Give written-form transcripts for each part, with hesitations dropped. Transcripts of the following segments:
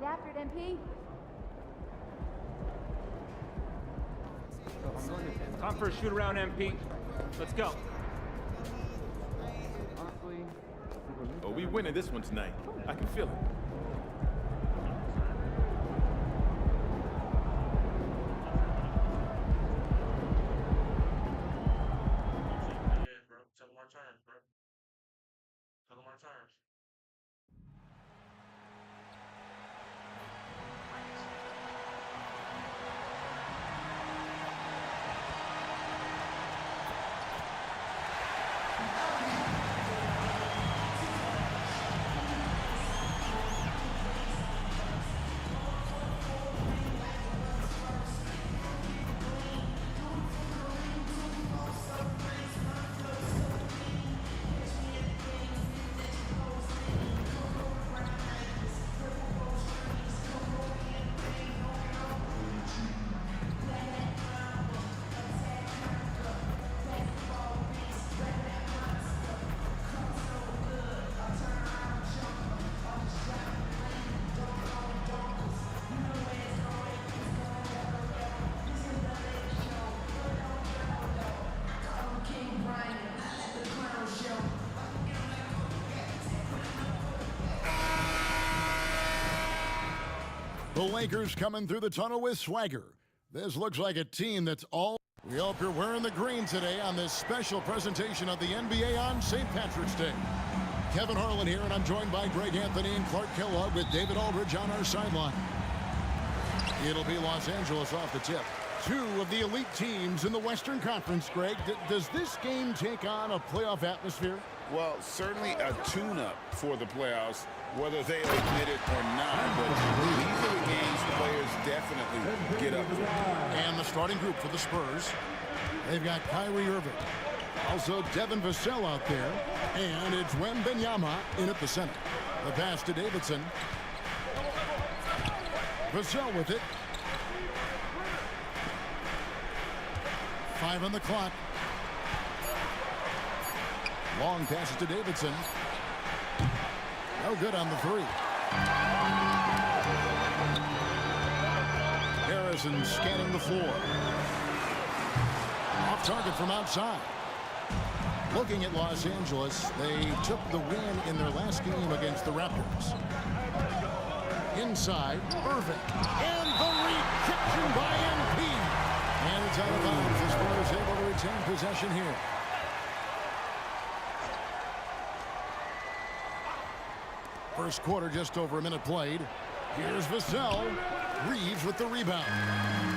Get after it, MP. Time for a shoot around, MP. Let's go. Oh, we winning this one tonight. I can feel it. The Lakers coming through the tunnel with swagger. This looks like a team that's all... We hope you're wearing the green today on this special presentation of the NBA on St. Patrick's Day. Kevin Harlan here, and I'm joined by Greg Anthony and Clark Kellogg with David Aldridge on our sideline. It'll be Los Angeles off the tip. Two of the elite teams in the Western Conference, Greg. Does this game take on a playoff atmosphere? Well, certainly a tune-up for the playoffs, whether they admit it or not. But these are the games players definitely get up for. And the starting group for the Spurs. They've got Kyrie Irving. Also Devin Vassell out there. And it's Wembanyama in at the center. The pass to Davidson. Vassell with it. 5 on the clock. Long passes to Davidson. No good on the three. Harrison scanning the floor. Off target from outside. Looking at Los Angeles, they took the win in their last game against the Raptors. Inside, Irving. And the rejection by MP. And it's out of bounds. The Spurs able to retain possession here. First quarter, just over a minute played. Here's Vassell. Reeves with the rebound.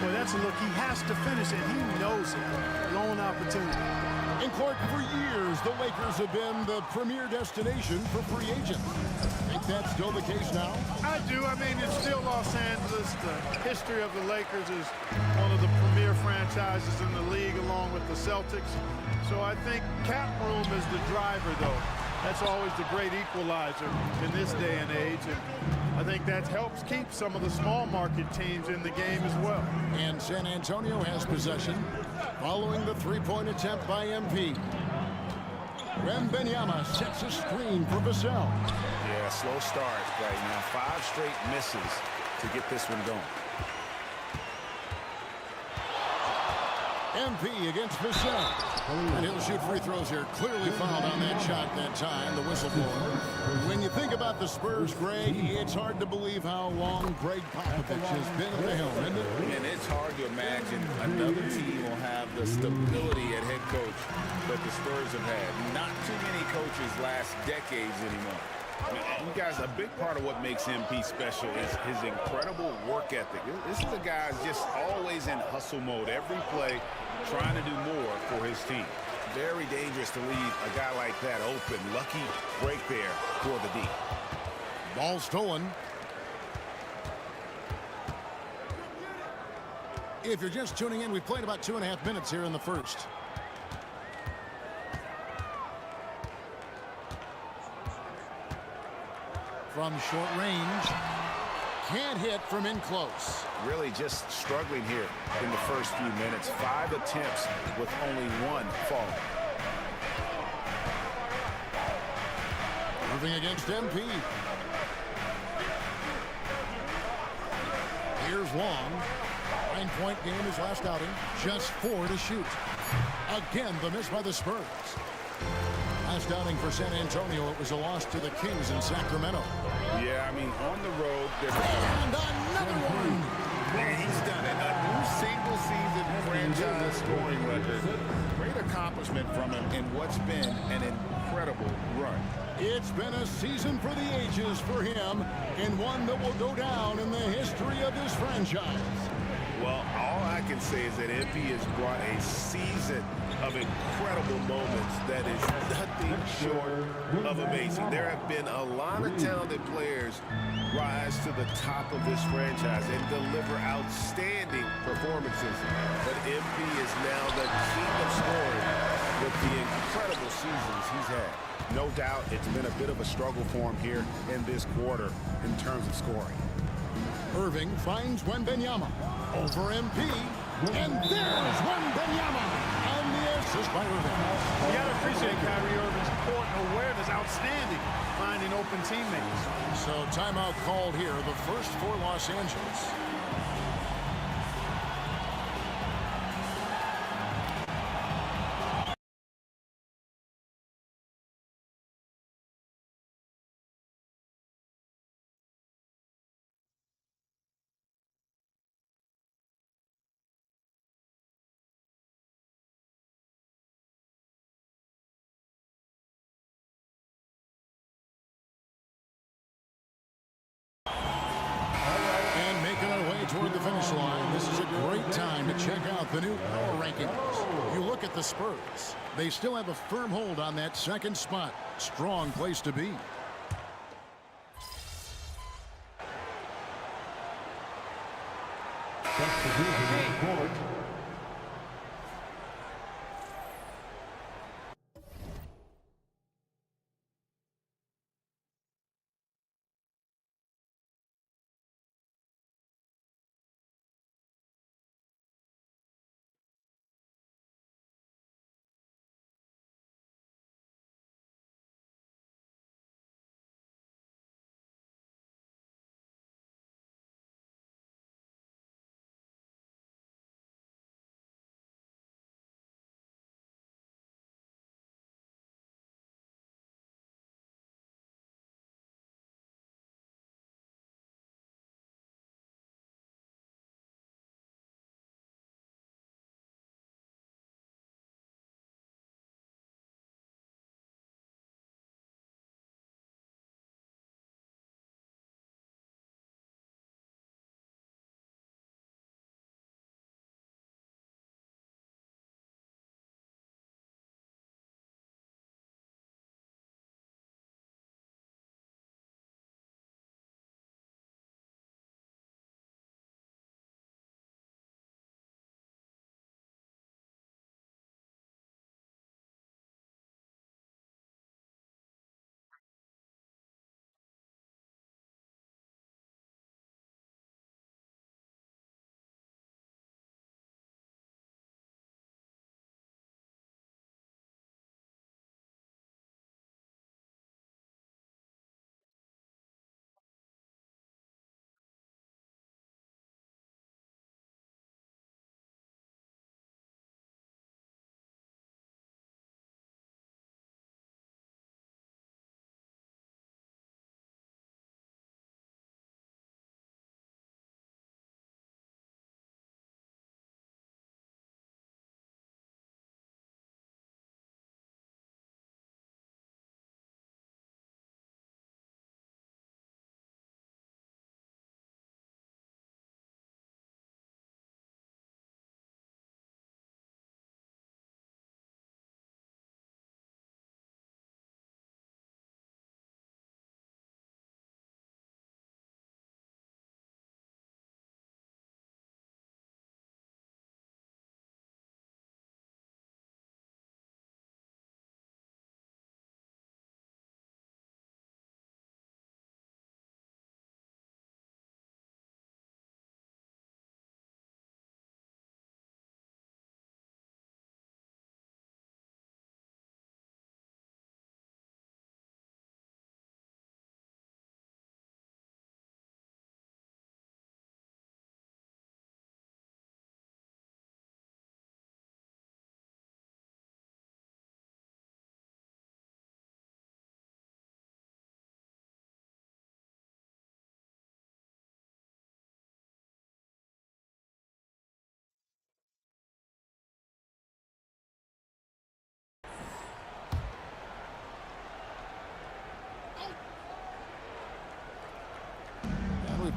Boy, that's a look. He has to finish it. He knows it. Lone opportunity. And Clark, for years, the Lakers have been the premier destination for free agents. Think that's still the case now? I do. I mean, it's still Los Angeles. The history of the Lakers is one of the premier franchises in the league, along with the Celtics. So I think cap room is the driver, though. That's always the great equalizer in this day and age. And I think that helps keep some of the small market teams in the game as well. And San Antonio has possession following the three-point attempt by MP. Wembanyama sets a screen for Vassell. Yeah, slow start right now. 5 straight misses to get this one going. MP against Vassell. And he'll shoot free throws here. Clearly fouled on that shot that time, the whistle blower. When you think about the Spurs, Greg, it's hard to believe how long Greg Popovich has been at the helm, isn't it? And it's hard to imagine another team will have the stability at head coach that the Spurs have had. Not too many coaches last decades anymore. I mean, you guys, a big part of what makes MP special is his incredible work ethic. This is a guy just always in hustle mode. Every play, trying to do more for his team. Very dangerous to leave a guy like that open. Lucky break there for the D. Ball stolen. If you're just tuning in, we've played about 2.5 minutes here in the first. From short range. Can't hit from in close. Really just struggling here in the first few minutes. 5 attempts with only 1 fall. Moving against MP. Here's Long. 9-point game his last outing. Just 4 to shoot. Again, the miss by the Spurs. Last outing for San Antonio, it was a loss to the Kings in Sacramento. Yeah, I mean, on the road, And another one. and he's done it. A new single-season franchise scoring record. Great accomplishment from him in what's been an incredible run. It's been a season for the ages for him, and one that will go down in the history of this franchise. Well, all I can say is that MP has brought a season of incredible moments that is nothing short of amazing. There have been a lot of talented players rise to the top of this franchise and deliver outstanding performances. But MP is now the king of scoring with the incredible seasons he's had. No doubt it's been a bit of a struggle for him here in this quarter in terms of scoring. Irving finds Wembanyama over MP, and there's Wembanyama, and the assist by Irving. You got to appreciate Kyrie Irving's court awareness, outstanding, finding open teammates. So timeout called here, the first for Los Angeles. And making our way toward the finish line. This is a great time to check out the new power rankings. You look at the Spurs. They still have a firm hold on that second spot. Strong place to be.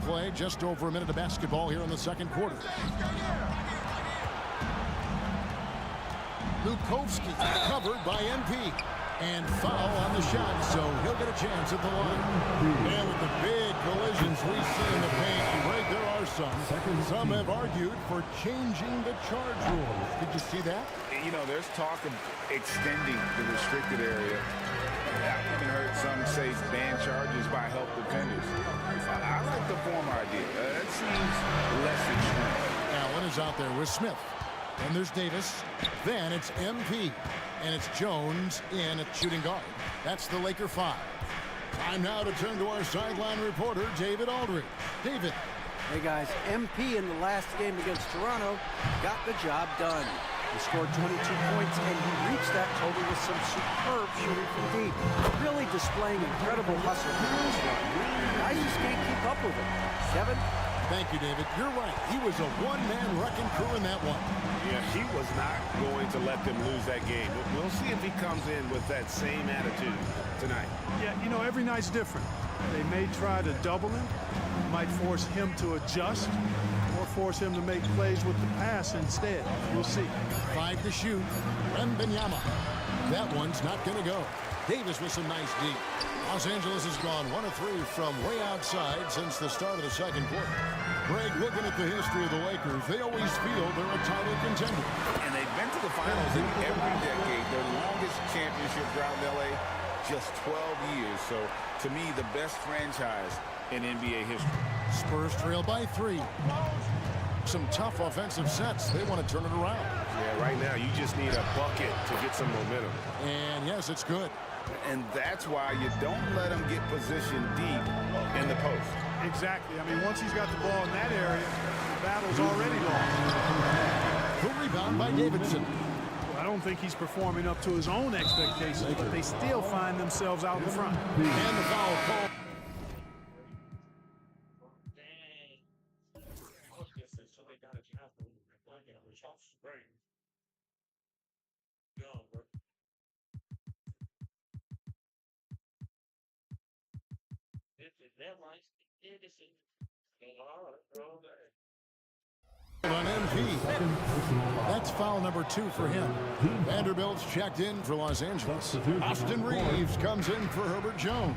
play. Just over a minute of basketball here in the second quarter. Lukovsky covered by MP. And foul on the shot, so he'll get a chance at the line. And with the big collisions we see in the paint, right, there are some. Some have argued for changing the charge rules. Did you see that? You know, there's talk of extending the restricted area. I've even heard some say ban charges by help defenders. I like the former idea. That seems less extreme. Allen is out there with Smith. And there's Davis. Then it's MP. And it's Jones in at shooting guard. That's the Laker 5. Time now to turn to our sideline reporter, David Aldridge. David. Hey, guys. MP in the last game against Toronto got the job done. He scored 22 points, and he reached that total with some superb shooting from deep. Really displaying incredible hustle in this one. Guys just can't keep up with him. Kevin? Thank you, David. You're right. He was a one-man wrecking crew in that one. Yeah, he was not going to let them lose that game. We'll see if he comes in with that same attitude tonight. Yeah, you know, every night's different. They may try to double him, might force him to adjust, or force him to make plays with the pass instead. We'll see. 5 to shoot. Wembanyama. That one's not going to go. Davis with some nice deep. Los Angeles has gone 1 of 3 from way outside since the start of the second quarter. Greg, looking at the history of the Lakers, they always feel they're a title contender. And they've been to the finals in every decade. Their longest championship drought in LA, just 12 years. So, to me, the best franchise in NBA history. Spurs trail by 3. Some tough offensive sets. They want to turn it around. Yeah, right now you just need a bucket to get some momentum. And yes, it's good. And that's why you don't let him get positioned deep in the post. Exactly. I mean, once he's got the ball in that area, the battle's already lost. The rebound by Davidson. I don't think he's performing up to his own expectations, but they still find themselves out in front. And the foul call. On MP. That's foul number 2 for him. Vanderbilt's checked in for Los Angeles. Austin Reeves comes in for Herbert Jones.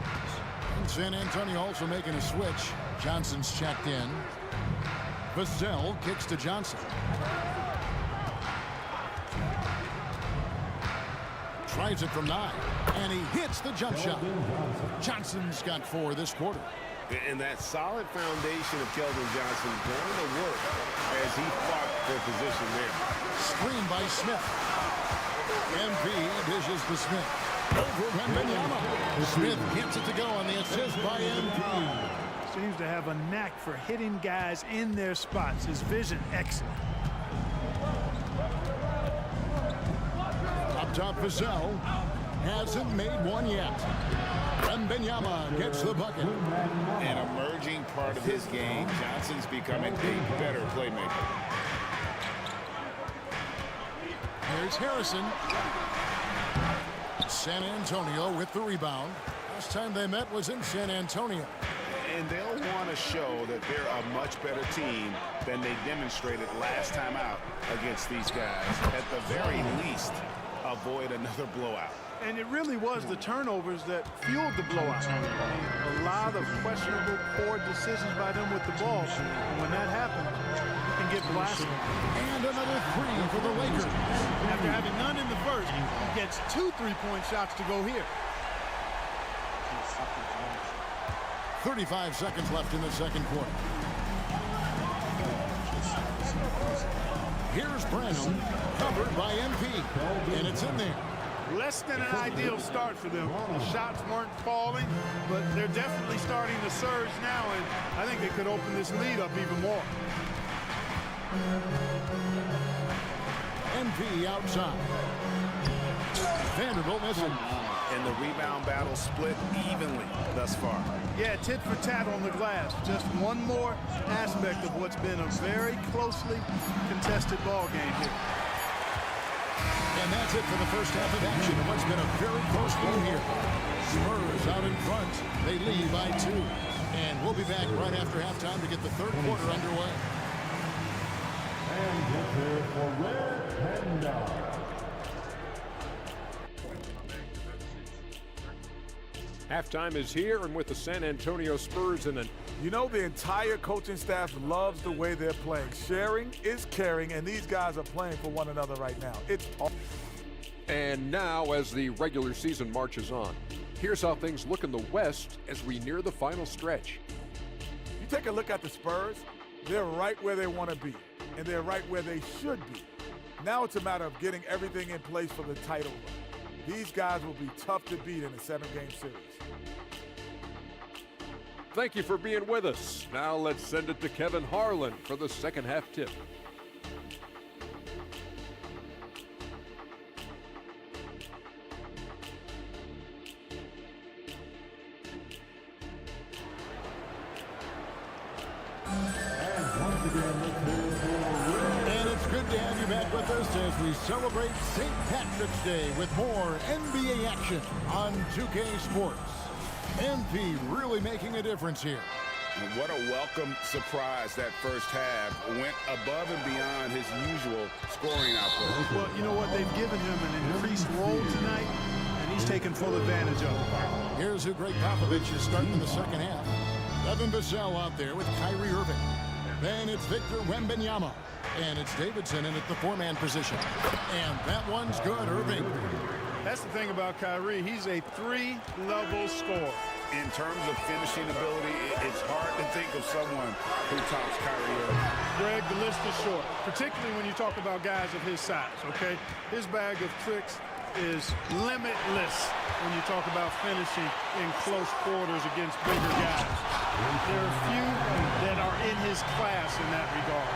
And San Antonio also making a switch. Johnson's checked in. Vassell kicks to Johnson. Tries it from 9. And he hits the jump shot. Johnson's got 4 this quarter. And that solid foundation of Keldon Johnson going to work as he fought for position there. Screen by Smith. MP dishes to Smith. Over Wembanyama. Smith gets it to go on the assist by MP. Seems to have a knack for hitting guys in their spots. His vision excellent. Up top, Vassell hasn't made one yet. Wembanyama gets the bucket. An emerging part of his game. Johnson's becoming a better playmaker. Here's Harrison. San Antonio with the rebound. Last time they met was in San Antonio. And they'll want to show that they're a much better team than they demonstrated last time out against these guys. At the very least, avoid another blowout. And it really was the turnovers that fueled the blowout. I mean, a lot of questionable, poor decisions by them with the ball. And when that happens, you can get blasted. And another 3 for the Lakers. After having none in the first, he gets 2 3-point shots to go here. 35 seconds left in the second quarter. Here's Branham, covered by MP, and it's in there. Less than an ideal start for them. The shots weren't falling, but they're definitely starting to surge now, and I think they could open this lead up even more. MP outside. Vanderbilt missing. And the rebound battle split evenly thus far. Yeah, tit for tat on the glass. Just one more aspect of what's been a very closely contested ball game here. And that's it for the first half of action in what's been a very close game here. Spurs out in front. They lead by 2. And we'll be back right after halftime to get the third quarter underway. And here for Red Panda. Halftime is here, and with the San Antonio Spurs in an... You know, the entire coaching staff loves the way they're playing. Sharing is caring, and these guys are playing for one another right now. It's all... And now, as the regular season marches on, here's how things look in the West as we near the final stretch. You take a look at the Spurs, they're right where they want to be, and they're right where they should be. Now it's a matter of getting everything in place for the title run. These guys will be tough to beat in a 7-game series. Thank you for being with us. Now let's send it to Kevin Harlan for the second half tip. And it's good to have you back with us as we celebrate St. Patrick's Day with more NBA action on 2K Sports. MP really making a difference here. And what a welcome surprise that first half. Went above and beyond his usual scoring output. Well, you know what? They've given him an increased role tonight, and he's taken full advantage of it. Here's who Greg Popovich is starting in the second half. Devin Vassell out there with Kyrie Irving. Then it's Victor Wembanyama. And it's Davidson in at the 4-man position. And that one's good, Irving. That's the thing about Kyrie. He's a 3-level scorer. In terms of finishing ability, it's hard to think of someone who tops Kyrie Irving. Greg, the list is short, particularly when you talk about guys of his size, okay? His bag of tricks is limitless when you talk about finishing in close quarters against bigger guys. There are few that are in his class in that regard.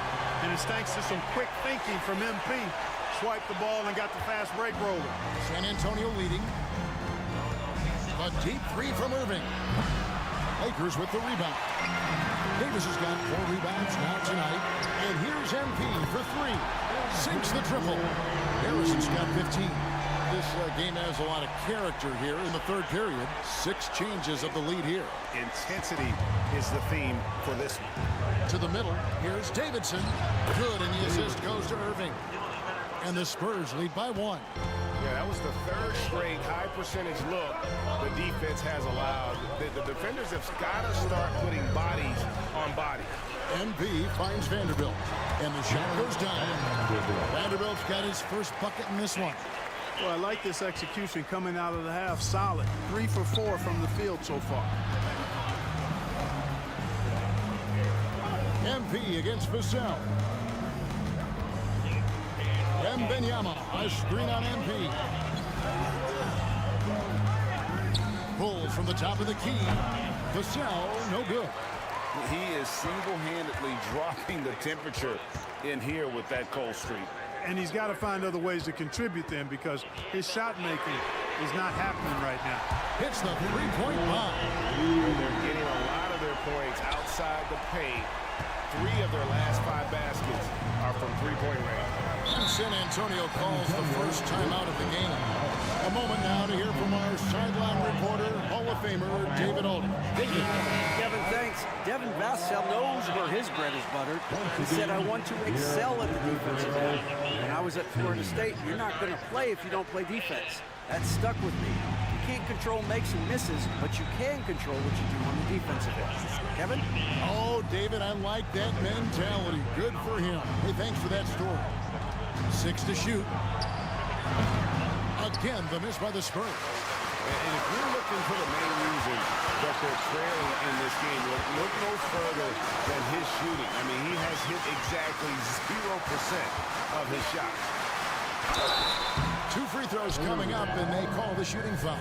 And it's thanks to some quick thinking from MP. Swiped the ball and got the fast break rolling. San Antonio leading. A deep 3 from Irving. Lakers with the rebound. Davis has got 4 rebounds now tonight. And here's MP for 3. Sinks the triple. Harrison's got 15. This game has a lot of character here in the third period. 6 changes of the lead here. Intensity is the theme for this one. To the middle, here's Davidson. Good, and the assist goes to Irving. And the Spurs lead by 1. Yeah, that was the third straight high percentage look the defense has allowed. The defenders have got to start putting bodies on bodies. MP finds Vanderbilt. And the shot goes down. Vanderbilt's got his first bucket in this one. Well, I like this execution coming out of the half. Solid. 3 for 4 from the field so far. MP against Vassell. Wembanyama, a screen on MP. Pull from the top of the key. Vassell, no good. He is single-handedly dropping the temperature in here with that cold streak. And he's got to find other ways to contribute then because his shot making is not happening right now. Hits the 3-point line. They're getting a lot of their points outside the paint. 3 of their last 5 baskets are from 3-point range. San Antonio calls the first timeout of the game. A moment now to hear from our sideline reporter, Hall of Famer David Alden. David. Kevin, thanks. Devin Vassell knows where his bread is buttered. He said, I want to excel at the defensive end. When I was at Florida State, you're not going to play if you don't play defense. That stuck with me. You can't control makes and misses, but you can control what you do on the defensive end. Kevin? Oh, David, I like that mentality. Good for him. Hey, thanks for that story. 6 to shoot. Again, the miss by the Spurs. And if you're looking for the main reason that they're trailing in this game, look no further than his shooting. I mean, he has hit exactly 0% of his shots. 2 free throws coming up, and they call the shooting foul.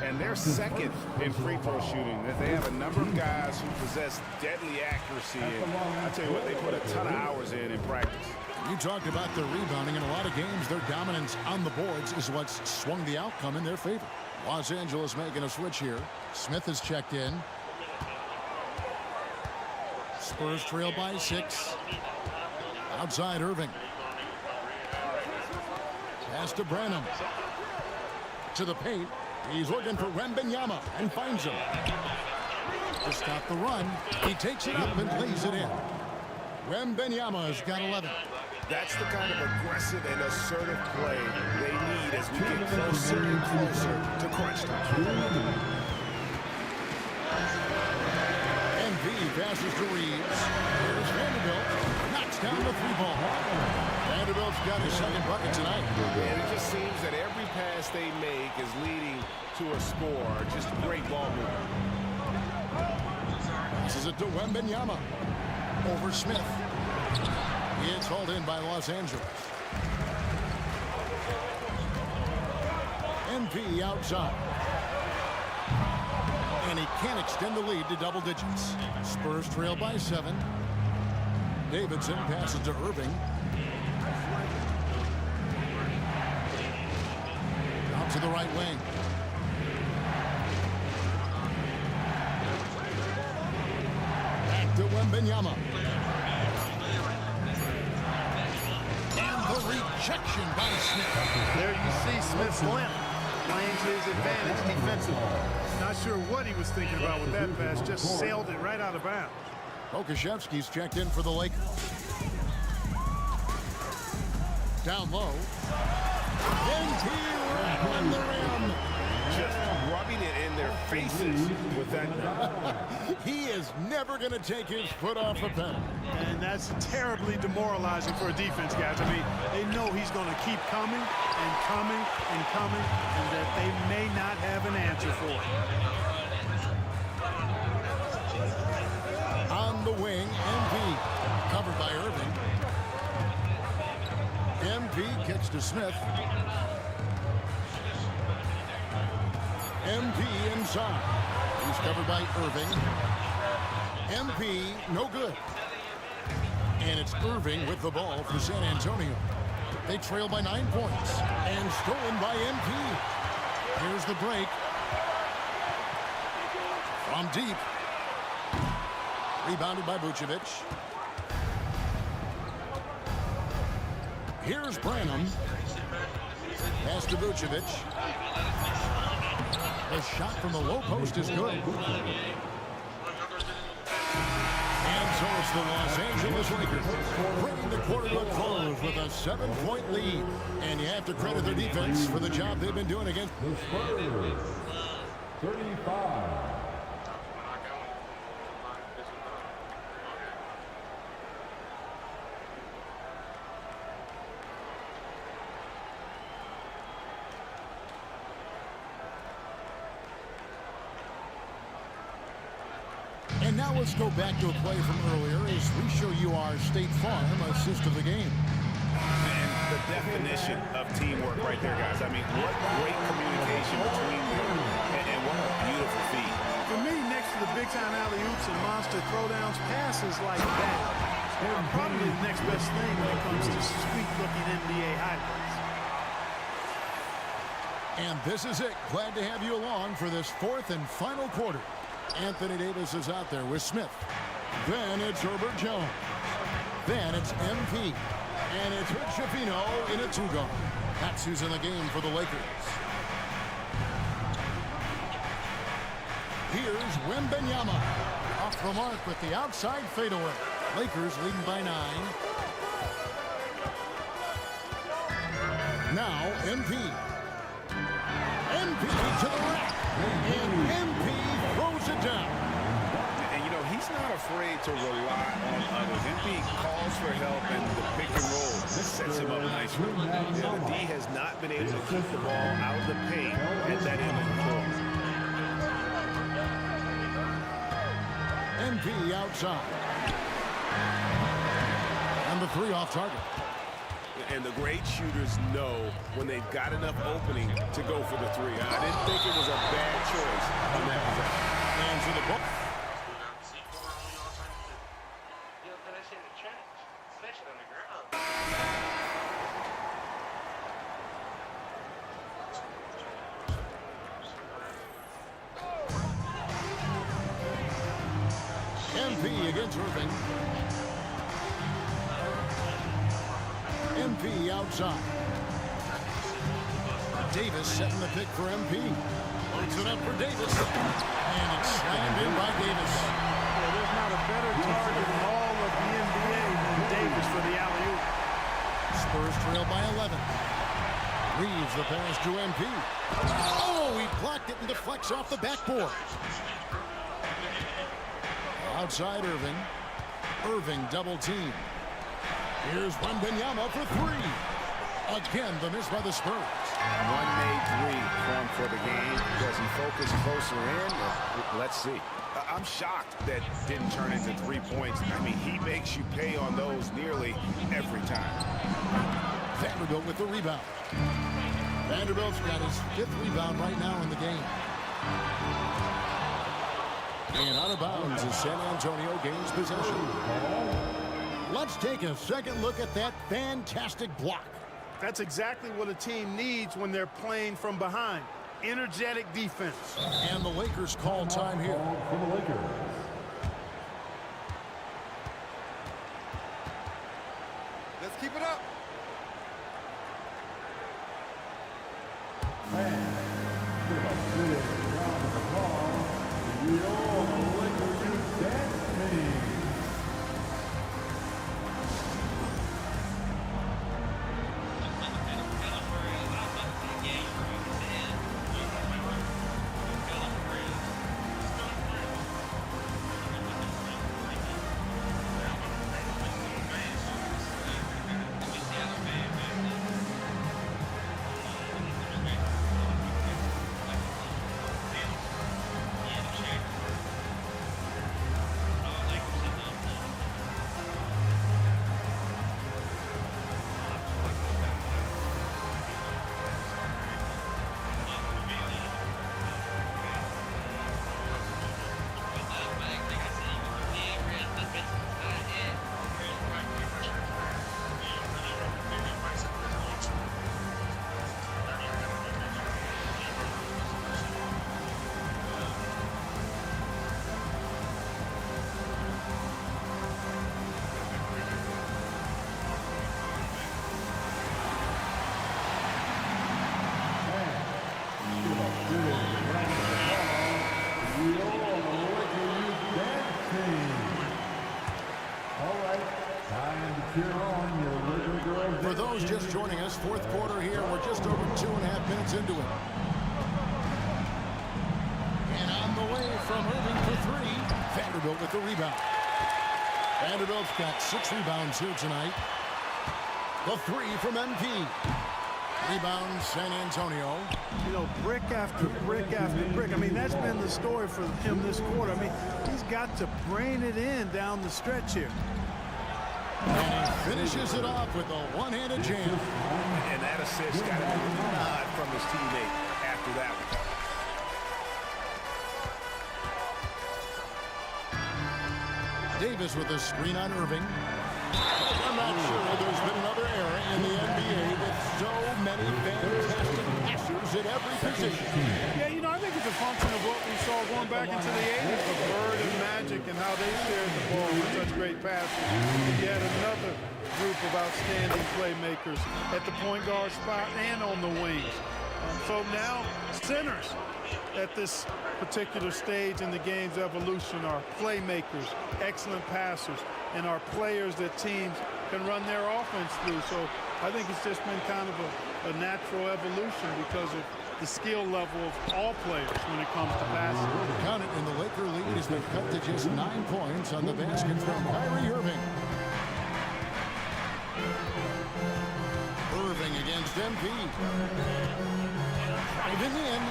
And they're second in free throw shooting. They have a number of guys who possess deadly accuracy. And I tell you what, they put a ton of hours in practice. You talked about their rebounding. In a lot of games, their dominance on the boards is what's swung the outcome in their favor. Los Angeles making a switch here. Smith has checked in. Spurs trail by 6. Outside Irving. Pass to Branham. To the paint. He's looking for Wembanyama and finds him. to stop the run. He takes it up and lays it in. Wembanyama's got 11. That's the kind of aggressive and assertive play they need as we get closer and closer to crunch time. MV passes to Reeves. Here's Vanderbilt. Knocks down the 3-ball. Vanderbilt's got his second bucket tonight. And it just seems that every pass they make is leading to a score. Just great ball movement. Passes it to Wembanyama. Over Smith. It's hauled in by Los Angeles. MV outside. And he can't extend the lead to double digits. Spurs trail by 7. Davidson passes to Irving. Out to the right wing. Back to Wembanyama. And the rejection by Smith. There you see Smith's limp playing to his advantage defensively. Not sure what he was thinking about with that pass. Just sailed it right out of bounds. Okashevsky's checked in for the Lakers. Down low. And here on the rim. Just rubbing it in their faces with that. He is never going to take his foot off the pedal. And that's terribly demoralizing for a defense, guys. I mean, they know he's going to keep coming and coming and coming, and that they may not have an answer for it. On the wing, MP. Covered by Irving. MP kicks to Smith. MP inside. He's covered by Irving. MP, no good. And it's Irving with the ball for San Antonio. They trail by 9 points. And stolen by MP. Here's the break. From deep. Rebounded by Vucevic. Here's Branham. Pass to Vucevic. The shot from the low post is good. And so it's the Los Angeles Lakers bringing the quarter to a close with a 7-point lead. And you have to credit their defense for the job they've been doing against The Spurs, 35. And now let's go back to a play from earlier as we show you our State Farm assist of the game. And the definition of teamwork right there, guys. I mean, what great communication between them, and what a beautiful feat. For me, next to the big-time alley-oops and monster throwdowns, passes like that are probably the next best thing when it comes to sweet-looking NBA highlights. And this is it. Glad to have you along for this fourth and final quarter. Anthony Davis is out there with Smith. Then it's Herbert Jones. Then it's MP. And it's Rick Schifino in a 2-guard. That's who's in the game for the Lakers. Here's Wembanyama. Off the mark with the outside fadeaway. Lakers leading by 9. Now MP. MP to the rack. And MP throws it down. And, you know, he's not afraid to rely on others. MP calls for help, and the pick and roll sets him up nicely. Yeah, the D has not been able to keep the ball out of the paint at that end of the court. MP outside. And the 3 off target. And the great shooters know when they've got enough opening to go for the 3. I didn't think it was a bad choice on that possession. And to the ball. MP against Irving. MP outside. Davis setting the pick for MP. Puts it up for Davis. And it's slammed in by Davis. Yeah, there's not a better target in all of the NBA than Davis for the alley-oop. Spurs trail by 11. Reeves the pass to MP. Oh, he blocked it and deflects off the backboard. Outside Irving. Irving double team. Here's Wembanyama for three. Again, the miss by the Spurs. One made three for him for the game. Does he focus closer in? Let's see. I'm shocked that didn't turn into 3 points. I mean, he makes you pay on those nearly every time. Vanderbilt with the rebound. Vanderbilt's got his 5th rebound right now in the game. And out of bounds as San Antonio gains possession. Let's take a second look at that fantastic block. That's exactly what a team needs when they're playing from behind. Energetic defense. And the Lakers call time here. For the Lakers. Let's keep it up. For those just joining us, 4th quarter here. We're just over 2.5 minutes into it. And on the way from Irving for three. Vanderbilt with the rebound. Vanderbilt's got 6 rebounds here tonight. The three from MP. Rebound San Antonio. You know, brick after brick after brick. I mean, that's been the story for him this quarter. I mean, he's got to brain it in down the stretch here. And he finishes it off with a one-handed jam. And that assist got a nod from his teammate after that one. Davis with a screen on Irving. I'm not sure there's been another era in the NBA with so many fantastic passers at every position. Yeah, you know, I think it's a function of what we saw going back into the 80s with Bird and Magic and how they shared the ball with such great passes. You had another group of outstanding playmakers at the point guard spot and on the wings. So now, centers at this particular stage in the game's evolution are playmakers, excellent passers, and are players that teams can run their offense through. So I think it's just been kind of a natural evolution because of the skill level of all players when it comes to passing. Count it, and the Laker lead has been cut to just 9 points on the basket from Kyrie Irving. Irving against MP. Driving in.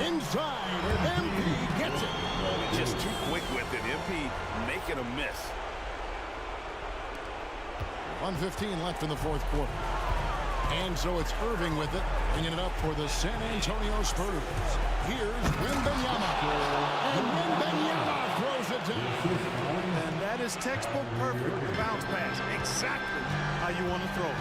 Inside, and MP gets it. Just too quick with it. MP making a miss. 1:15 left in the 4th quarter. And so it's Irving with it, bringing it up for the San Antonio Spurs. Here's Wembanyama. And Wembanyama throws it down. And that is textbook perfect, the bounce pass. Exactly how you want to throw it.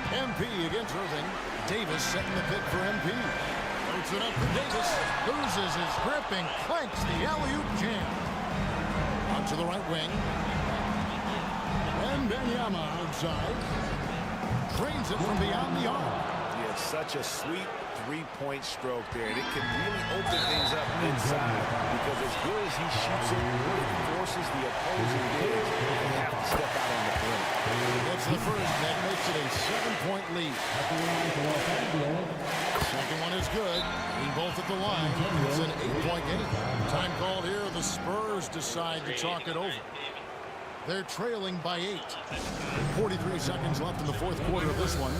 MP against Irving. Davis setting the pick for MP. Puts it up for Davis. Loses his grip and clanks the alley-oop jam. Out to the right wing. And Wembanyama outside. Trains it from beyond the arc. Yeah, Such a sweet three-point stroke there. And it can really open things up inside because as good as he shoots it, it forces the opposing bigs to have to step out on the perimeter. It's the first that makes it a 7-point lead. Second one is good. Being both at the line. It's an 8-point game. Time called here. The Spurs decide to talk it over. They're trailing by 8. 43 seconds left in the fourth quarter of this one.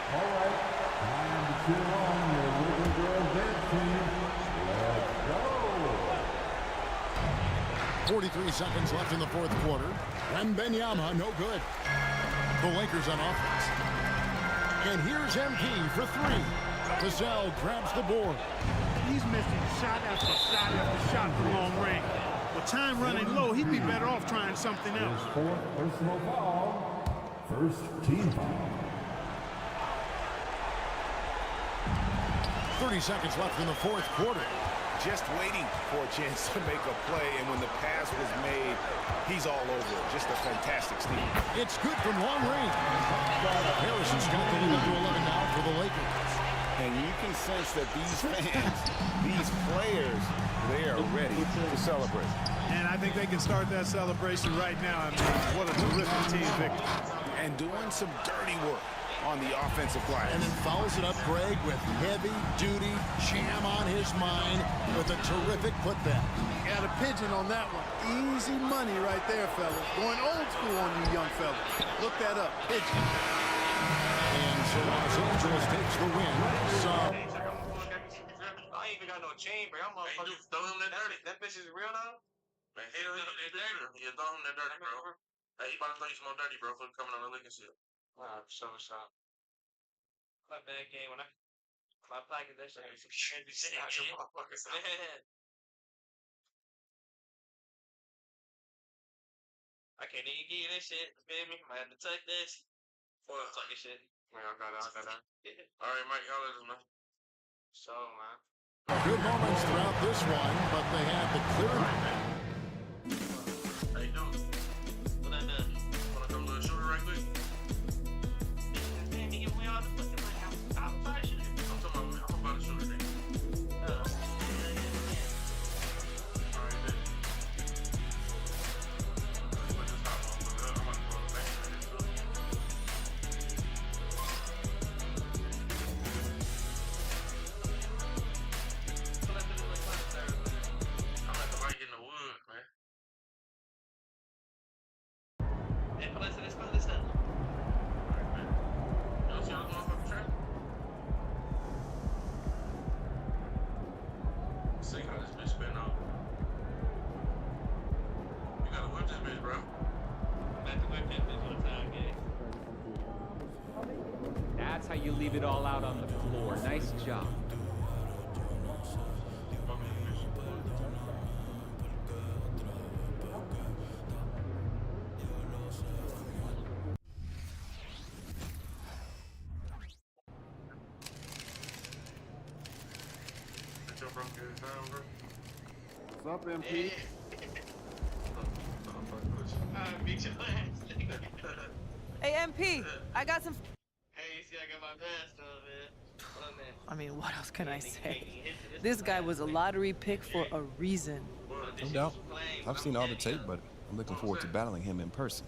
All right, time to cheer on your little girl dance team. Let's go. 43 seconds left in the fourth quarter. Wembanyama, no good. The Lakers on offense. And here's MP for 3. Vassell grabs the board. He's missing shot after shot after shot from long range. With time running low, he'd be better off trying something else. His fourth personal foul. First team foul. 30 seconds left in the fourth quarter. Just waiting for a chance to make a play, and when the pass was made, he's all over it. Just a fantastic steal. It's good from long range. Harrison's got the lead up to 11 now for the Lakers. And you can sense that these fans, these players, they are ready to celebrate. And I think they can start that celebration right now. I mean, what a terrific team victory. And doing some dirty work on the offensive glass. And then follows it up, Greg, with heavy-duty jam on his mind with a terrific putback. Got a pigeon on that one. Easy money right there, fellas. Going old school on you young fellas. Look that up. Pigeon. And so Los Angeles takes the win. So I ain't even got no chain, bro. I'm motherfucking throw him that dirty. That bitch is real though? Man, hell yeah, you throw him that dirty, bro. Hey, you about to throw you some more dirty, bro, for coming on the lick and shit. Wow, so. My bad game when my pocket that shit. I can't even give you this shit. Feel me? I had to take this. Fuck this shit. Man, I got it. All right, Mike, y'all let us know. So, man. good moments throughout this one, but they have the clear. How you doing? What I done? Wanna come to the shooter right quick? I'm about to shoot it. That's how you leave it all out on the floor. Nice job. What's up, MP? Hey, MP, I got some... Hey, see, I got my pass though, man. I mean, what else can I say? This guy was a lottery pick for a reason. No doubt. I've seen all the tape, but I'm looking forward to battling him in person.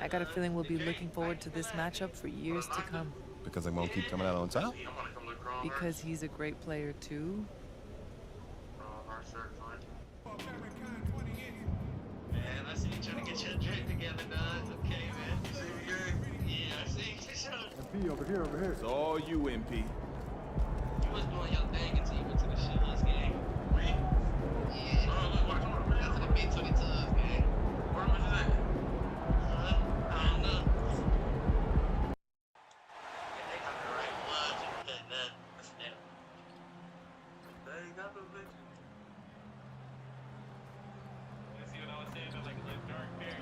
I got a feeling we'll be looking forward to this matchup for years to come. Because I'm gonna keep coming out on top? Because he's a great player, too. Man, I see you trying to get your drink together, dog. Okay, man. You see me good? Yeah, I see you. MP, over here. It's all you, MP. You was doing your thing until you went to the Shillers game. Me? Yeah. Oh, look, watch on. Got to the B-22s game. Where was it at? I don't know. Yeah, they got the right ones. You can get that. That's them. They got the bitches. You see what I was saying? They're like a little dark hair.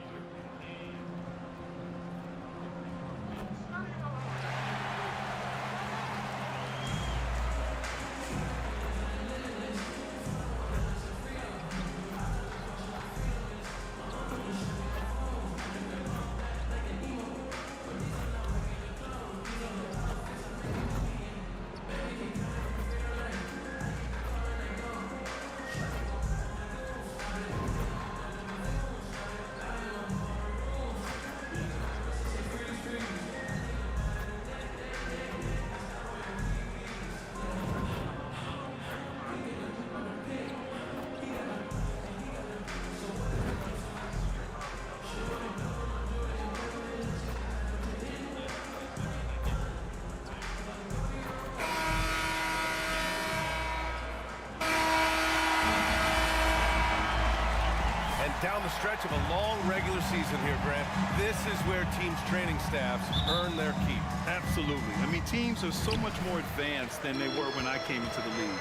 Down the stretch of a long regular season here, Grant, this is where teams' training staffs earn their keep. Absolutely. I mean, teams are so much more advanced than they were when I came into the league.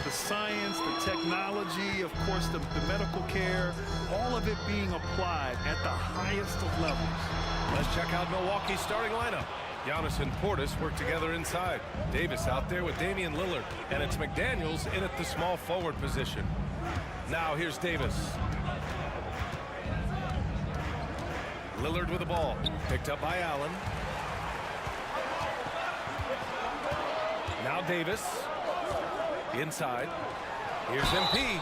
The science, the technology, of course, the medical care, all of it being applied at the highest of levels. Let's check out Milwaukee's starting lineup. Giannis and Portis work together inside. Davis out there with Damian Lillard. And it's McDaniels in at the small forward position. Now here's Davis. Lillard with the ball. Picked up by Allen. Now Davis. Inside. Here's MP.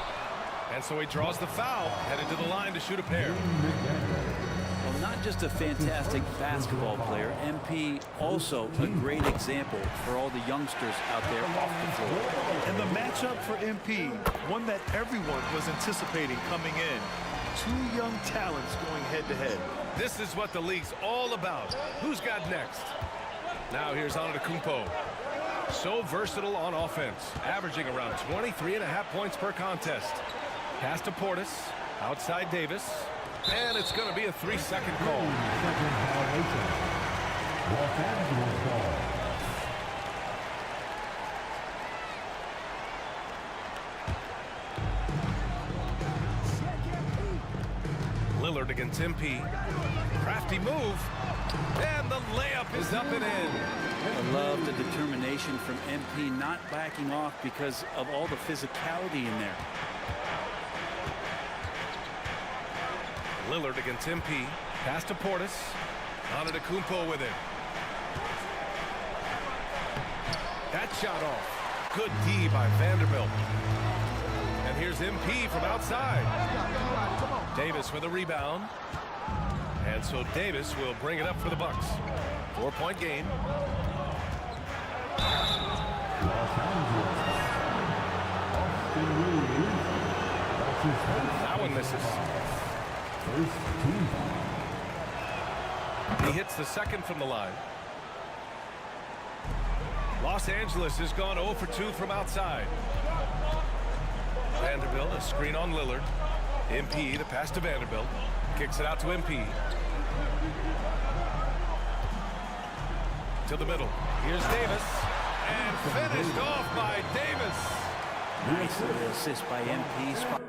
And so he draws the foul. Headed to the line to shoot a pair. Well, not just a fantastic basketball player, MP also a great example for all the youngsters out there off the floor. And the matchup for MP, one that everyone was anticipating coming in. Two young talents going head-to-head. This is what the league's all about. Who's got next? Now here's Antetokounmpo. So versatile on offense, averaging around 23.5 points per contest. Pass to Portis, outside Davis, and it's going to be a 3-second call. Lillard against MP. Crafty move, and the layup is up and in. I love the determination from MP not backing off because of all the physicality in there. Lillard against MP. Pass to Portis. Antetokounmpo with it. That shot off. Good D by Vanderbilt. And here's MP from outside. Davis with a rebound. And so Davis will bring it up for the Bucks. 4-point game. That one misses. He hits the second from the line. Los Angeles has gone 0 for 2 from outside. Vanderbilt, a screen on Lillard. MP, the pass to Vanderbilt. Kicks it out to MP. To the middle. Here's Davis. And finished off by Davis. Nice little assist by MP.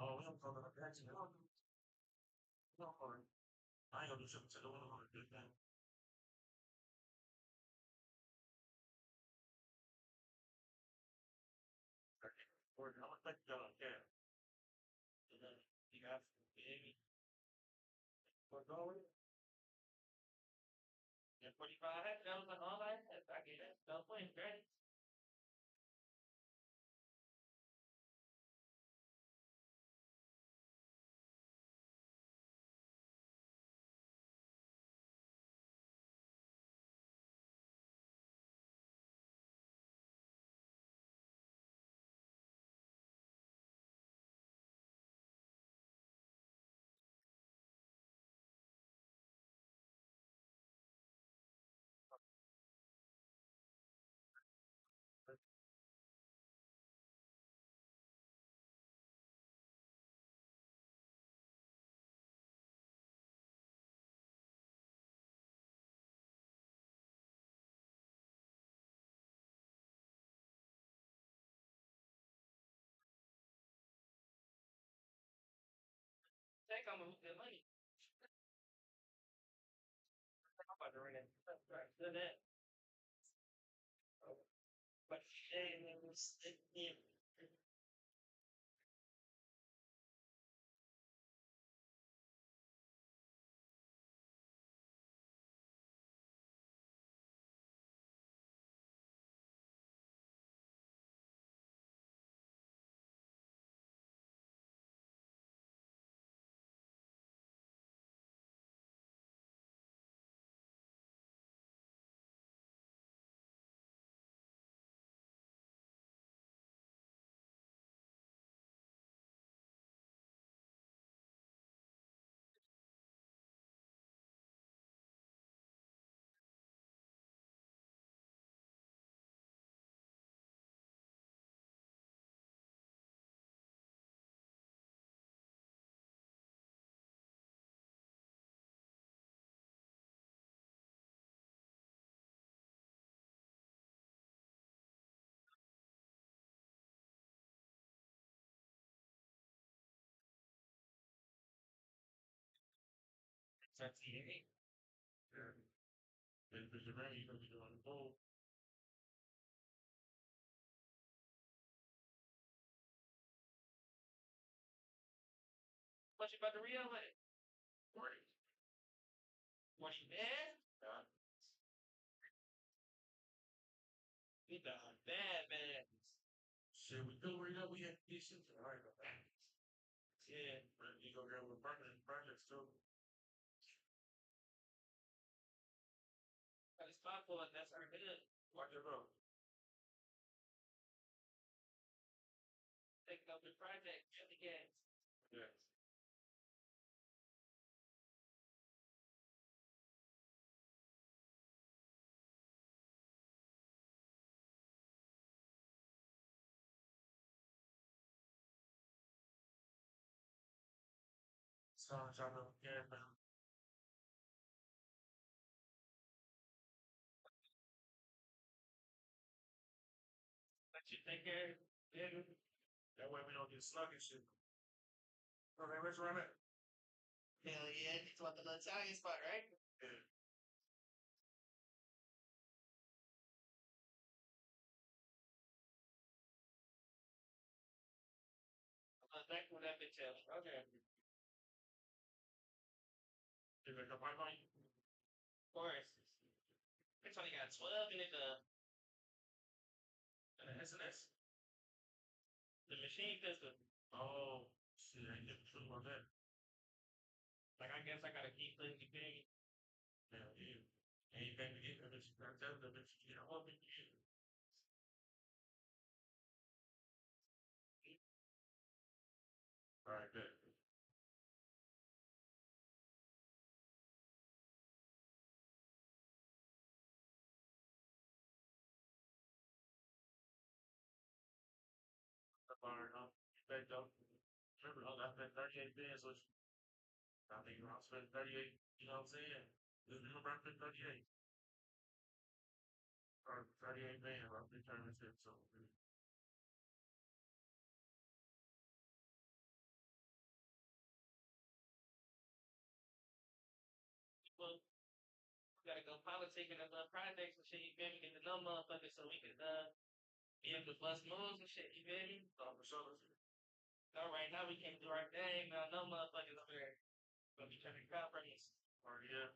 Oh, we don't talk about that. No, I ain't gonna do something to the one on the good thing. Or I would like to go on there. And then you got Amy. Or go with it. Yeah, 45. That was like all I had. I get that. Don't win, right? Take on the money. I'm about to ring it. Good net. But 78. Yeah. If it's your man, you're gonna be doing the bull. What you about to read with it? 40. What you mad? We got bad man. Shit, we do read up, we have to get shit to right about that. Yeah, but you go grab with permanent projects too. But it's possible and that's our good. Watch your road. Take up the project, get the gas. Yes. So I'm trying to get it now. Let you take care of it. That way we don't get sluggish and shit. Okay, where's run it? Hell yeah, it's about the Italian spot, right? Yeah. Back with that bitch ass. Okay. You pick up my money? Of course. It's only got 12 in it, and the SNS. The machine pistol. Oh, shit, I ain't never true on that. Like, I guess I gotta keep things big. Yeah, yeah. And you better get the bitch, tell the bitch, you know, what we do. Alright, good. Alright, back up. Remember, I spent 38 bands, which I think I spent 38, you know what I'm saying? Remember, I spent 38. Or 38 bands, I've been turning this in, so. Well, we gotta go politicking and projects and shit, you feel me? Get the number motherfuckers so we can, be able to bust moves and shit, you feel me? Oh, for sure. No, right now we can't do our thing, man. No motherfuckers over there. Gonna be trying to crowd for me. Or yeah.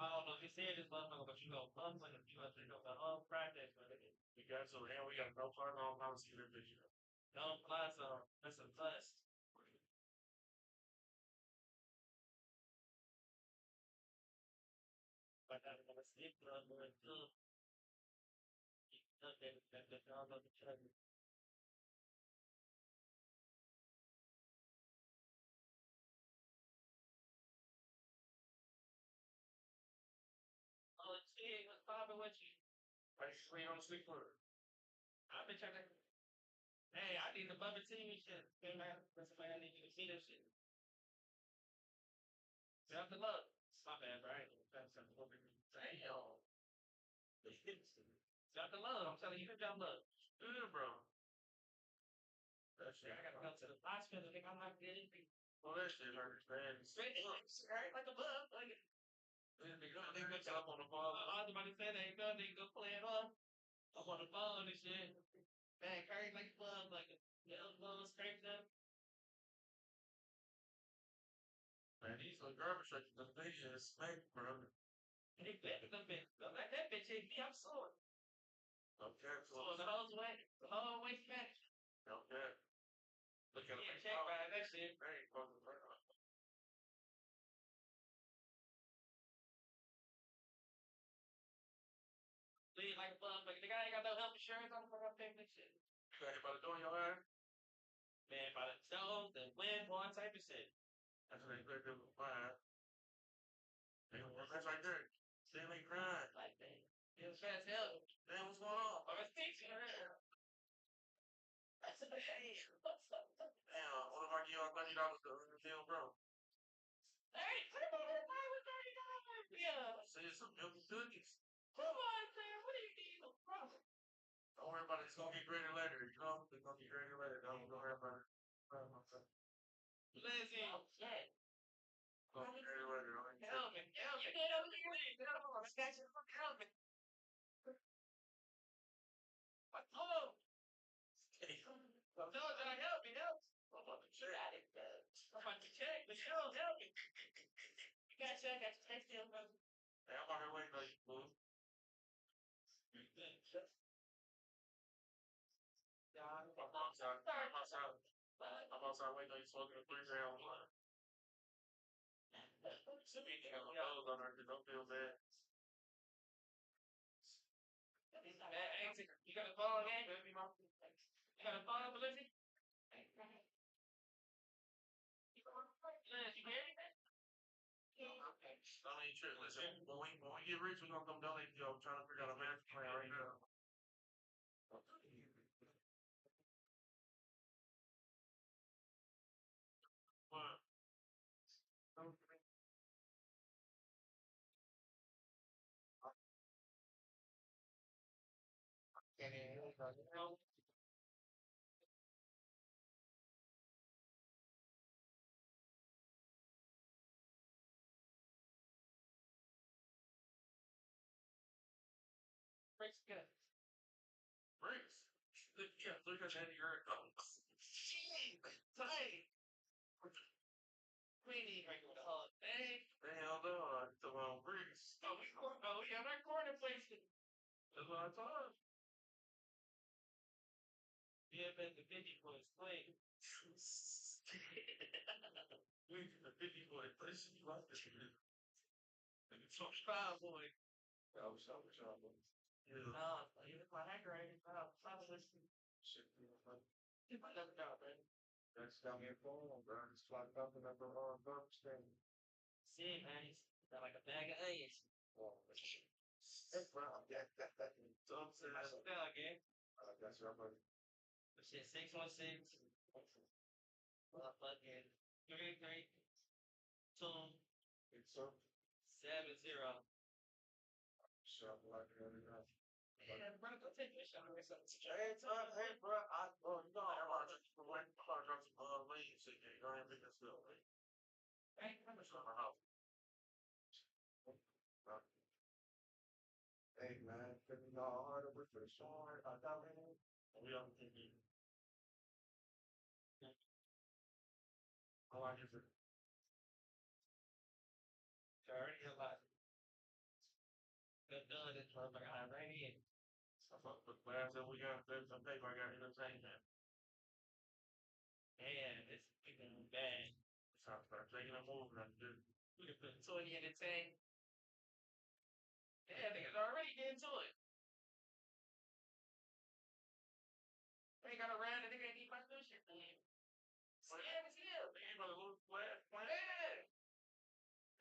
I don't know if you see this motherfucker, but you know, bums like a few of the whole project, but we got so here we got no part on policy in the video. No plus, that's a plus. But I'm gonna sleep on the too. Oh, gee, what's poppin' with you? Are you sleep on the sleep floor? I've been trying to. Hey, I need the bubble team and shit. Hey, man, that's why I need you to see this shit. Drop the look. It's my bad, right? That's something over here. Damn. Drop the load. I'm telling you to drop load. Good, bro. That shit. I gotta go to the hospital. Think I'm not getting anything. Well, that shit hurts, man. Straight right like a bug. Like it. They go up on the ball. I was about to say they go, they go play it off. Up on the ball and shit. Man, carry like a bug, like a little bug scraped up. Man, these little garbage trucks, the thing is smack, bro. And they better than bitch. Don't let that bitch hit me. I'm sore. Okay, so the whole way smash. Okay. Look at it. Check by that shit. Very fucking right. Lead like a bug, but the guy ain't got no health insurance. I'm gonna pay that shit. You got anybody doing your ass? Man, by the snow, the wind, all type of shit. That's what they put them fire. That's right there. They ain't crying. Like that. It was fast hell. Man, what's going on? I was teaching her. I said, hey, what's up? Damn, what if I give you $30 to film, bro? Hey, come on, why was $30? Yeah. Say some milk and cookies. Come on, man, what do you need? Bro? Don't worry about it. It's gonna get greater later, you know? It's gonna get greater later. Don't worry about it. Lizzie. Yeah. Help me. Help me. Get over here. Get over here. Snatch it from help me. What? Oh. No, did I help me? Help. I'm about to check. I'm about to check. But help me. You got to check. I got to text him. Hey, I'm on here waiting on you, fool. Yeah, I'm outside. I'm outside waiting on you smoking a 3-gram blunt. Should be anything on the nose on her, don't feel bad. You got a phone game? You got a phone, Lizzie? You hear me? Okay. I mean, true. Listen, when we get rich, we're gonna come donate to you. I'm trying to figure out a match plan right now. What? Breaks good. Breaks? Yeah, look at that here. Shit! Hey! We need to go to holiday. Hell no, it's about bricks. Oh, yeah, that corner place. That's what I told you. Yeah, but the 50 was playing. We the 50 boy place you like this. It's so fine, boy. Oh, so boy. Yeah. No, you look like I grade. Stop listening. Shit, you might never know, man. That's down here phone, bro. It's flying up and up the dark stand. See, man, he's got like a bag of eggs. Oh, that's brown. Yeah, that. Don't say that's okay. That's right, buddy. Shit, 616. Fucking 33 2 70. Shot like that. Yeah, bro, go take your shot. Hey, bro, you know, I'm just waiting for drugs leave, so you don't have to get still. Hey, how much on my house? Hey, man, $50 over for the short. I got it. We don't think you. How much is it? Already a lot. Good done, it's what I got right here. So, but last time we got some paper, I got entertainment. Man, it's freaking bad. So I start taking a move and we can put 20 in the tank. Yeah, niggas already getting to it. They got around and they can't keep my new shit, man. Yeah, it's here. They ain't gonna lose flat. Yeah.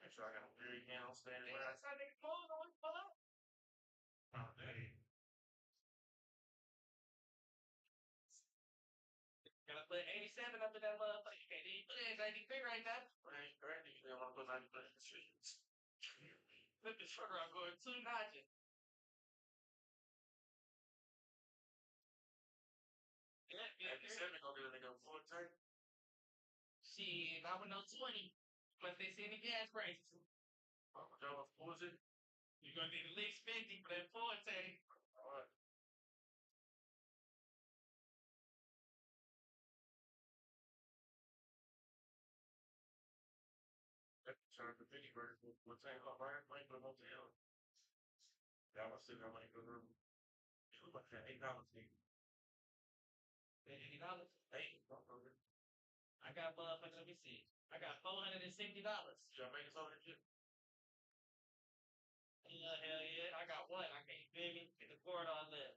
Make sure I got a very handle standing. Yeah, that's how they close on what pull up. Oh, dang. Gotta put 87 up in that motherfucker. You can't even put it in 93 right now. Right, correct. You don't want to put 93 in the streets. Flip the sugar, I'm going 2 notches. Yeah, 87 gonna get a nigga full tank. Shit, I would know 20. Plus they see the gas prices. Oh, Joe, what was it? You're gonna need at least 50 for that full tank. Alright. Charge the 50 burgers. What tank up right? Might go motel. Yeah, I'm sitting there like a room. It was like that $8 thing. $80? Hey, I got motherfuckers, let me see. I got $460. Should I make us all that shit? Yeah, hell yeah. I got one. I can't feel me. Get the cord on there.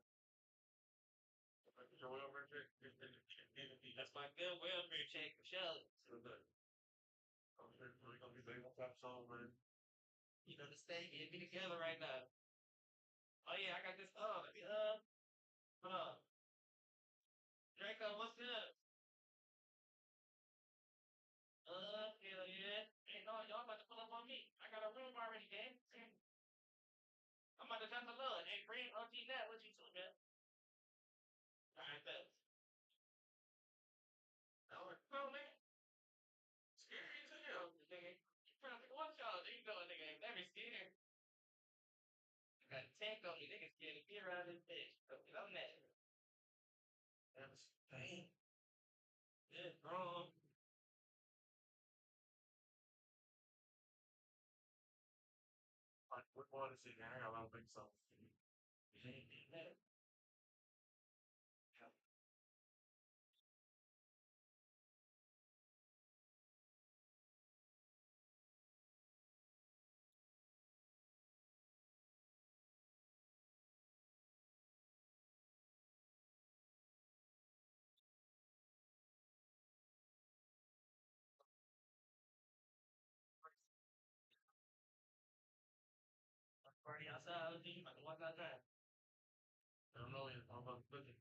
That's my good welfare check for sure. We're gonna be big on top song, man. You know the state get me together right now. Oh yeah, I got this. Let me hold on. Draco, what's good? Hell yeah. Hey, no, y'all about to pull up on me. I got a room already, gang. I'm about to jump the load. Hey, bring OG that. What you doing, man? Alright, thanks. tank on me. Niggas getting me around this bitch. I'm mad. That's pain. Yeah, wrong. Like, what water is it? I don't think so. You ain't getting that. Party outside, other team, like walk outside. I don't know, I'm about to put it.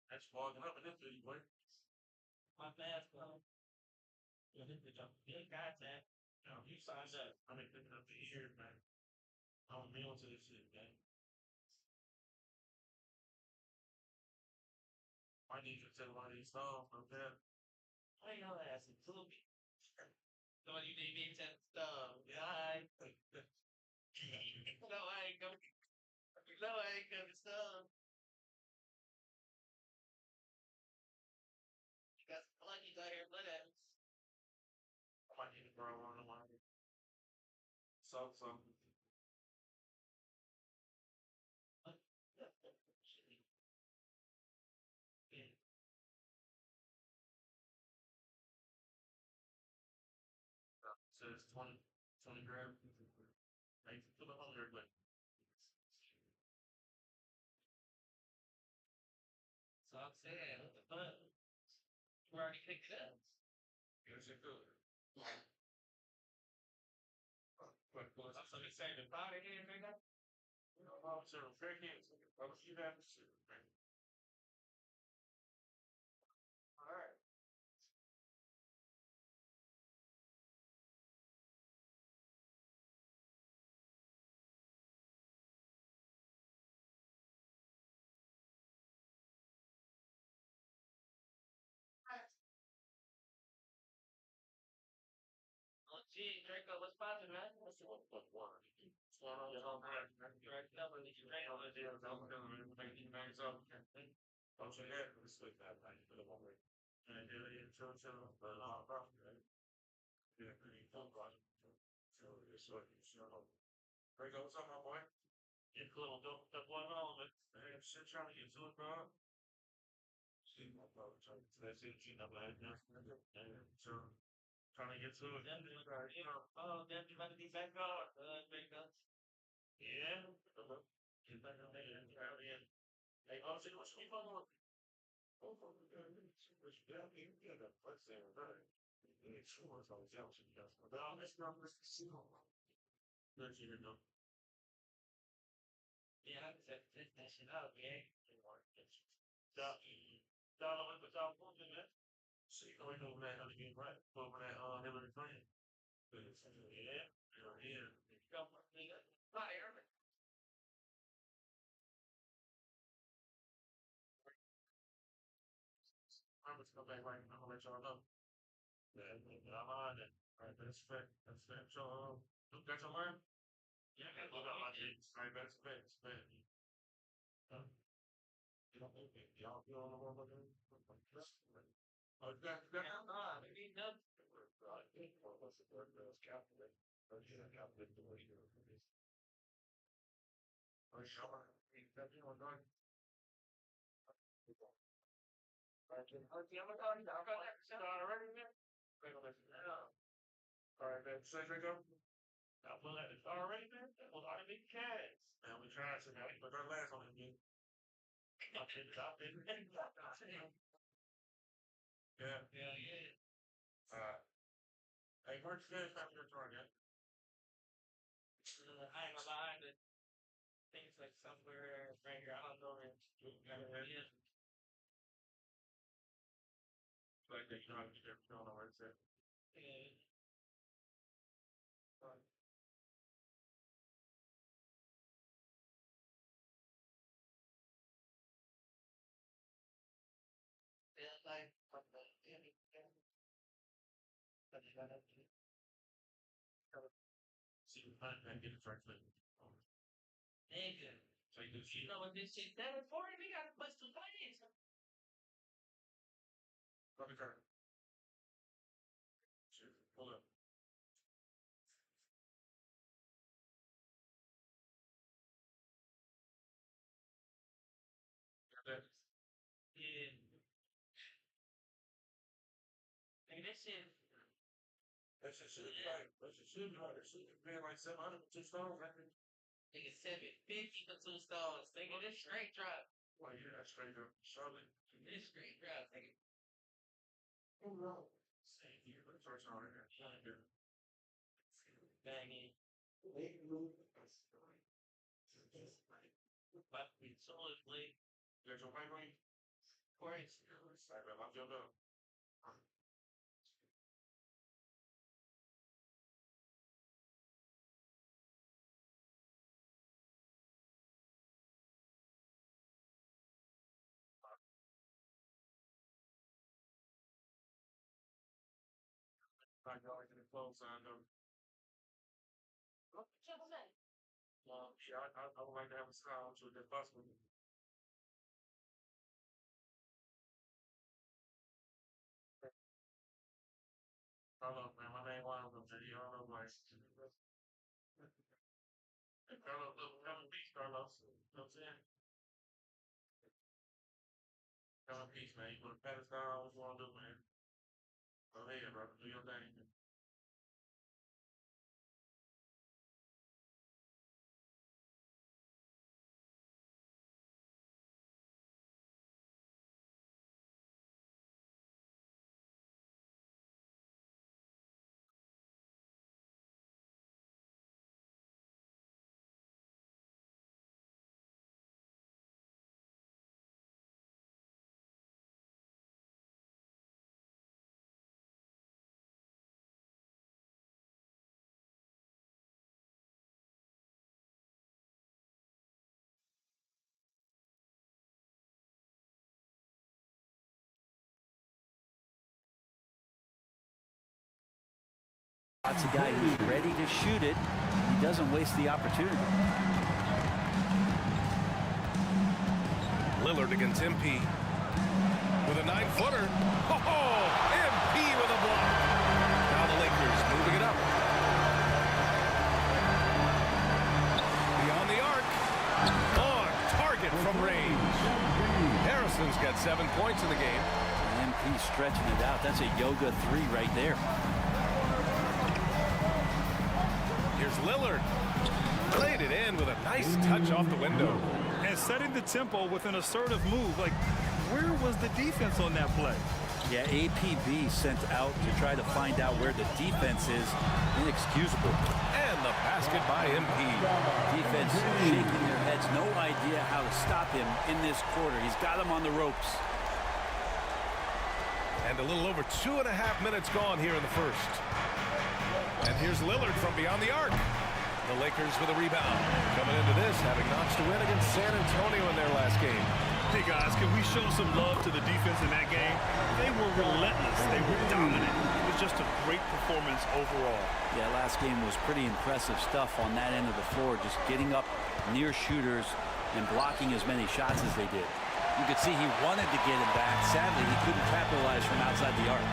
That's fogging up in this city, boy. My mask, bro. Yeah, this bitch, I'm getting contact. You signed up. I'm picking up the ear, man. I'm immune to this shit, man. I need you to tell one of these songs, okay? Why y'all asking? Tell me. No, you need me to tell stuff. Yeah, I ain't. No, I ain't gonna. No, I ain't gonna stuff. You got some lunkies out here, blood at us. I might need to throw one of mine. So. Yeah. So it's 20 grams. Thanks for the 100, but. So I'm saying, what the fuck? You already picked it up. Here's your food. I'm somebody saying the body here, nigga. You know, I'm serving fair kids. I'm you have to serve, man. All right. Oh, gee, Draco, what's poppin', man? What's the water? What's going on? You're right up with you, Draco. I'm feeling making things up. Oh, so yeah, let's look at that. For the moment. And do it in chill, but not profit, right? Yeah, pretty fun, right? So, it's what you show. Draco, what's up, my boy? Get a little dope one element. Hey, shit, trying to get to it, bro. See my brother trying to that's it, you know, like, and so trying to get to it. Then you know, oh, then you better be back on, big guns. Yeah. Get back on there and try again. Hey, oh, see what's going on? Oh, what you got me? You got a place there, right? You need sure it's all else you got. But I'm just not this casino. Let you know. Yeah, I said, that shit out, man. Stop. Stop with the top one, man. So you know, we know man how to get right over that Hillary Clinton. Yeah, yeah. Come on, nigga. Fire. I'm just come back right now. I'm gonna let y'all know. Yeah, I'm on it. All right, that's fair. That's fair. So, got your line? Yeah, I got my dates. All right, that's fair. That's fair. Y'all feel on the one with him? Oh, you got maybe nothing. I think what's the word that was calculated. Or you know, calculated the way you're doing this. Oh, sure. You know, going. Oh, the other guy, I got that set already, man. All right, man. So we go. Now, we'll let it already, man. We'll already be cats. And we tried to now, but our last one again. Yeah. Hey, where's good after your target? I ain't gonna lie, but I think it's like somewhere right here. I don't know where it is. Like they don't know where it's at. Yeah. Yeah, like See, I get it right there. Nigga. So you know what this shit 740? We gotta push the buttons. Let me turn. Shit, hold up. Yeah. Nigga, that shit. That shit should be like, it should be paying like 700 for 2 stones, I think. Nigga, 750 for 2 stones. Nigga, this straight drop. Well, yeah, that's straight drop. Charlotte. This straight drop, nigga. Same here. Let's first on here. Banging. But we solidly. There's a white ring. Great. I love your love. I go into the clothes on them. Yeah, I would like to have a style with the bus with me. Carlos, man, my name was you don't know my Carlos, come in peace, Carlos. You know what I'm saying? Come in peace, man. You put a pedestal down, what you want to do, man? Go ahead, bro. Do your thing. That's a guy who's ready to shoot it. He doesn't waste the opportunity. Lillard against MP with a 9-footer. Oh, MP with a block. Now the Lakers moving it up. Beyond the arc. On target from range. Harrison's got 7 points in the game. MP stretching it out. That's a yoga 3 right there. Here's Lillard. Played it in with a nice touch off the window. And setting the tempo with an assertive move. Like, where was the defense on that play? Yeah, APB sent out to try to find out where the defense is. Inexcusable. And the basket by MP. Defense shaking their heads. No idea how to stop him in this quarter. He's got him on the ropes. And a little over 2.5 minutes gone here in the first. And here's Lillard from beyond the arc. The Lakers with a rebound. Coming into this, having notched a win against San Antonio in their last game. Hey, guys, can we show some love to the defense in that game? They were relentless. They were dominant. It was just a great performance overall. Yeah, last game was pretty impressive stuff on that end of the floor. Just getting up near shooters and blocking as many shots as they did. You could see he wanted to get him back. Sadly, he couldn't capitalize from outside the arc.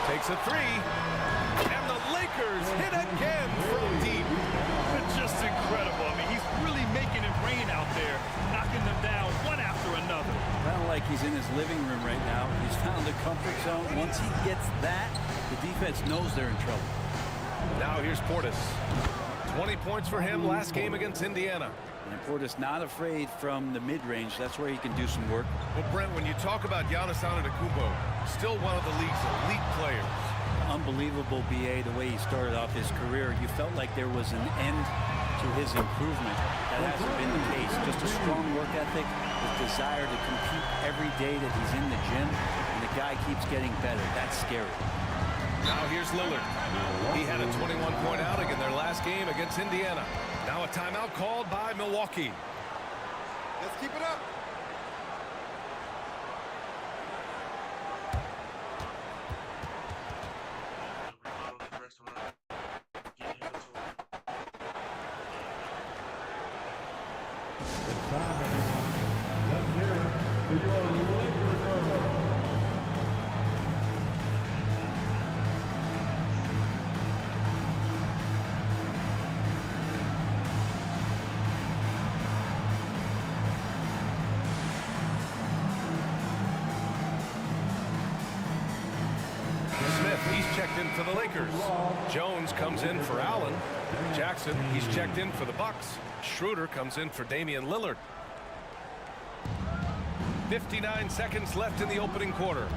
Takes a 3, and the Lakers hit again from deep. It's just incredible. I mean, he's really making it rain out there, knocking them down one after another. Kind of like he's in his living room right now. He's found the comfort zone. Once he gets that, the defense knows they're in trouble. Now here's Portis. 20 points for him last game against Indiana. And Portis not afraid from the mid-range. That's where he can do some work. Well, Brent, when you talk about Giannis Antetokounmpo, still one of the league's elite players. Unbelievable, BA, the way he started off his career. You felt like there was an end to his improvement. That hasn't been the case. Just a strong work ethic, his desire to compete every day that he's in the gym, and the guy keeps getting better. That's scary. Now here's Lillard. He had a 21-point outing in their last game against Indiana. Now a timeout called by Milwaukee. Let's keep it up. It's time, everyone. Let's hear it for your Laker girls. Smith, he's checked in for the Lakers. Jones comes in for Allen. Jackson, he's checked in for the Bucks. Schroeder comes in for Damian Lillard. 59 seconds left in the opening quarter.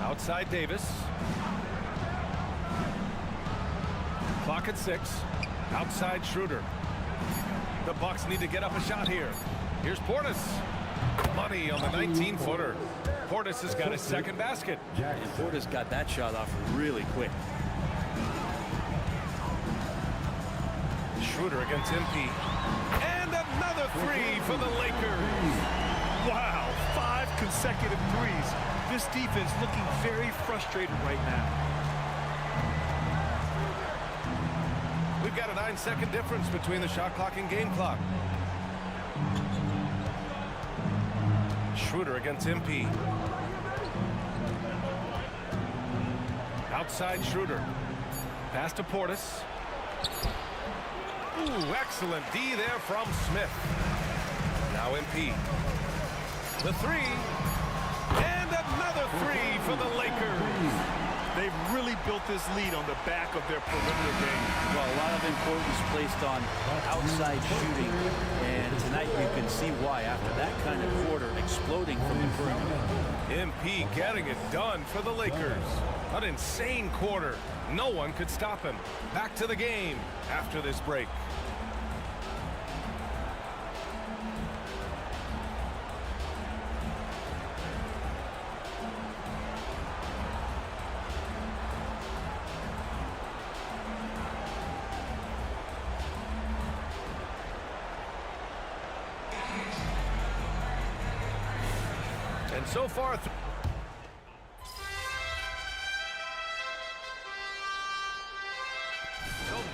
Outside Davis. Clock at 6. Outside Schroeder. The Bucks need to get up a shot here. Here's Portis. Money on the 19-footer. Portis has got his second basket. And Portis got that shot off really quick. Schroeder against MP. And another three for the Lakers. Wow, 5 consecutive threes. This defense looking very frustrated right now. We've got a 9-second difference between the shot clock and game clock. Schroeder against MP. Outside Schroeder. Pass to Portis. Ooh, excellent D there from Smith. Now MP. The three. And another three for the Lakers. They've really built this lead on the back of their perimeter game. Well, a lot of importance placed on outside shooting, and tonight you can see why after that kind of quarter, exploding from the perimeter. MP getting it done for the Lakers. An insane quarter. No one could stop him. Back to the game after this break. And so far,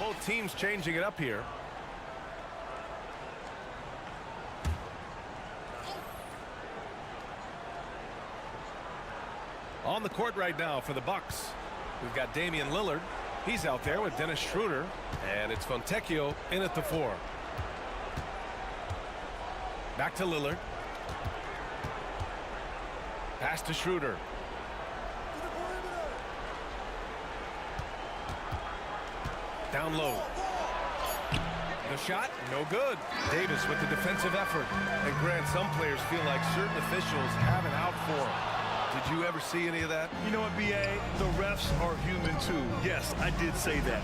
both teams changing it up here. On the court right now for the Bucks, we've got Damian Lillard. He's out there with Dennis Schroeder, and it's Fontecchio in at the 4. Back to Lillard. Pass to Schroeder. Down low. The shot, no good. Davis with the defensive effort. And Grant, some players feel like certain officials have it out for them. Did you ever see any of that? You know what, B.A.? The refs are human too. Yes, I did say that.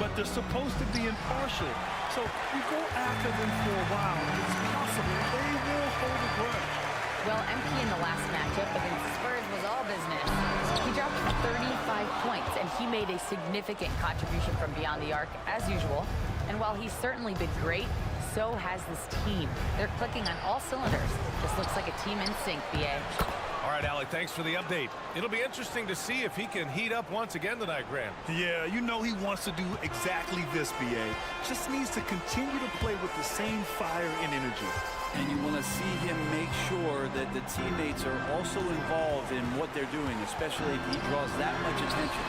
But they're supposed to be impartial. So you go after them for a while. It's possible they will hold a grudge. Well, MP in the last matchup against the Spurs was all business. He dropped 35 points, and he made a significant contribution from beyond the arc, as usual. And while he's certainly been great, so has this team. They're clicking on all cylinders. This looks like a team in sync, BA. All right, Allie, thanks for the update. It'll be interesting to see if he can heat up once again tonight, Grant. Yeah, you know he wants to do exactly this, BA. Just needs to continue to play with the same fire and energy. And you want to see him make sure that the teammates are also involved in what they're doing, especially if he draws that much attention.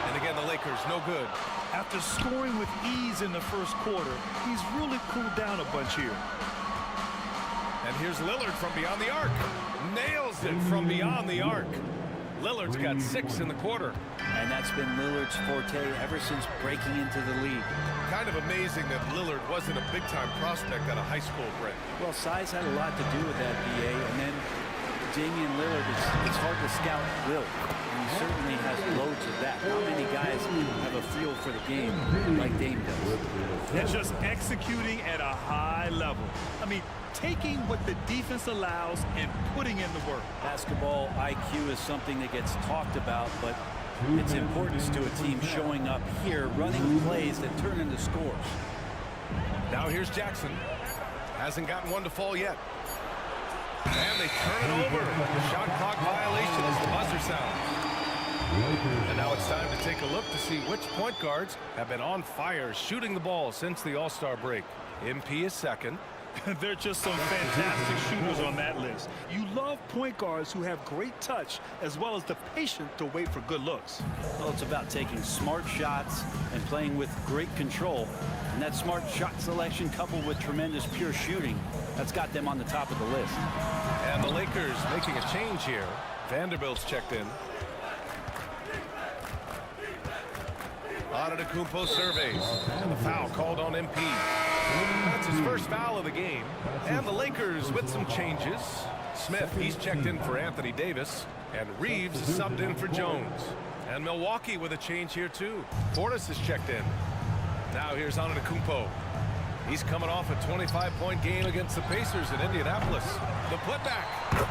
And again, the Lakers, no good. After scoring with ease in the first quarter, he's really cooled down a bunch here. And here's Lillard from beyond the arc. Nails it from beyond the arc. Lillard's got 6 in the quarter. And that's been Lillard's forte ever since breaking into the league. Kind of amazing that Lillard wasn't a big-time prospect out of high school, Brent. Well, size had a lot to do with that, BA. And then Damian Lillard, it's hard to scout Will. And he certainly has loads of that. How many guys have a feel for the game like Dame does? And just executing at a high level. I mean, taking what the defense allows and putting in the work. Basketball IQ is something that gets talked about, but its importance to a team showing up here, running plays that turn into scores. Now here's Jackson. Hasn't gotten one to fall yet. And they turn it over. Shot clock violation as the buzzer sounds. And now it's time to take a look to see which point guards have been on fire shooting the ball since the All-Star break. MP is second. They're just some fantastic shooters on that list. You love point guards who have great touch as well as the patience to wait for good looks. Well, it's about taking smart shots and playing with great control. And that smart shot selection coupled with tremendous pure shooting, that's got them on the top of the list. And the Lakers making a change here. Vanderbilt's checked in. Antetokounmpo surveys. And the foul called on MP. That's his first foul of the game. And the Lakers with some changes. Smith, he's checked in for Anthony Davis. And Reeves is subbed in for Jones. And Milwaukee with a change here too. Portis is checked in. Now here's Antetokounmpo. He's coming off a 25-point game against the Pacers in Indianapolis. The putback.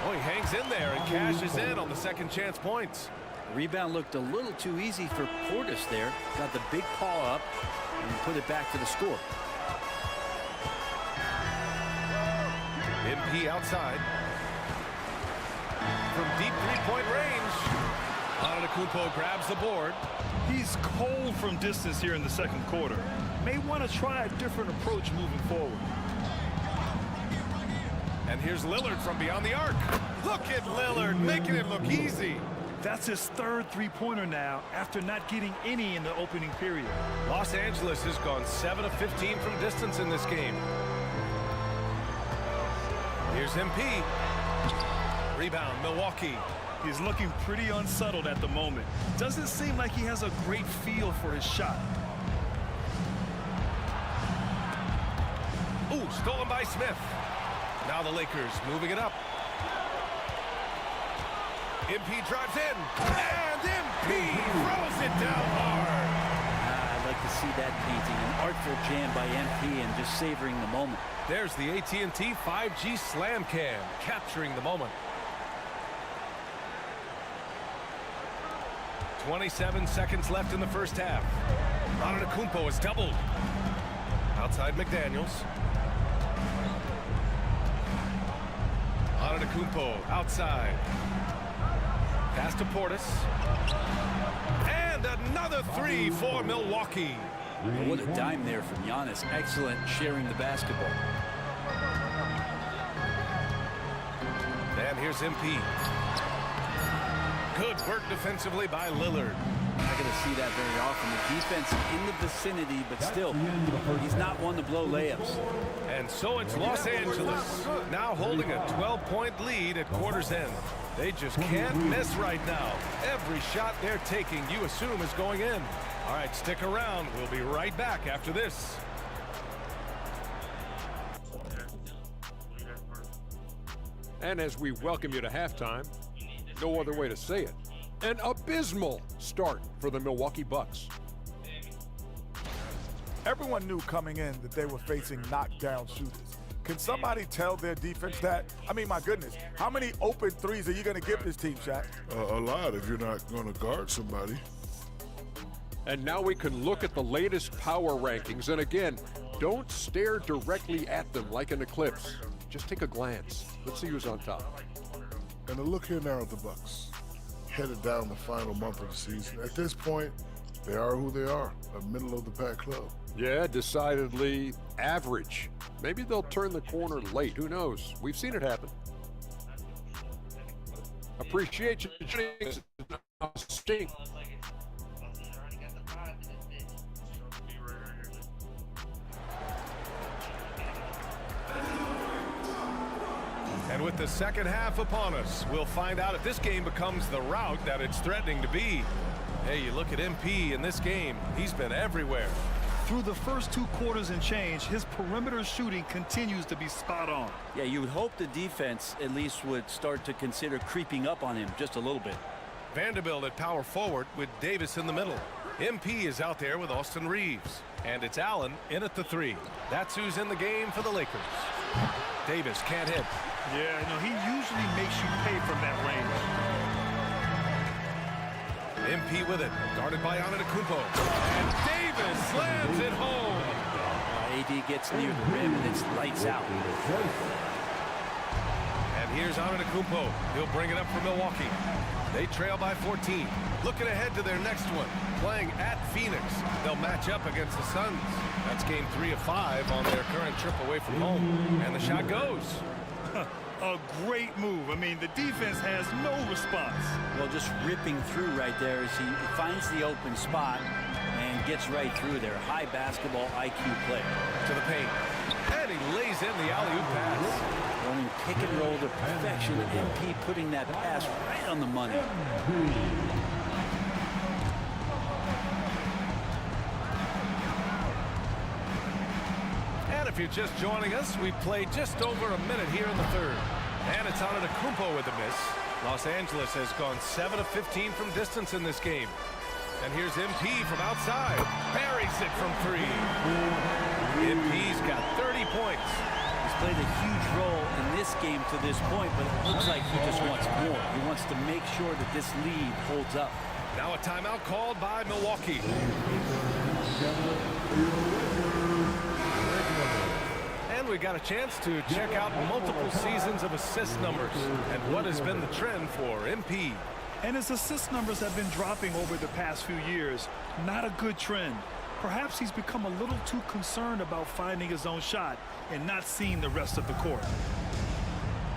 Oh, he hangs in there and cashes in on the second chance points. Rebound looked a little too easy for Portis there. Got the big paw up and put it back to the score. MP outside. From deep three-point range. Antetokounmpo grabs the board. He's cold from distance here in the second quarter. May want to try a different approach moving forward. And here's Lillard from beyond the arc. Look at Lillard making it look easy. That's his third three-pointer now after not getting any in the opening period. Los Angeles has gone 7 of 15 from distance in this game. Here's MP. Rebound, Milwaukee. He's looking pretty unsettled at the moment. Doesn't seem like he has a great feel for his shot. Ooh, stolen by Smith. Now the Lakers moving it up. MP drives in, and MP throws it down hard. I'd like to see that painting. An artful jam by MP and just savoring the moment. There's the AT&T 5G Slam Cam, capturing the moment. 27 seconds left in the first half. Antetokounmpo is doubled. Outside McDaniels. Antetokounmpo outside. Pass to Portis. And another three for Milwaukee. Well, what a dime there from Giannis. Excellent sharing the basketball. And here's MP. Good work defensively by Lillard. Not going to see that very often. The defense in the vicinity, but still, he's not one to blow layups. And so it's Los Angeles now holding a 12-point lead at quarter's end. They just can't miss right now. Every shot they're taking, you assume, is going in. All right, stick around. We'll be right back after this. And as we welcome you to halftime, no other way to say it, an abysmal start for the Milwaukee Bucks. Everyone knew coming in that they were facing knockdown shooters. Can somebody tell their defense that? I mean, my goodness, how many open threes are you going to give this team, Shaq? A lot if you're not going to guard somebody. And now we can look at the latest power rankings. And again, don't stare directly at them like an eclipse. Just take a glance. Let's see who's on top. And a look here now at the Bucks, headed down the final month of the season. At this point, they are who they are, a middle-of-the-pack club. Yeah, decidedly average. Maybe they'll turn the corner late. Who knows? We've seen it happen. Appreciate you. Stink. And with the second half upon us, we'll find out if this game becomes the rout that it's threatening to be. Hey, you look at MP in this game, he's been everywhere. Through the first two quarters and change, his perimeter shooting continues to be spot on. Yeah, you would hope the defense at least would start to consider creeping up on him just a little bit. Vanderbilt at power forward with Davis in the middle. MP is out there with Austin Reeves. And it's Allen in at the three. That's who's in the game for the Lakers. Davis can't hit. Yeah, you know, he usually makes you pay from that range. MP with it, guarded by Antetokounmpo. And Davis slams it home. AD gets near the rim and it's lights out. And Here's Antetokounmpo. He'll bring it up for Milwaukee. They trail by 14. Looking ahead to their next one. Playing at Phoenix. They'll match up against the Suns. That's game 3 of 5 on their current trip away from home. And the shot goes. A great move. I mean, the defense has no response. Well, just ripping through right there as he finds the open spot and gets right through there. High basketball IQ player. To the paint. And he lays in the alley-oop pass. Running pick and roll to perfection. MP putting that pass right on the money. And if you're just joining us, we played just over a minute here in the third. And it's Antetokounmpo with the miss. Los Angeles has gone 7 of 15 from distance in this game. And here's MP from outside. Buries it from 3. MP's got 30 points. He's played a huge role in this game to this point, but it looks like he just wants more. He wants to make sure that this lead holds up. Now a timeout called by Milwaukee. And we got a chance to check out multiple seasons of assist numbers and what has been the trend for MP. And his assist numbers have been dropping over the past few years. Not a good trend. Perhaps he's become a little too concerned about finding his own shot and not seeing the rest of the court.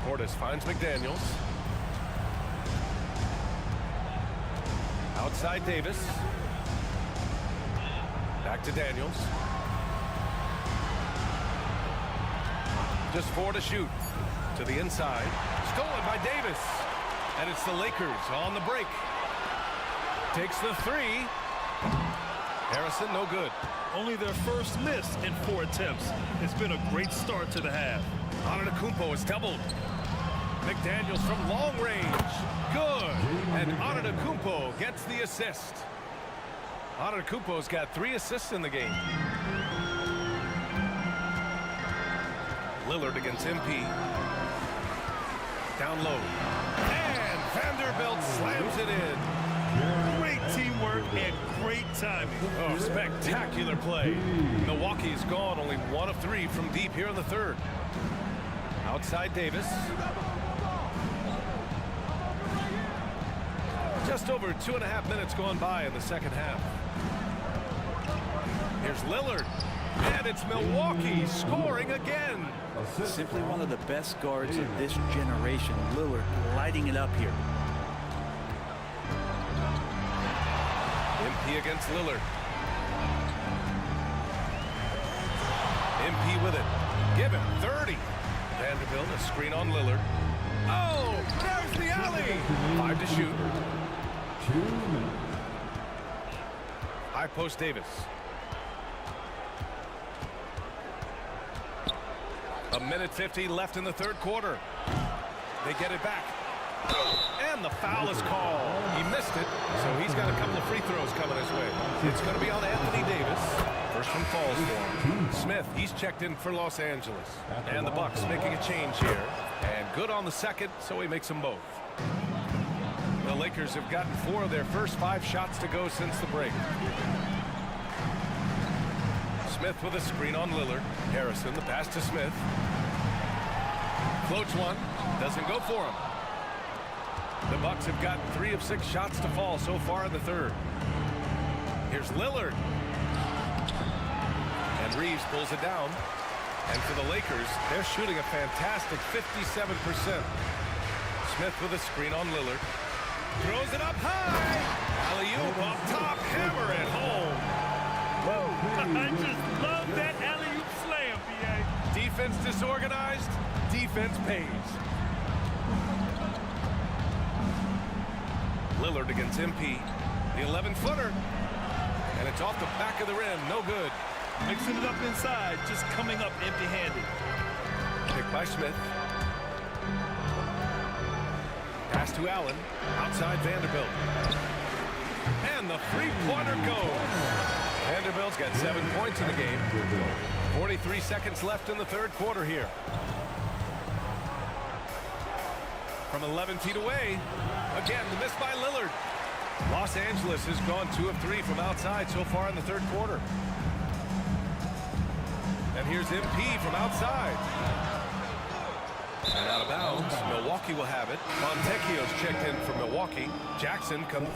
Portis finds McDaniels. Outside Davis. Back to Daniels. Just 4 to shoot. To the inside. Stolen by Davis. And it's the Lakers on the break. Takes the 3. Harrison, no good. Only their first miss in 4 attempts. It's been a great start to the half. Antetokounmpo is doubled. McDaniels from long range. Good. And Antetokounmpo gets the assist. Antetokounmpo's got 3 assists in the game. Lillard against MP. Down low. And Vanderbilt slams it in. Great teamwork and great timing. Oh, spectacular play. Milwaukee's gone only 1 of 3 from deep here in the third. Outside Davis. Just over 2.5 minutes gone by in the second half. Here's Lillard. And it's Milwaukee scoring again. Simply one of the best guards of this generation. Lillard lighting it up here. MP against Lillard. MP with it. Give him 30. Vanderbilt, a screen on Lillard. Oh, there's the alley. 5 to shoot. High post Davis. A minute 50 left in the third quarter. They get it back. And the foul is called. He missed it, so he's got a couple of free throws coming his way. It's going to be on Anthony Davis. First one falls for him. Smith, he's checked in for Los Angeles. And the Bucks making a change here. And good on the second, so he makes them both. The Lakers have gotten 4 of their first 5 shots to go since the break. Smith with a screen on Lillard. Harrison, the pass to Smith. Floats one. Doesn't go for him. The Bucks have gotten 3 of 6 shots to fall so far in the third. Here's Lillard. And Reeves pulls it down. And for the Lakers, they're shooting a fantastic 57%. Smith with a screen on Lillard. Throws it up high. Alley-oop up top. Hammer it home. I just love that alley-oop slam, B.A. Defense disorganized. Defense pays. Lillard against MP. The 11-footer. And it's off the back of the rim. No good. Mixing it up inside. Just coming up empty-handed. Picked by Smith. Pass to Allen. Outside Vanderbilt. And the three-pointer goes. Vanderbilt's got 7 points in the game. 43 seconds left in the third quarter here. From 11 feet away. Again, the miss by Lillard. Los Angeles has gone 2 of 3 from outside so far in the third quarter. And here's MP from outside. And out of bounds. Milwaukee will have it. Fontecchio's checked in for Milwaukee. Jackson comes.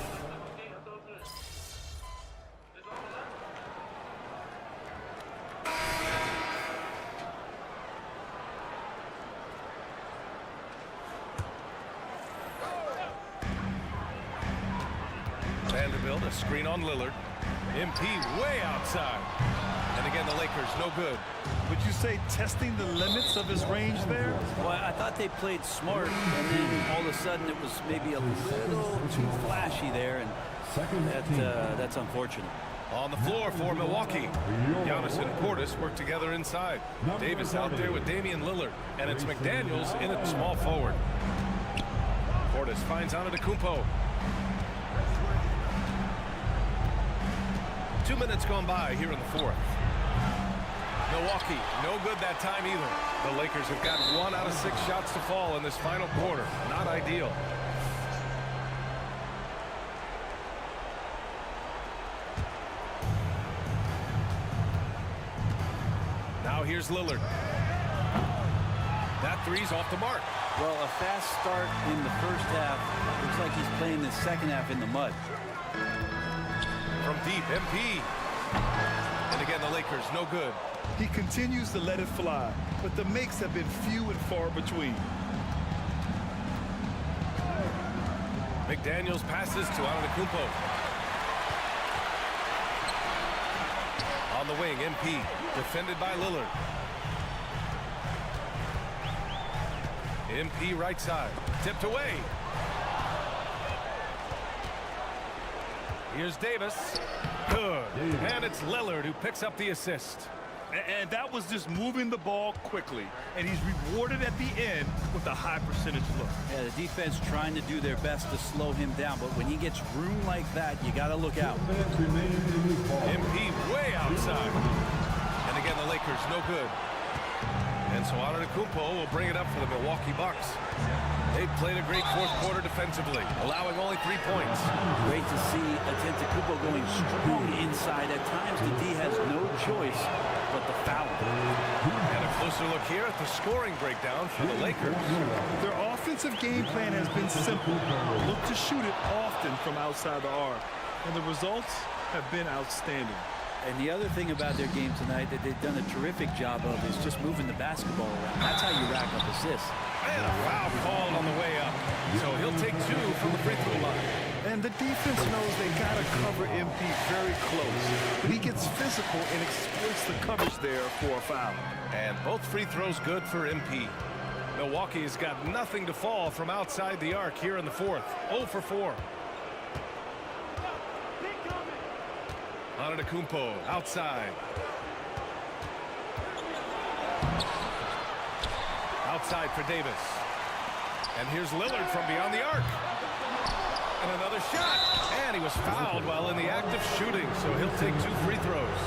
Vanderbilt, a screen on Lillard. MP way outside. And again, the Lakers, no good. Would you say testing the limits of his range there? Well, I thought they played smart, and then all of a sudden it was maybe a little too flashy there, and that's unfortunate. On the floor for Milwaukee. Giannis and Portis work together inside. Davis out there with Damian Lillard, and it's McDaniels in at small forward. Portis finds Antetokounmpo. 2 minutes gone by here in the fourth. Milwaukee, no good that time either. The Lakers have got 1 out of 6 shots to fall in this final quarter. Not ideal. Now here's Lillard. That three's off the mark. Well, a fast start in the first half. Looks like he's playing the second half in the mud. From deep, MP. And again, the Lakers, no good. He continues to let it fly, but the makes have been few and far between. McDaniels passes to Antetokounmpo. On the wing, MP, defended by Lillard. MP right side, tipped away. Here's Davis. Good. And it's Lillard who picks up the assist. And that was just moving the ball quickly. And he's rewarded at the end with a high percentage look. Yeah, the defense trying to do their best to slow him down. But when he gets room like that, you got to look out. MP way outside. And again, the Lakers no good. And so Antetokounmpo will bring it up for the Milwaukee Bucks. They've played a great fourth quarter defensively, allowing only 3 points. Great to see Antetokounmpo going strong inside. At times, the D has no choice but the foul. And a closer look here at the scoring breakdown for the Lakers. Their offensive game plan has been simple. Look to shoot it often from outside the arc. And the results have been outstanding. And the other thing about their game tonight that they've done a terrific job of is just moving the basketball around. That's how you rack up assists. And a foul call on the way up. So he'll take 2 from the free throw line. And the defense knows they got to cover MP very close. But he gets physical and exploits the coverage there for a foul. And both free throws good for MP. Milwaukee has got nothing to fall from outside the arc here in the fourth. 0 for 4. Antetokounmpo outside. Outside for Davis. And here's Lillard from beyond the arc. And another shot. And he was fouled while in the act of shooting, so he'll take 2 free throws.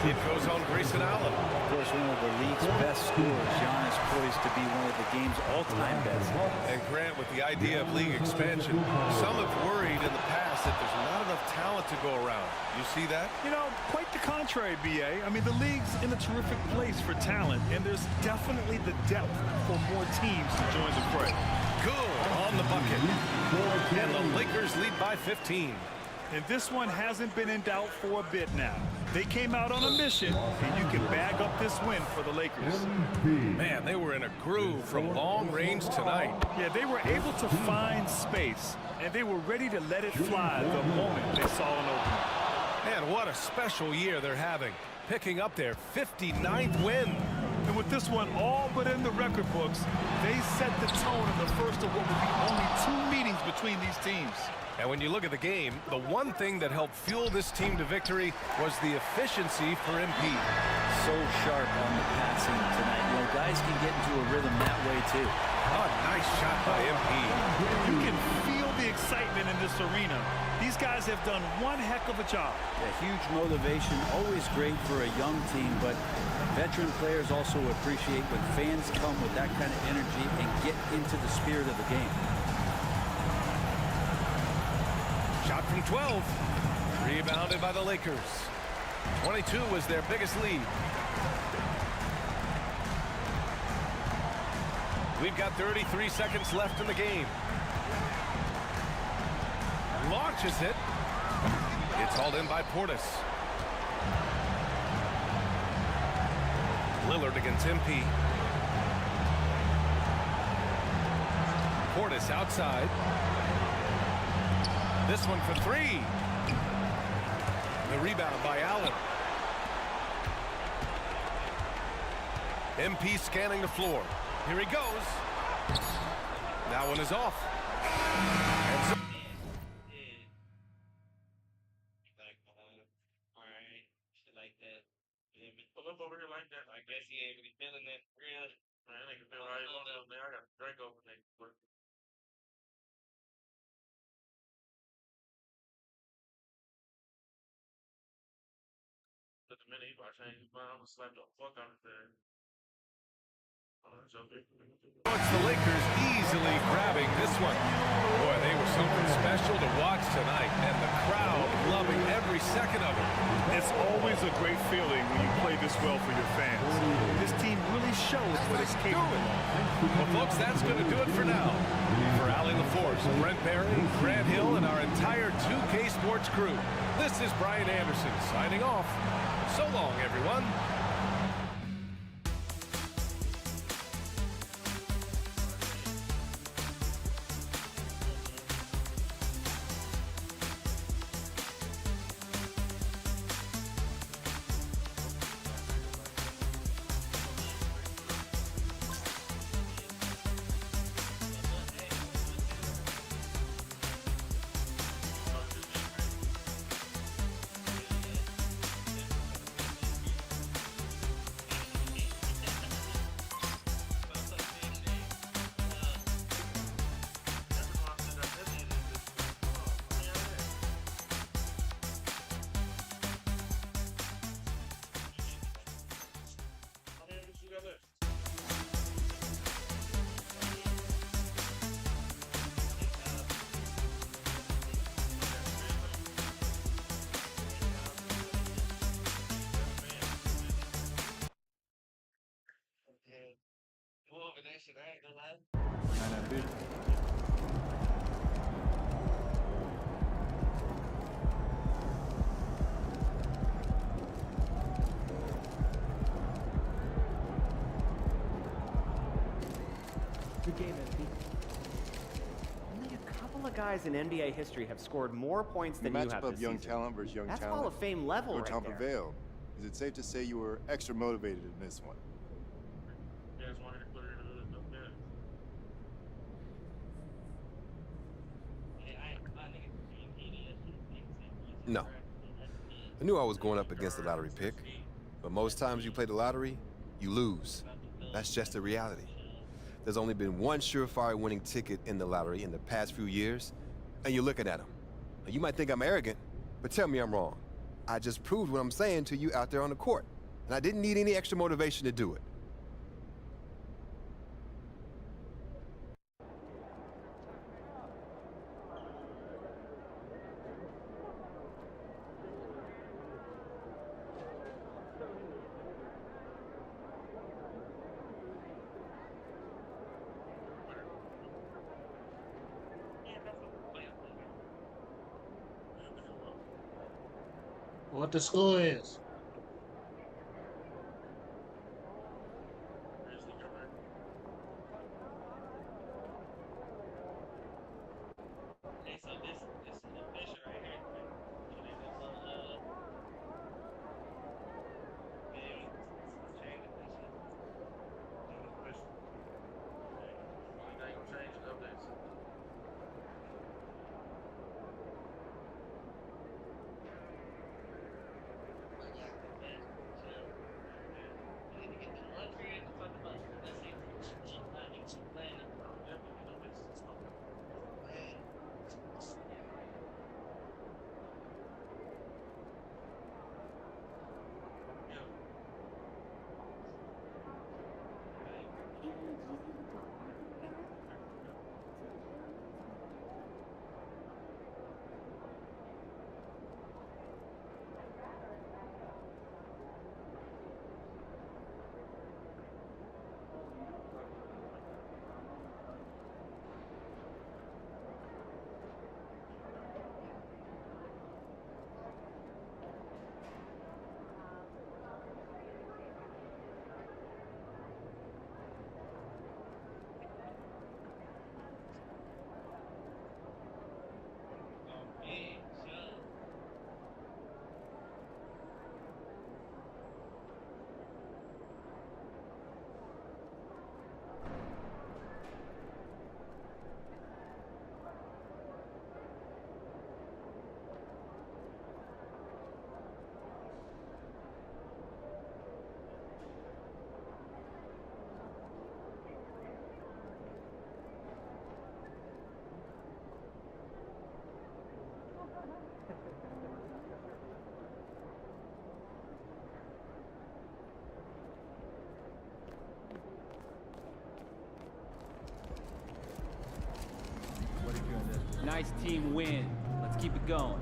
It goes on Grayson Allen. Of course, one of the league's best scorers. Giannis poised to be one of the game's all-time best. And Grant, with the idea of league expansion, some have worried in the past that there's not enough talent to go around. You see that? You know, quite the contrary, B.A. I mean, the league's in a terrific place for talent, and there's definitely the depth for more teams to join the fray. Good on the bucket. And the Lakers lead by 15. And this one hasn't been in doubt for a bit now. They came out on a mission, and you can bag up this win for the Lakers. Man, they were in a groove from long range tonight. Yeah, they were able to find space, and they were ready to let it fly the moment they saw an opening. And what a special year they're having, picking up their 59th win. And with this one all but in the record books, they set the tone in the first of what would be only 2 meetings between these teams. And when you look at the game, the one thing that helped fuel this team to victory was the efficiency for MP. So sharp on the passing tonight. You know, guys can get into a rhythm that way too. Oh, nice shot by MP. You can feel the excitement in this arena. These guys have done one heck of a job. A huge motivation, always great for a young team, but veteran players also appreciate when fans come with that kind of energy and get into the spirit of the game. Shot from 12. Rebounded by the Lakers. 22 was their biggest lead. We've got 33 seconds left in the game. Launches it. It's hauled in by Portis. Lillard against MP. Portis outside. This one for three. The rebound by Allen. MP scanning the floor. Here he goes. That one is off. And so Pull up over here like that. I guess he ain't really feeling it. Real. Man, I can feel right on up there. I got a drink over there. But the minute he probably changed his mind, I'm gonna slap the fuck out of there. it's the Lakers easily grabbing this one. Boy, they were something special to watch tonight, and the crowd loving every second of it. It's always a great feeling when you play this well for your fans. This team really shows what it's capable of. Well, folks, that's going to do it for now. For Allie LaForce, Brent Barry, Grant Hill, and our entire 2K Sports crew, this is Brian Anderson signing off. So long, everyone. Good game, MP. Only a couple of guys in NBA history have scored more points than you have matchup this of young season. talent versus young That's talent. Hall of Fame level Which right one there. prevailed? Is it safe to say you were extra motivated in this one? You guys wanted to clear it up there. No. I knew I was going up against the lottery pick, but most times you play the lottery, you lose. That's just the reality. There's only been one surefire winning ticket in the lottery in the past few years, and you're looking at him. Now, you might think I'm arrogant, but tell me I'm wrong. I just proved what I'm saying to you out there on the court, and I didn't need any extra motivation to do it. What the score is? Nice team win. Let's keep it going.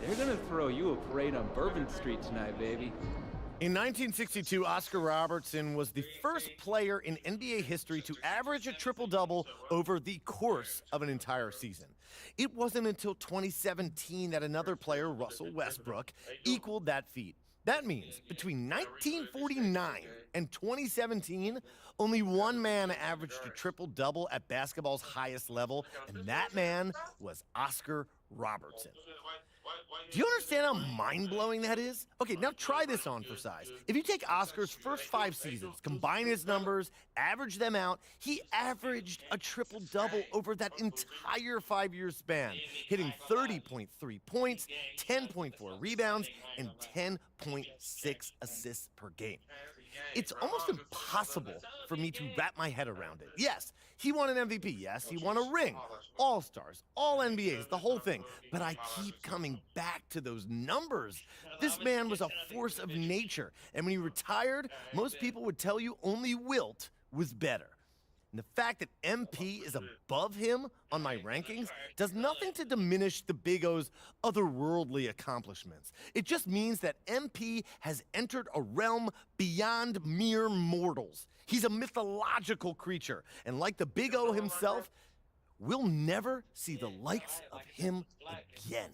They're gonna throw you a parade on Bourbon Street tonight, baby. In 1962, Oscar Robertson was the first player in NBA history to average a triple-double over the course of an entire season. It wasn't until 2017 that another player, Russell Westbrook, equaled that feat. That means between 1949 and 2017, only one man averaged a triple-double at basketball's highest level, and that man was Oscar Robertson. Do you understand how mind-blowing that is? Okay, now try this on for size. If you take Oscar's first 5 seasons, combine his numbers, average them out, he averaged a triple-double over that entire 5-year span, hitting 30.3 points, 10.4 rebounds, and 10.6 assists per game. It's almost impossible for me to wrap my head around it. Yes, he won an MVP. Yes, he won a ring. All-Stars, All-NBAs, the whole thing. But I keep coming back to those numbers. This man was a force of nature. And when he retired, most people would tell you only Wilt was better. And the fact that MP is above him on my rankings does nothing to diminish the Big O's otherworldly accomplishments. It just means that MP has entered a realm beyond mere mortals. He's a mythological creature, and like the Big O himself, we'll never see the likes of him again.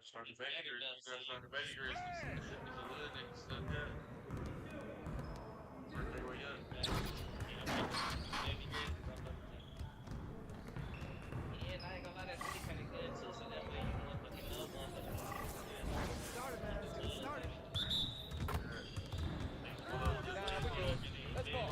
Sergeant Baker. Sergeant Baker is a little nigga stuck there. Birthday way up. Yeah, and I ain't gonna lie, that's really kind of good too. So that way you can look at no motherfucker. Started, man. Let's get started. Nah, we're good. Let's go.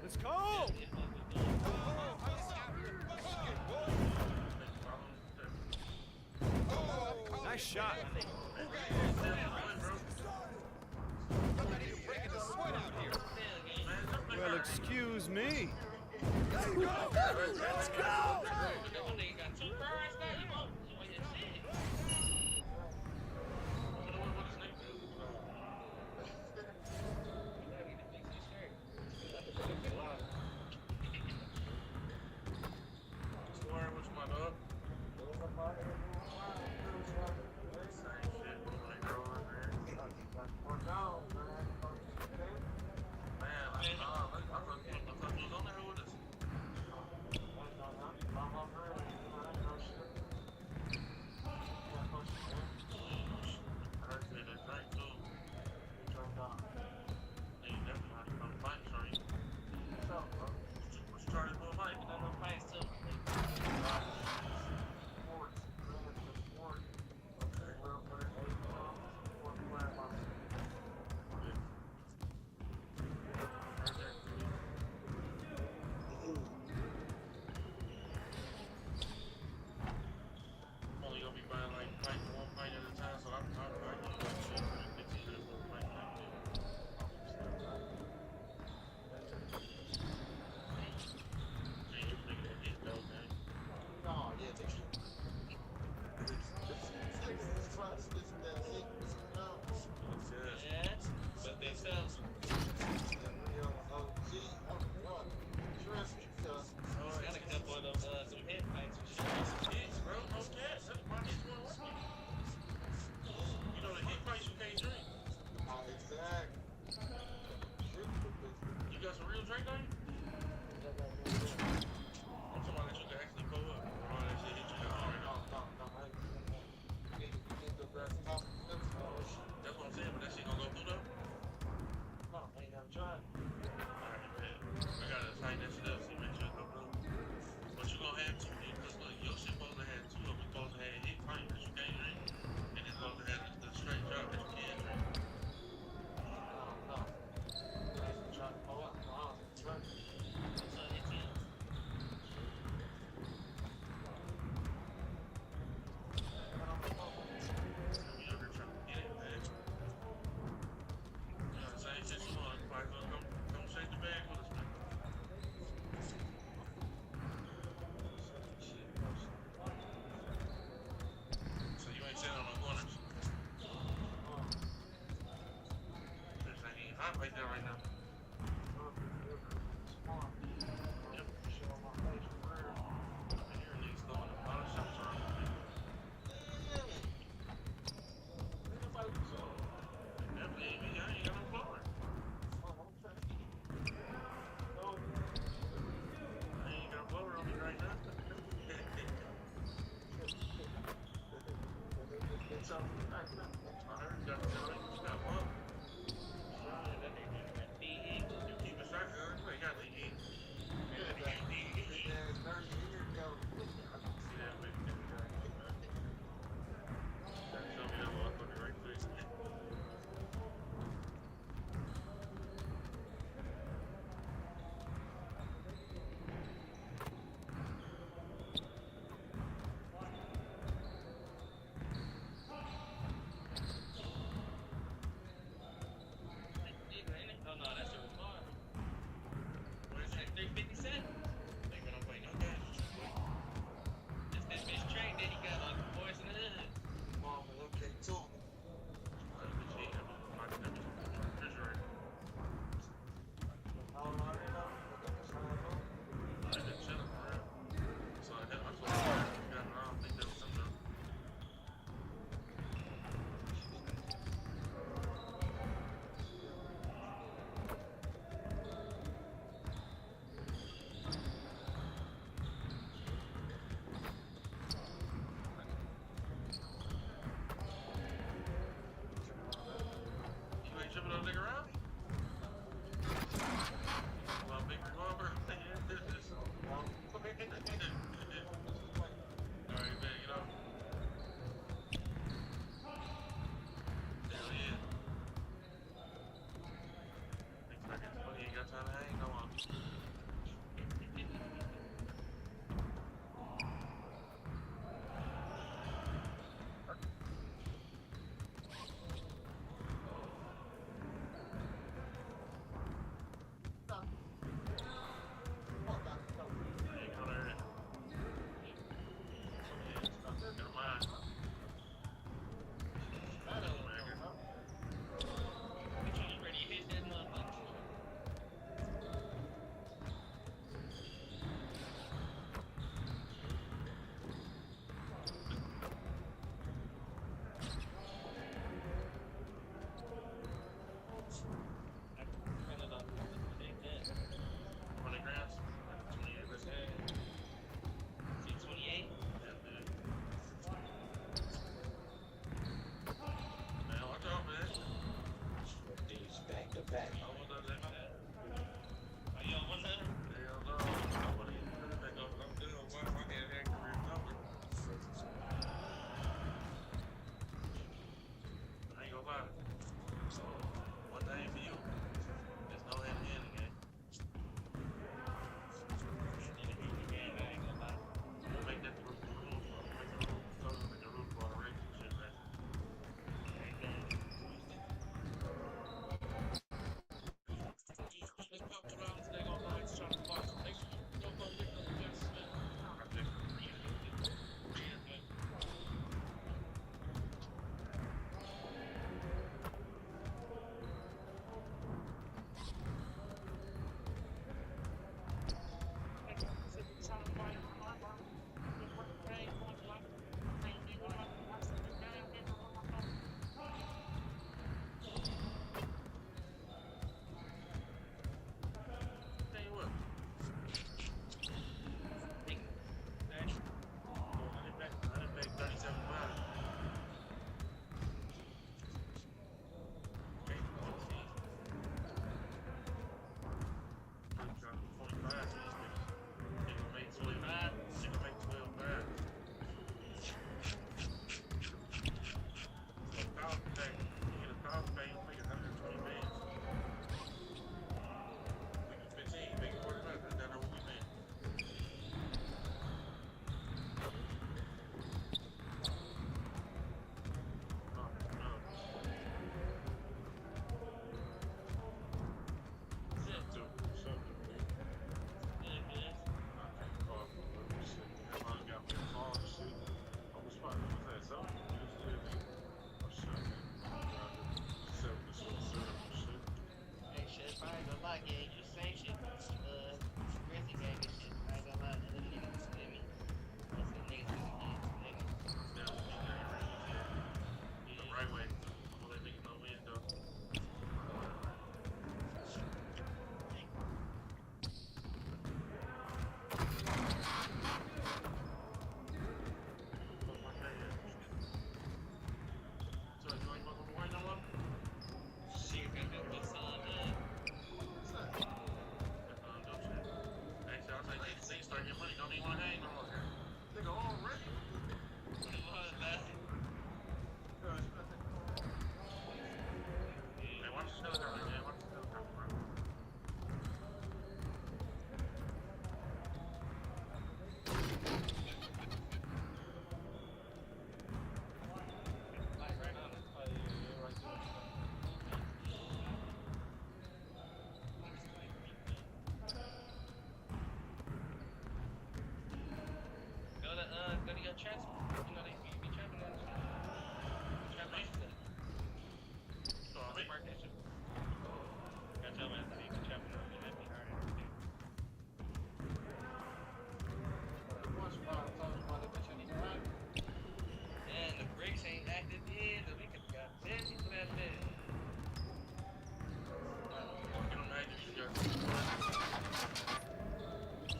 Let's go! Nice shot. Well, excuse me. Let's go! Right there, right now. your traps, you know, they be trapping on the trap race for that. So I'll mark that shit. Gotta tell me that they be trapping on me, that'd be hard. And the brakes ain't active either. We could've got busy for that bit. Get them active, you got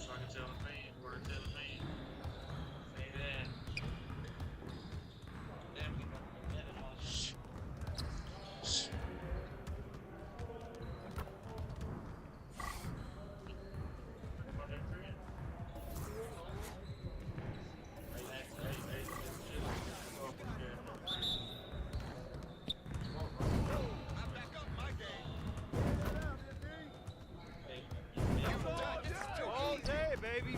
so I can tell the fan, where to tell the fan. Say that. Then we gonna get it all. All day, baby.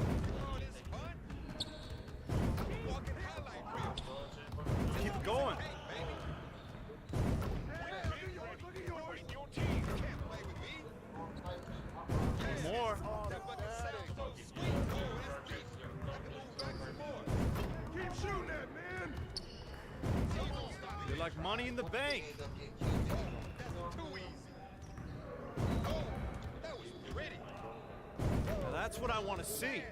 Keep it going. More. Keep shooting that, man. You're like money in the bank. Now that's what I want to see.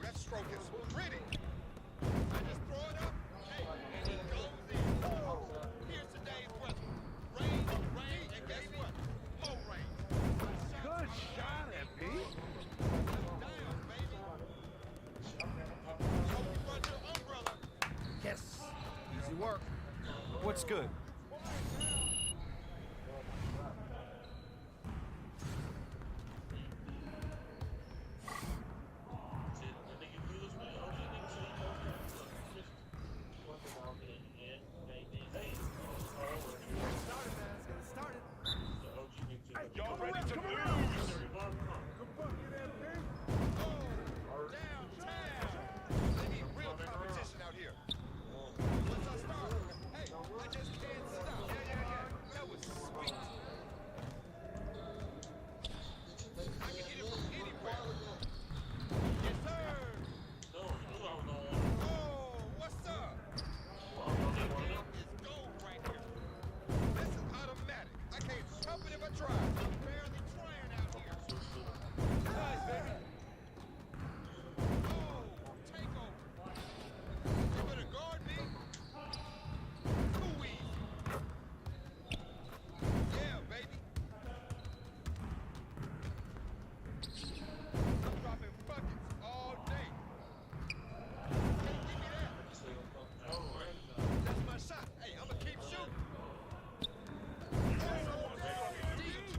That stroke is pretty. I just throw it up. Hey, and he goes in. Here's today's weather. Rain, and guess what? More rain. Good shot, MP. Down, baby. Hope you brought your umbrella. Yes. Easy work. What's good? Y'all ready to lose? They need real competition out here. Once I start, hey, I just can't stop. Yeah. That was sweet. I can hit it from anywhere. Yes, sir. Oh, what's up? It's gold right here. This is automatic. I can't stop it if I try. I'm barely trying out here. Nice, baby. Oh, take over. You better guard me. Too easy. Yeah, baby. I'm dropping buckets all day. Can't give me that. That's my shot. Hey, I'ma keep shooting.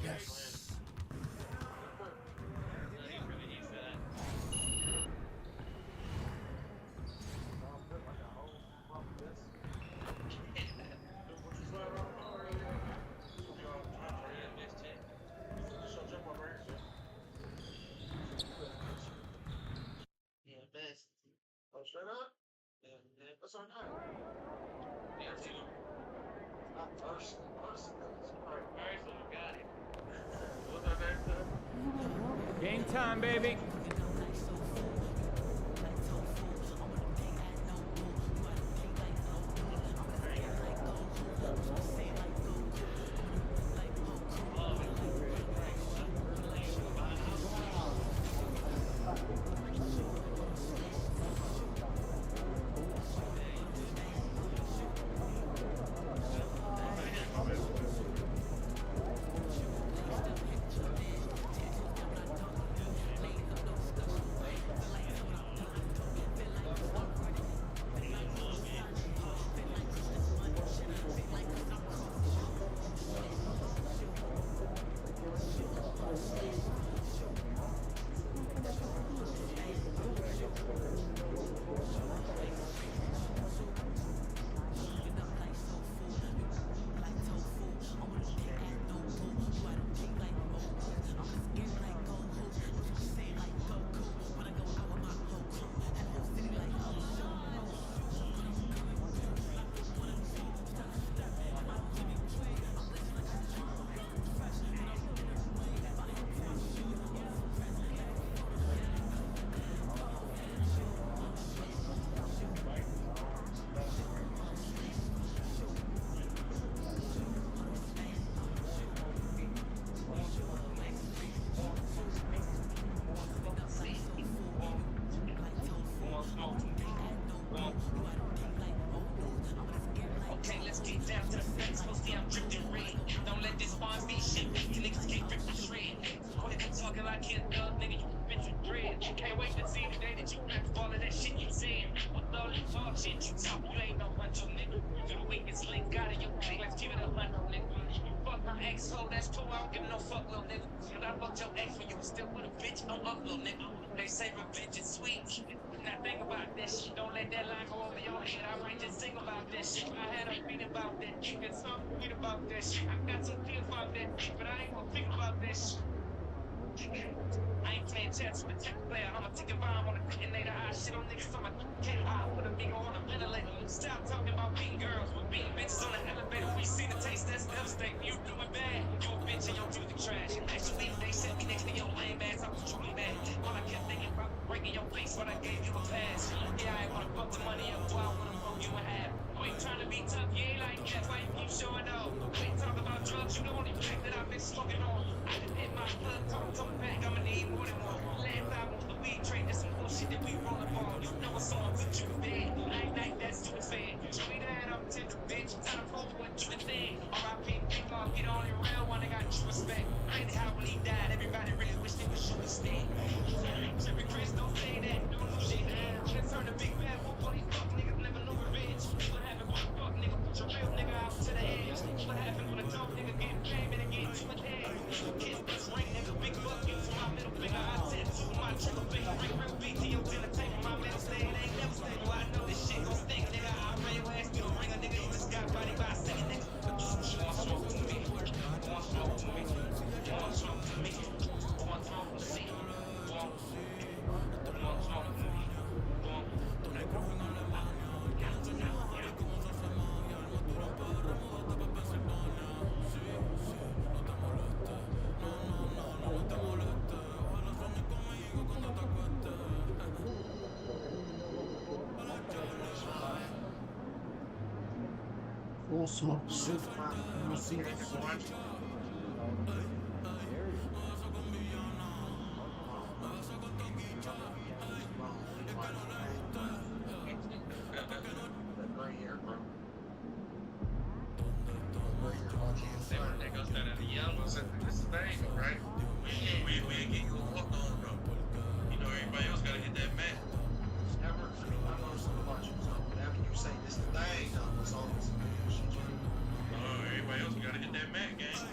Yes. Yeah, best. Oh, straight up? Yeah, that's on high. Yeah, two. Not first. First, we got it. What's up, man? Game time, baby. see I'm drifting red. Don't let this farm be shit. You niggas can't rip the shred. Quit talking like his dog, nigga, you bitch with dread. Can't wait to see the day that you back for all of that shit you saying. With all that talk shit you talk, you ain't no huncho, nigga. You the weakest link out of your clique, let's keep it a hundo, nigga. You fuck my ex-hoe, that's cool, I don't give no fuck, little nigga. But I fucked your ex when you was still with a bitch, I'm up, little nigga. They say revenge is sweet. Now think about that shit, don't let that line go over your head. I might just sing about that shit. I had a beat about that, and some tweet about that shit. I got some fear about that, but I ain't gonna think about that shit. I ain't playing chess with a tech player. I'm a ticket bomb on a detonator. I shit on niggas on my cat. I put a nigga on a ventilator. Stop talking about beating girls. We're beating bitches on the elevator. We see the taste that's devastating. You doing bad. You a bitch and your music trash. Actually, they set me next to your lame ass. I was truly mad. All I kept thinking about breaking your face when I gave you a pass. Yeah, I ain't wanna fuck the money up. Do I wanna fuck you in half? You ain't trying to be tough. You ain't like that. Why you keep showing off? You ain't talking about drugs. You the only pack that I've been smoking on. I just hit my plug. Come back. I'ma need more than more. Last time on the weed trade, there's some bullshit that we roll up on. You know what's on, put you to bed. Night, that's stupid fed. Show me that I'm tender, bitch. Time to prove what you been saying. R.I.P. Big Mom, get on it real one, I got true respect. Crazy how when he died, everybody really wished they was you instead. Every Chris, don't say that, don't lose your head. Let's turn the big bad whoop on these fuck niggas, never know revenge. What happened when a fuck nigga put your real nigga out to the edge? What happened when a dope nigga get fame and get too much head? Kiss this ring, nigga, big fuck you for my middle finger. I tattoo my trigger finger, ring real big to your dinner table. My middle stay, it ain't never stable. I know this shit gon' stink, nigga. I ran your ass through the ring, a nigga. You just got body by a second, nigga. You want smoke with me? You want smoke with me? You want smoke with me? You want smoke with me? You want smoke with me? Full smoke. We'll see it. That goes down at the yellow. This is the thing, right? We ain't getting you a walk on, bro. You know, everybody else gotta hit that mat. Whenever you say this the thing, it's always everybody else gotta hit that mat game.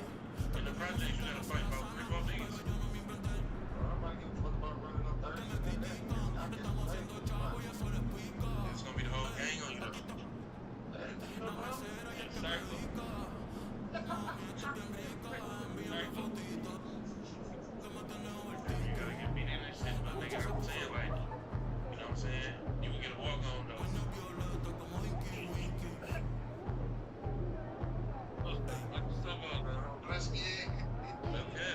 In the project, you gotta fight about 3-4 niggas. It's gonna be the whole gang on you, though. Circle. You gotta get beat in that shit, but nigga, I'm saying, like, you know what I'm saying? You can get a walk on, though. What's up, let's get okay.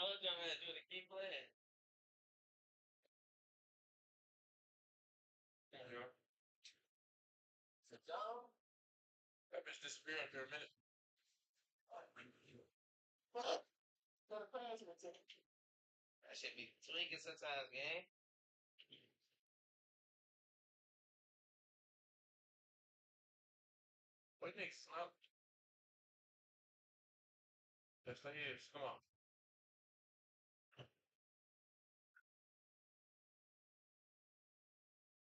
told you I'm gonna do the keep playing. There you go. Sit down. That bitch disappeared after a minute. That shit be tweaking sometimes, gang. What do you think, Snow? That's what it is. Come on.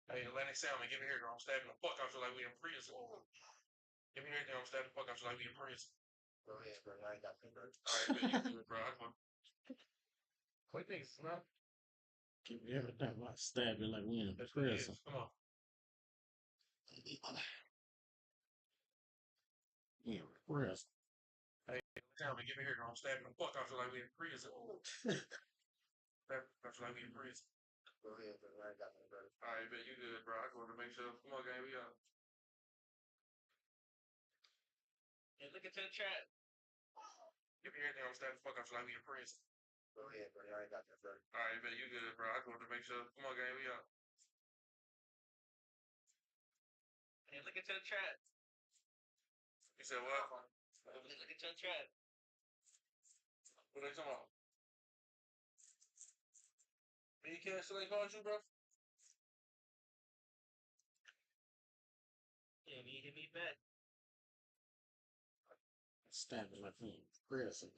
Hey, Atlantic Salmon, give me here, girl. I'm stabbing the fuck out you like we in prison. Give me here, girl. I'm stabbing the fuck out you like we in prison. Go ahead, bro. I ain't got that, bro. Alright, but you do it, bro. I want. What do you think, Snow? Keep everything about stabbing like we in That's what it prison. is. Come on. In prison. Hey, Salmon, give me here, girl. I'm stabbing the fuck out you like we in prison. That's like we in prison. Go ahead, bro. I ain't got that, bro. Alright, bet you good, bro. I just want to make sure. Come on, gang. We out. Yeah, look at your chat. Give me here, girl. I'm stabbing the fuck out you like we in prison. Go ahead, bro. I ain't got that, bro. Alright, bet you good, bro. I just want to make sure. Come on, gang. We out. Hey, look at your chat. You said what? Look at your chat. What are they talking about? Me can't still ain't called you, bro? Yeah, you hit me back. Stabbing like we in prison.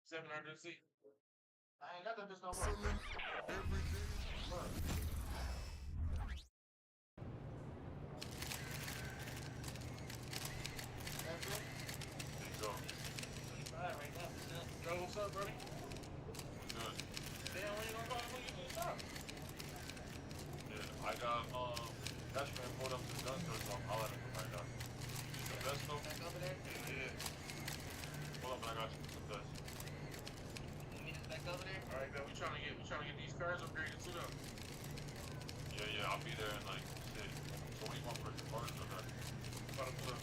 $700 I ain't got that bitch no more. That's it? There you go. 25 right now. Yo, what's up, buddy? Good. Damn, when you gonna call when you do stop? Yeah, I got Cashman pulled up to the gun store, so I'll let him come right down. The best though? Back over there? Yeah. Pull up and I got you some dust. You meet us back over there? Alright, man, we trying to get these cars upgraded too though. Yeah, I'll be there in like shit. So what do you want for the cars or not? About to pull up.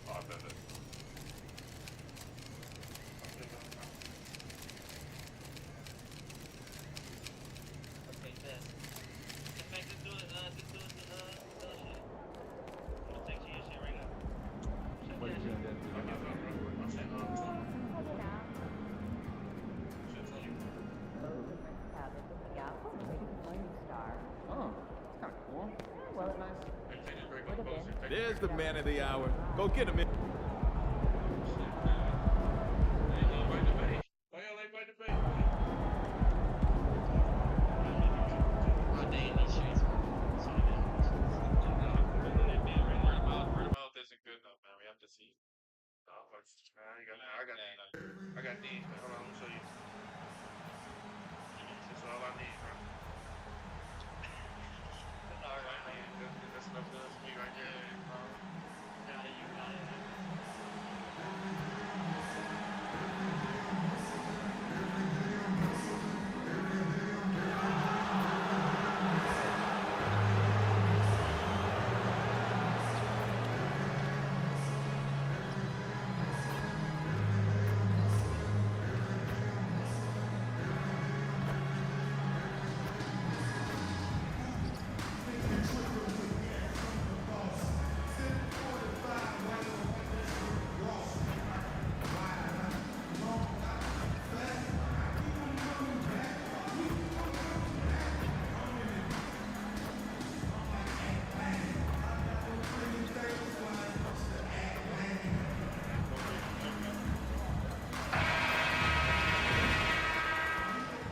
I bet it. Okay, bet. In fact, just do it shit. I'm gonna text you your shit right now. What you doing? I'm saying, Oh, that's kind of cool. Well, There's the man of the hour. Go get him in. I got these, man. Hold on, let me show you. That's all I need, bro. Alright, man. That's enough for me right there. Yeah, you got it.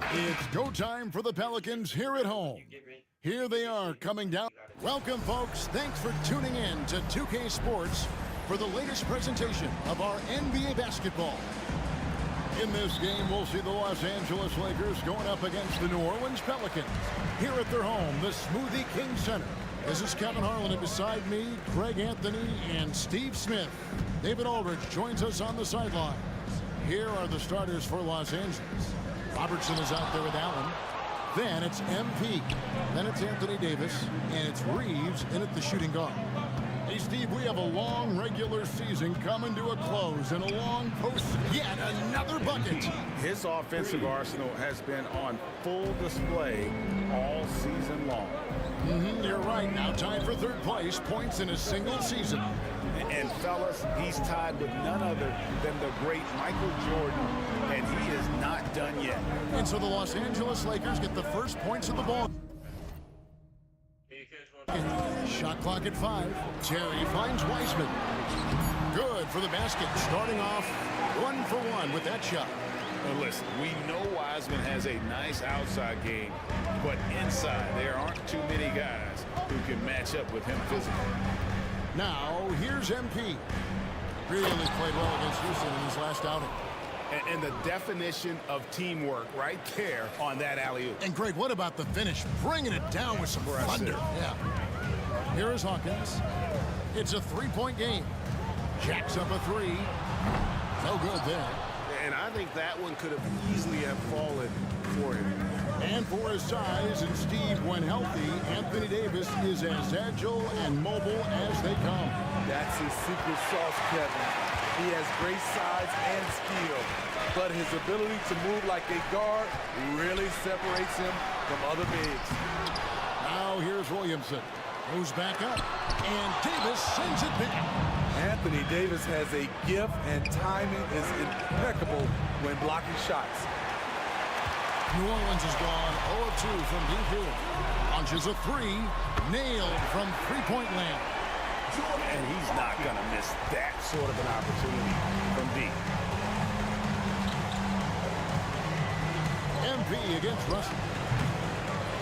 It's go time for the Pelicans here at home. Here they are coming down. Welcome, folks. Thanks for tuning in to 2K Sports for the latest presentation of our NBA basketball. In this game, we'll see the Los Angeles Lakers going up against the New Orleans Pelicans here at their home, the Smoothie King Center. This is Kevin Harlan, and beside me, Greg Anthony and Steve Smith. David Aldridge joins us on the sideline. Here are the starters for Los Angeles. Robertson is out there with Allen. Then it's MP. Then it's Anthony Davis. And it's Reeves in at the shooting guard. Hey, Steve, we have a long regular season coming to a close and a long post. Yet another bucket. His offensive arsenal has been on full display all season long. You're right. Now tied for third place. Points in a single season. And fellas, he's tied with none other than the great Michael Jordan, and he is not done yet. And so the Los Angeles Lakers get the first points of the ball. Shot clock at 5. Terry finds Wiseman. Good for the basket. Starting off 1 for 1 with that shot. Well, listen, we know Wiseman has a nice outside game, but inside there aren't too many guys who can match up with him physically. Now, here's MP. Really played well against Houston in his last outing. And the definition of teamwork right there on that alley-oop. And, Greg, what about the finish? Bringing it down with some thunder. Yeah. Here is Hawkins. It's a three-point game. Jacks up a three. No good there. And I think that one could have easily have fallen for him. And for his size, and Steve, when healthy, Anthony Davis is as agile and mobile as they come. That's his secret sauce, Kevin. He has great size and skill, but his ability to move like a guard really separates him from other bigs. Now here's Williamson. Moves back up, and Davis sends it back. Anthony Davis has a gift, and timing is impeccable when blocking shots. New Orleans is gone 0 of 2 from deep here. Launches a three, nailed from three-point land. And he's not going to miss that sort of an opportunity from deep. MP against Russell.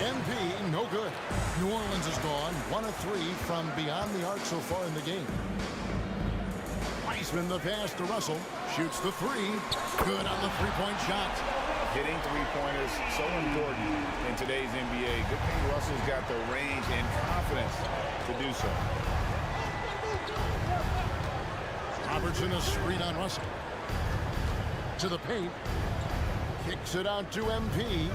MP, no good. New Orleans is gone 1 of 3 from beyond the arc so far in the game. Wiseman the pass to Russell. Shoots the three. Good on the three-point shot. Hitting three-pointers so important in today's NBA. Good thing Russell's got the range and confidence to do so. Robertson a screen on Russell. To the paint. Kicks it out to MP.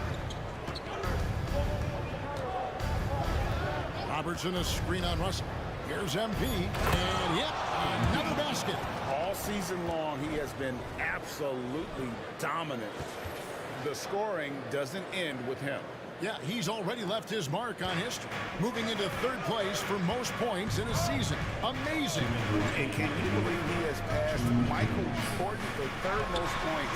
Robertson a screen on Russell. Here's MP. And yep, another basket. All season long, he has been absolutely dominant. The scoring doesn't end with him. Yeah, he's already left his mark on history. Moving into third place for most points in a season. Amazing. And can you believe he has passed Michael Jordan for third most points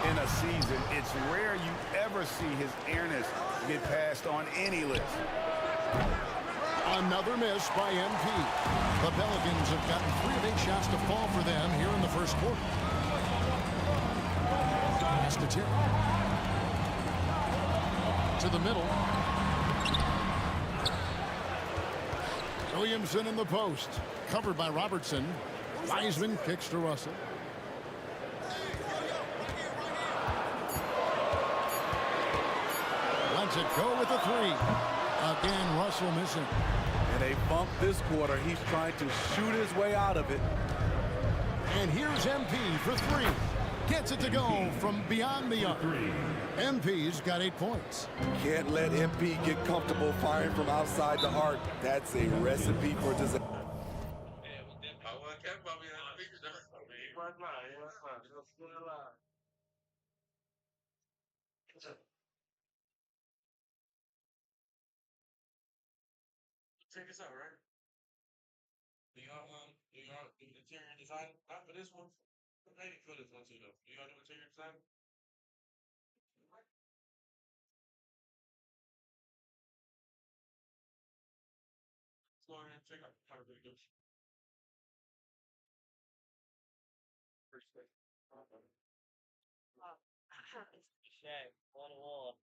in a season? It's rare you ever see his airness get passed on any list. Another miss by MP. The Pelicans have gotten 3 of 8 shots to fall for them here in the first quarter. Pass to Terry. To the middle. Williamson in the post. Covered by Robertson. Wiseman kicks to Russell. Lets it go with the three. Again, Russell missing. And they bump this quarter. He's trying to shoot his way out of it. And here's MP for three. Gets it to go from beyond the arc. MP's got 8 points. Can't let MP get comfortable firing from outside the arc. That's a recipe for disaster. Check this out, right? Do y'all do interior design? Not for this one. Maybe for this one too, though. Do y'all do interior design? Go ahead and check out how it goes. Appreciate it. Shaq, on the wall.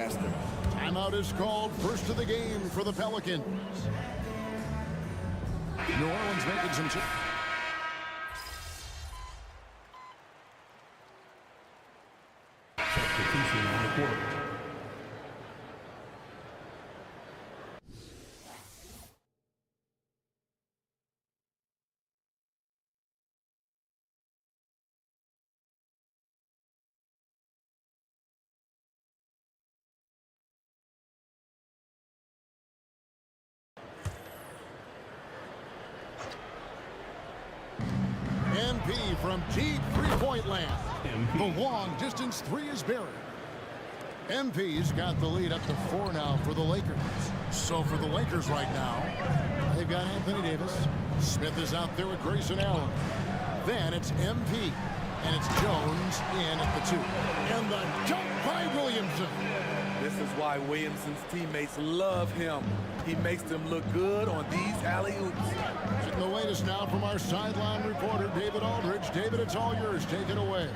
faster. Timeout is called. First of the game for the Pelicans. New Orleans making some... Substitution on the court. MP from deep three-point land. The long-distance three is buried. MP's got the lead up to 4 now for the Lakers. So for the Lakers right now, they've got Anthony Davis. Smith is out there with Grayson Allen. Then it's MP. And it's Jones in at the 2. And the jump by Williamson. This is why Williamson's teammates love him. He makes them look good on these alley-oops. Getting the latest now from our sideline reporter, David Aldridge. David, it's all yours. Take it away.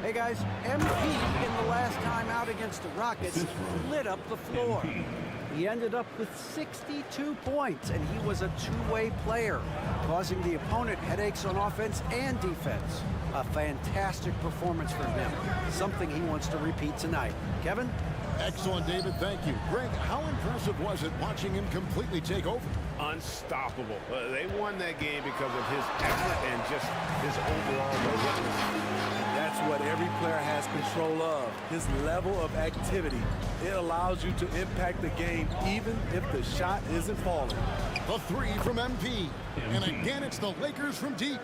Hey, guys, MP in the last time out against the Rockets lit up the floor. He ended up with 62 points, and he was a two-way player, causing the opponent headaches on offense and defense. A fantastic performance from him, something he wants to repeat tonight. Kevin? Excellent, David. Thank you. Greg, how impressive was it watching him completely take over? Unstoppable. They won that game because of his effort and just his overall relentlessness. That's what every player has control of, his level of activity. It allows you to impact the game even if the shot isn't falling. The 3 from MP. And again, it's the Lakers from deep.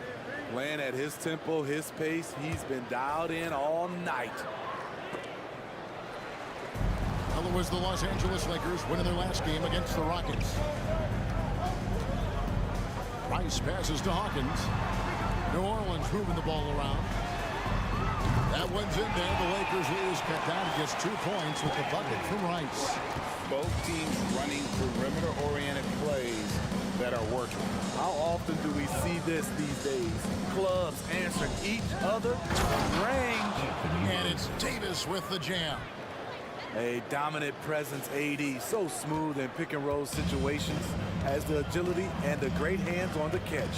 Playing at his tempo, his pace, he's been dialed in all night. Well, it was the Los Angeles Lakers winning their last game against the Rockets. Rice passes to Hawkins. New Orleans moving the ball around. That one's in there. The Lakers lead is cut down to just 2 points with the bucket from Rice. Both teams running perimeter-oriented plays that are working. How often do we see this these days? Clubs answering each other range. And it's Davis with the jam. A dominant presence, AD, so smooth in pick-and-roll situations, has the agility and the great hands on the catch.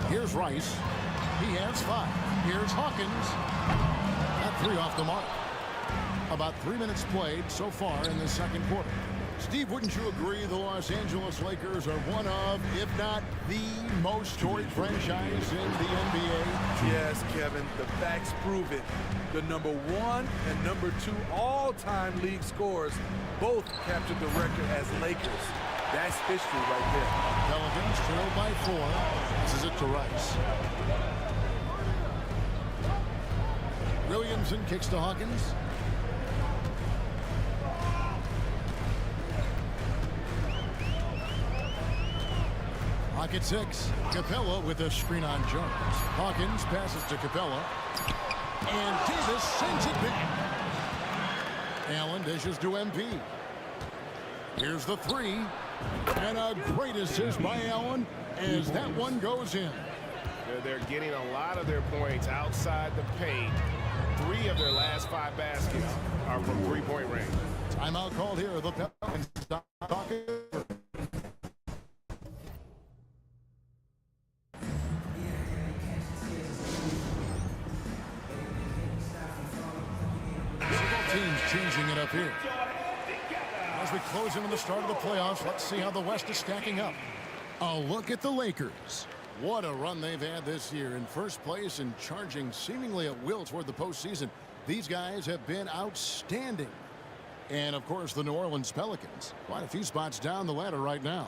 Here's Rice. He has 5. Here's Hawkins. That 3 off the mark. About 3 minutes played so far in the second quarter. Steve, wouldn't you agree the Los Angeles Lakers are one of, if not the most storied franchise in the NBA? Yes, Kevin, the facts prove it. The number 1 and number 2 all-time league scorers both captured the record as Lakers. That's history right there. Pelicans trailed by 4. This is it to Rice. Williamson kicks to Hawkins. Pocket 6. Capella with a screen on Jones. Hawkins passes to Capella. And Davis sends it back. Allen dishes to MP. Here's the 3. And a great assist by Allen as that one goes in. They're getting a lot of their points outside the paint. 3 of their last 5 baskets are from three-point range. Timeout called here. The Pelicans talking. Teams changing it up here. As we close in on the start of the playoffs, let's see how the West is stacking up. A look at the Lakers. What a run they've had this year, in first place and charging seemingly at will toward the postseason. These guys have been outstanding. And, of course, the New Orleans Pelicans. Quite a few spots down the ladder right now.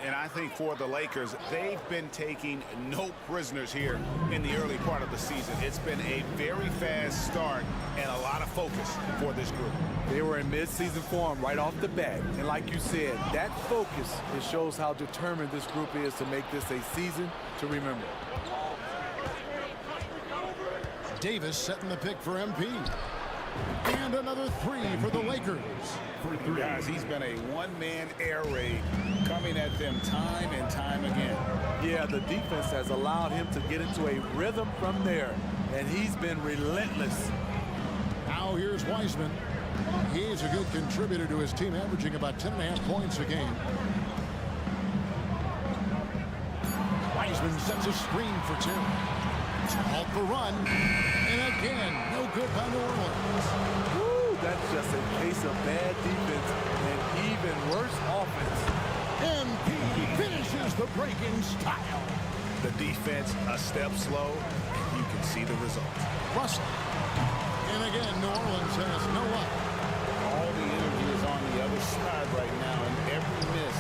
And I think for the Lakers, they've been taking no prisoners here in the early part of the season. It's been a very fast start and a lot of focus for this group. They were in mid-season form right off the bat. And like you said, that focus, it shows how determined this group is to make this a season to remember. Davis setting the pick for MP. And another 3 for the Lakers. Guys, he's been a one-man air raid coming at them time and time again. Yeah, the defense has allowed him to get into a rhythm from there, and he's been relentless. Now here's Wiseman. He's a good contributor to his team, averaging about 10.5 points a game. Wiseman sends a screen for Terry. Called for run. And again, no good by New Orleans. Woo, that's just a case of bad defense and even worse offense. MP finishes the break in style. The defense a step slow, and you can see the result. Russell. And again, New Orleans has no luck. All the energy is on the other side right now, and every miss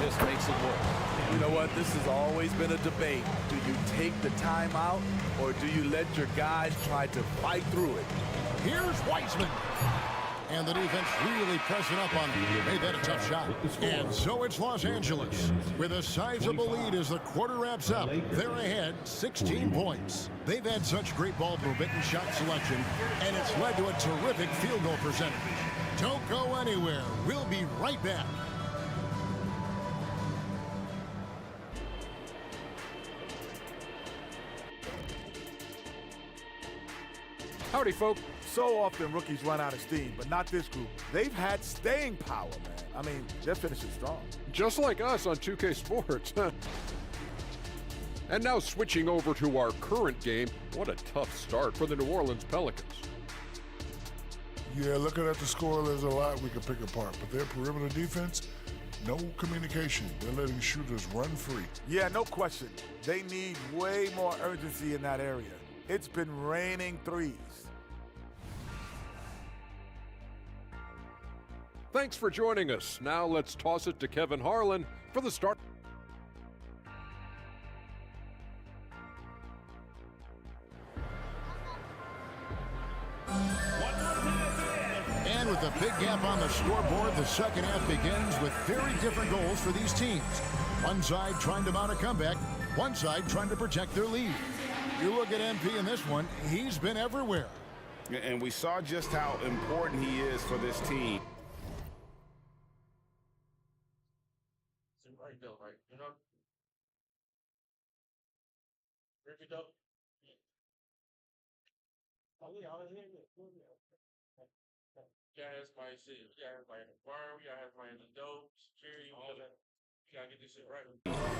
just makes it work. You know what? This has always been a debate. Do you take the timeout, or do you let your guys try to fight through it? Here's Wiseman. And the defense really pressing up on him. Made that a tough shot. And so it's Los Angeles with a sizable lead as the quarter wraps up. They're ahead 16 points. They've had such great ball movement and shot selection, and it's led to a terrific field goal percentage. Don't go anywhere. We'll be right back. Howdy, folks. So often rookies run out of steam, but not this group. They've had staying power, man. I mean, they're finishing strong. Just like us on 2K Sports. And now switching over to our current game, what a tough start for the New Orleans Pelicans. Yeah, looking at the score, there's a lot we can pick apart, but their perimeter defense, no communication. They're letting shooters run free. Yeah, no question. They need way more urgency in that area. It's been raining threes. Thanks for joining us. Now let's toss it to Kevin Harlan for the start. And with a big gap on the scoreboard, the second half begins with very different goals for these teams. One side trying to mount a comeback, one side trying to protect their lead. You look at MP in this one, he's been everywhere. And we saw just how important he is for this team. Right, Bill, right? You know? Rip it up. Oh, yeah, yeah, that's my shit. We gotta have my in the bar, we gotta have my in the dope, security, we gotta get this shit right.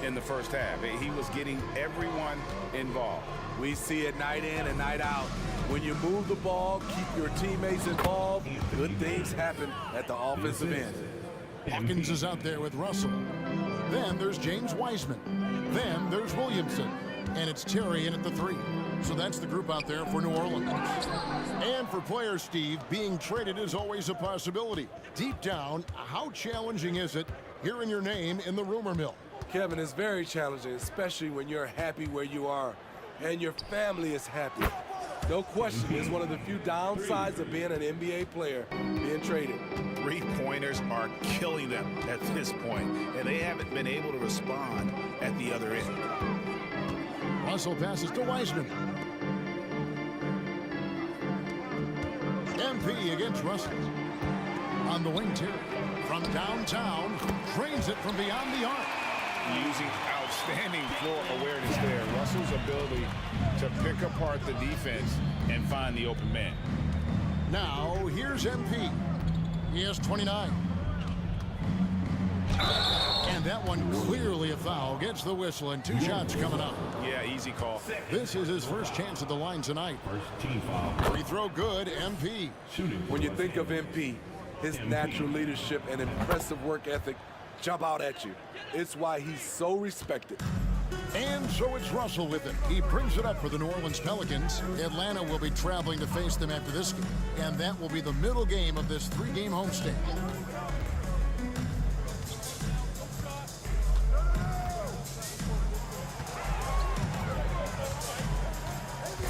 In the first half, he was getting everyone involved. We see it night in and night out. When you move the ball, keep your teammates involved, good things happen at the offensive end. Hawkins is out there with Russell. Then there's James Wiseman. Then there's Williamson. And it's Terry in at the 3. So that's the group out there for New Orleans. And for players, Steve, being traded is always a possibility. Deep down, how challenging is it hearing your name in the rumor mill? Kevin, it's very challenging, especially when you're happy where you are and your family is happy. No question, it's one of the few downsides of being an NBA player, being traded. Three-pointers are killing them at this point, and they haven't been able to respond at the other end. Russell passes to Wiseman. MP against Russell. On the wing, Terry. From downtown, drains it from beyond the arc. Using outstanding floor awareness there. Russell's ability to pick apart the defense and find the open man. Now, here's MP. He has 29. And that one clearly a foul. Gets the whistle and 2 shots coming up. Yeah, easy call. This is his first chance at the line tonight. Free throw good, MP. When you think of MP, his natural leadership and impressive work ethic jump out at you. It's why he's so respected. And so it's Russell with it. He brings it up for the New Orleans Pelicans. Atlanta will be traveling to face them after this game. And that will be the middle game of this 3-game homestand.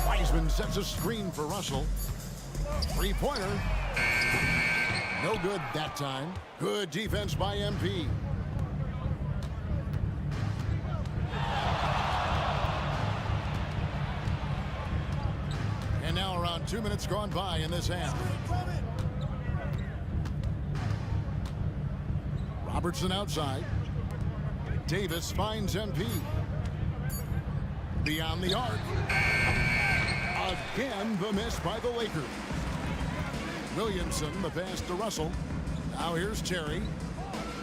Wiseman sets a screen for Russell. 3-pointer. No good that time. Good defense by MP. And now around 2 minutes gone by in this half. Robertson outside. Davis finds MP. Beyond the arc. Again, the miss by the Lakers. Williamson, the pass to Russell. Now here's Terry.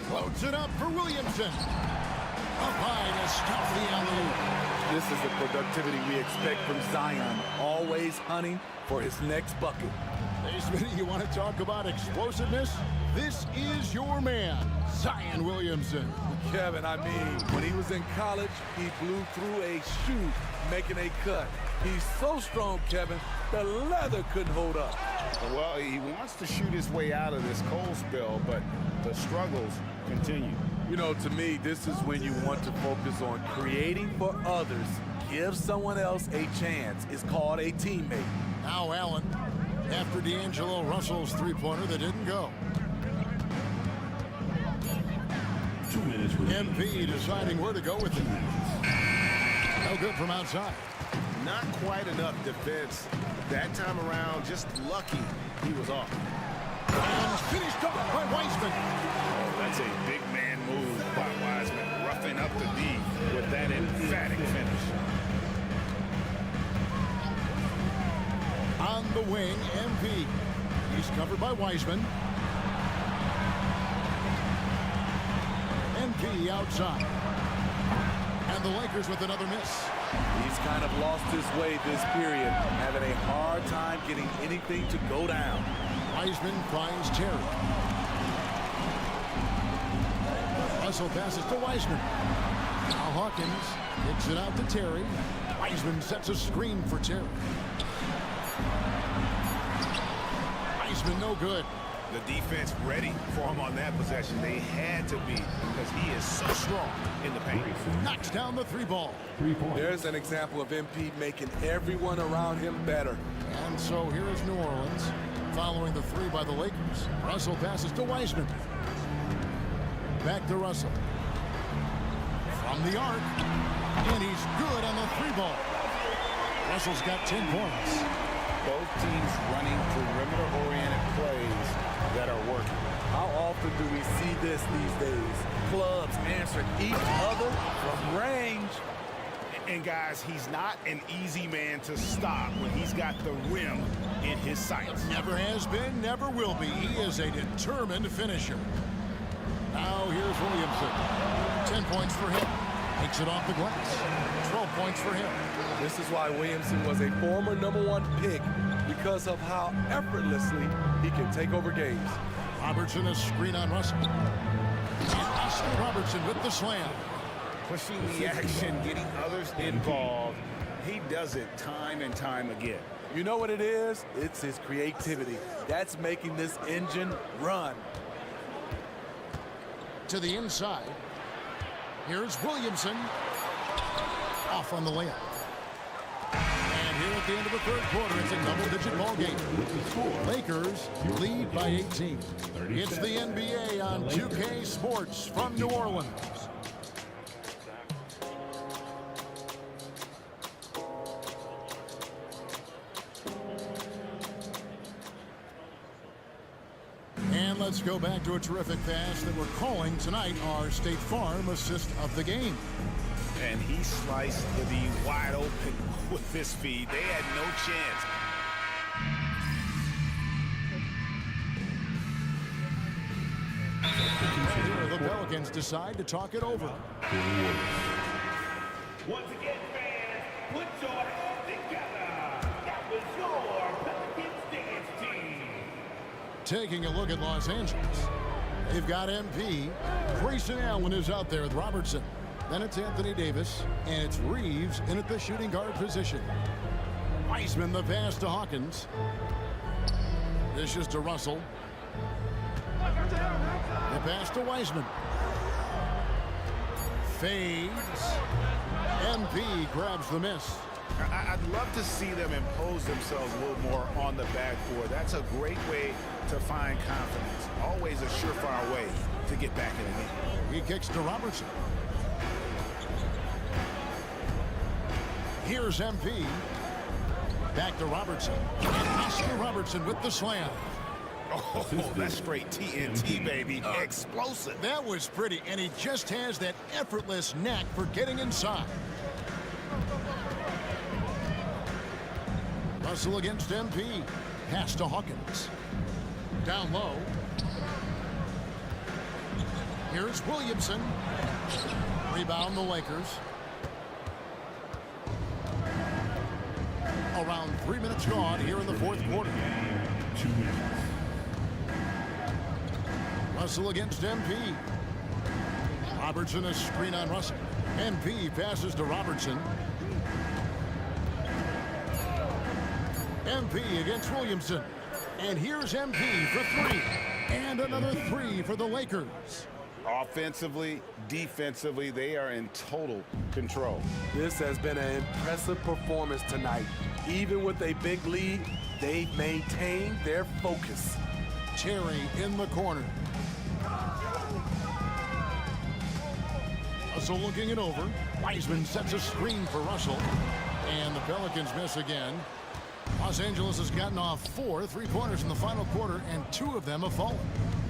Floats it up for Williamson. Up high to stop the alley. This is the productivity we expect from Zion, always hunting for his next bucket. Hey, Smitty, you want to talk about explosiveness? This is your man, Zion Williamson. Kevin, I mean, when he was in college, he blew through a shoe making a cut. He's so strong, Kevin, the leather couldn't hold up. Well, he wants to shoot his way out of this cold spell, but the struggles continue. You know, to me, this is when you want to focus on creating for others. Give someone else a chance. It's called a teammate. Now Allen, after D'Angelo Russell's three-pointer that didn't go. 2 minutes with MP deciding where to go with it. No good from outside. Not quite enough defense. That time around, just lucky he was off. And finished off by Wiseman. Oh, that's a big man move by Wiseman, roughing up the D with that emphatic finish. On the wing, MP. He's covered by Wiseman. MP outside. And the Lakers with another miss. He's kind of lost his way this period, having a hard time getting anything to go down. Wiseman finds Terry. Russell passes to Wiseman. Now Hawkins kicks it out to Terry. Wiseman sets a screen for Terry. Wiseman no good. The defense ready for him on that possession. They had to be because he is so strong in the paint. Knocks down the three ball. There's an example of MP making everyone around him better. And so here is New Orleans following the three by the Lakers. Russell passes to Wiseman. Back to Russell. From the arc. And he's good on the three ball. Russell's got 10 points. Both teams running perimeter-oriented plays that are working. How often do we see this these days? Clubs answering each other from range. And guys, he's not an easy man to stop when he's got the rim in his sights. Never has been, never will be. He is a determined finisher. Now here's Williamson. 10 points for him. Takes it off the glass. 12 points for him. This is why Williamson was a former #1 pick, because of how effortlessly he can take over games. Robertson, a screen on Russell. And Robertson with the slam. Pushing the action, getting others involved. He does it time and time again. You know what it is? It's his creativity. That's making this engine run. To the inside. Here's Williamson. Off on the layup. And here at the end of the third quarter, it's a double-digit ball game. Lakers lead by 18. It's the NBA on 2K Sports from New Orleans. And let's go back to a terrific pass that we're calling tonight our State Farm assist of the game. And he sliced the D wide open with this feed. They had no chance. The Pelicans decide to talk it over. Once again, fans, put your hands together. That was your Pelicans dance team. Taking a look at Los Angeles. They've got MP. Grayson Allen is out there with Robertson. Then it's Anthony Davis, and it's Reeves in at the shooting guard position. Wiseman the pass to Hawkins. This is to Russell. The pass to Wiseman. Fades. MP grabs the miss. I'd love to see them impose themselves a little more on the backboard. That's a great way to find confidence. Always a surefire way to get back in the game. He kicks to Robertson. Here's MP. Back to Robertson. And Oscar Robertson with the slam. Oh, that's straight TNT, baby. Explosive. That was pretty, and he just has that effortless knack for getting inside. Russell against MP. Pass to Hawkins. Down low. Here's Williamson. Rebound the Lakers. Around 3 minutes gone here in the fourth quarter. 2 minutes. Russell against MP. Robertson, a screen on Russell. MP passes to Robertson. MP against Williamson. And here's MP for three. And another three for the Lakers. Offensively, defensively, they are in total control. This has been an impressive performance tonight. Even with a big lead, they've maintained their focus. Terry in the corner. Russell looking it over. Wiseman sets a screen for Russell. And the Pelicans miss again. Los Angeles has gotten off 4 3-pointers in the final quarter, and 2 of them have fallen.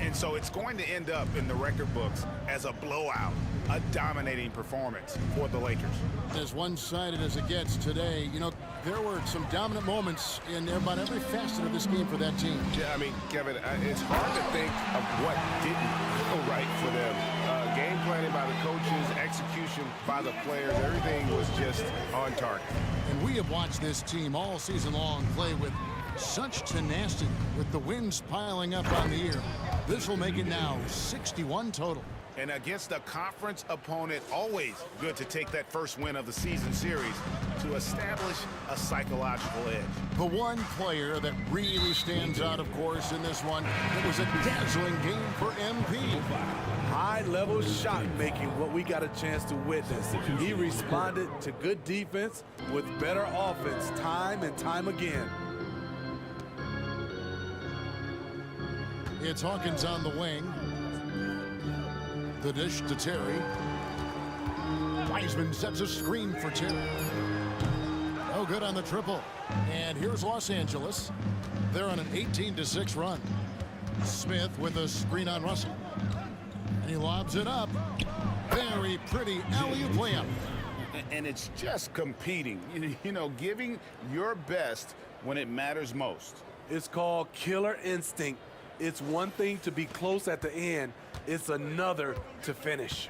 And so it's going to end up in the record books as a blowout, a dominating performance for the Lakers. As one-sided as it gets today, you know, there were some dominant moments in about every facet of this game for that team. Yeah, I mean, Kevin, it's hard to think of what didn't go right for them. Game planning by the coaches, execution by the players, everything was just on target. And we have watched this team all season long play with such tenacity, with the wins piling up on the year. This will make it now 61 total. And against a conference opponent, always good to take that first win of the season series to establish a psychological edge. The one player that really stands out, of course, in this one, it was a dazzling game for MP. High-level shot making, what we got a chance to witness. He responded to good defense with better offense time and time again. It's Hawkins on the wing. The dish to Terry. Wiseman sets a screen for Terry. No good on the triple. And here's Los Angeles. They're on an 18-6 run. Smith with a screen on Russell. And he lobs it up. Very pretty alley-oop layup. And it's just competing, you know, giving your best when it matters most. It's called killer instinct. It's one thing to be close at the end. It's another to finish.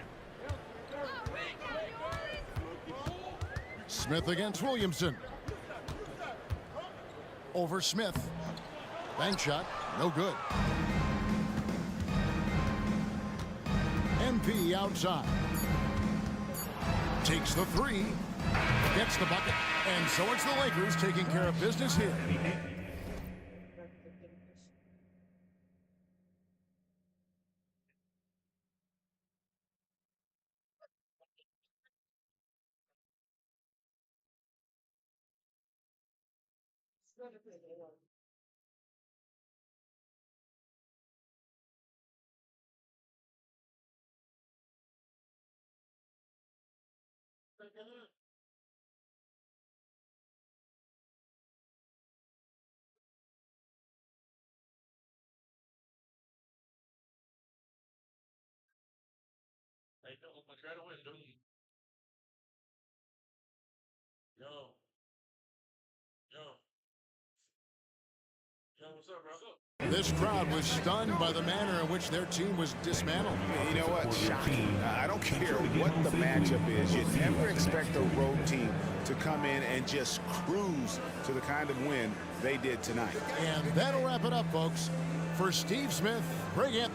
Smith against Williamson. Over Smith. Bank shot, no good. MP outside. Takes the three. Gets the bucket. And so it's the Lakers taking care of business here. Hey, don't try to win, dude. Yo. Yo, what's up, bro? This crowd was stunned by the manner in which their team was dismantled. You know what? Shocking. I don't care what the matchup is. You never expect a road team to come in and just cruise to the kind of win they did tonight. And that'll wrap it up, folks. For Steve Smith, bring it.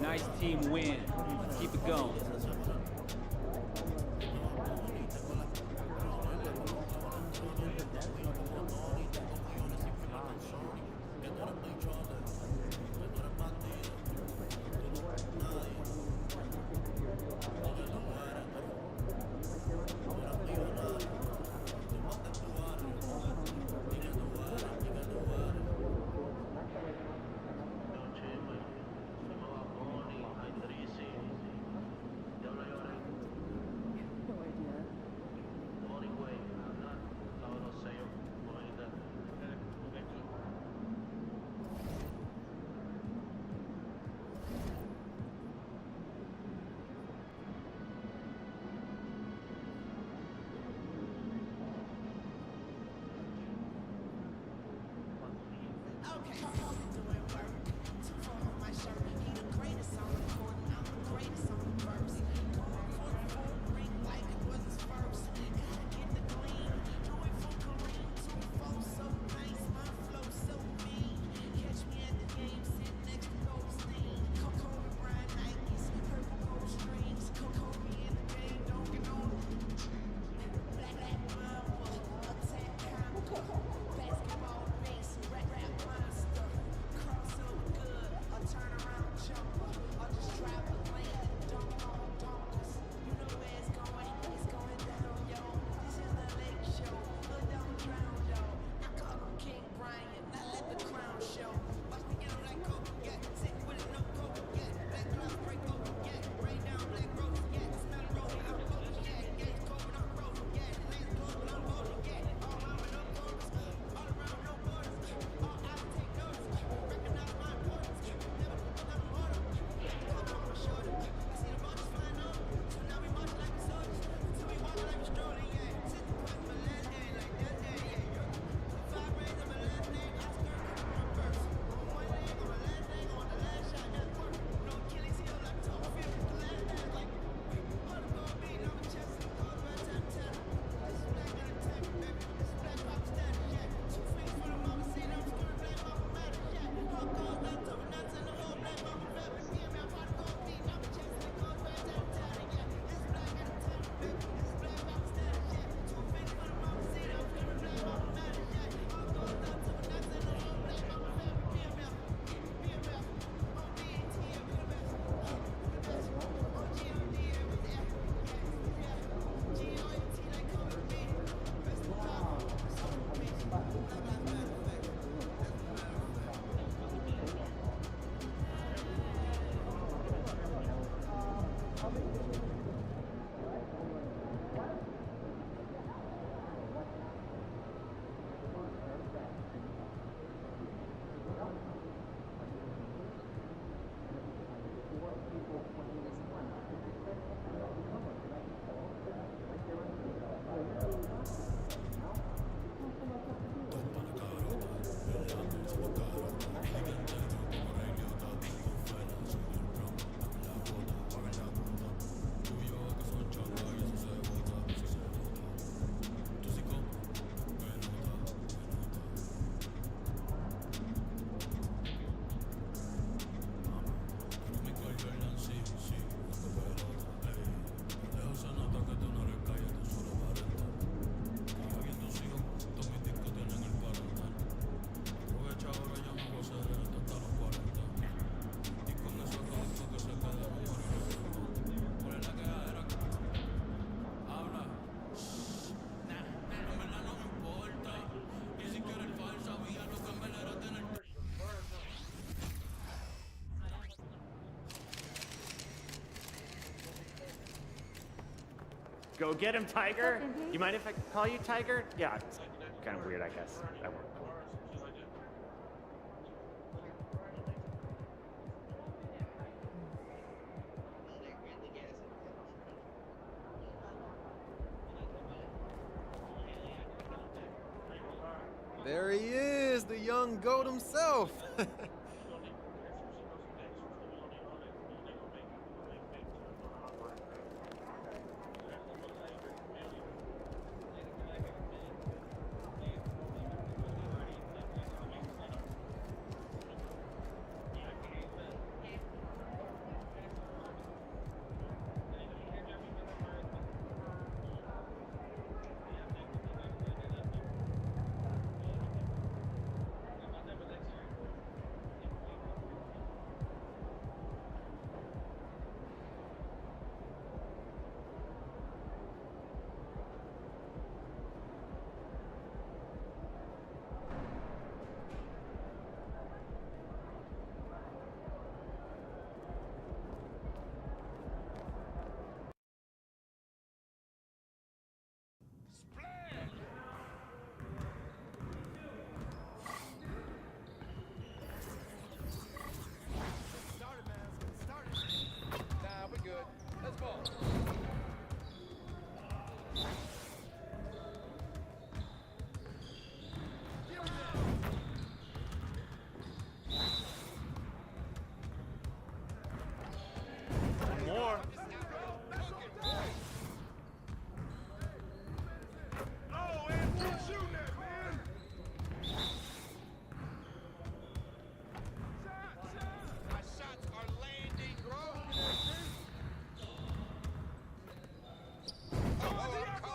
Nice team win. Keep it going. Go get him, Tiger. You mind if I call you Tiger? Yeah, it's kind of weird, I guess. That worked. Cool. There he is, the young goat himself.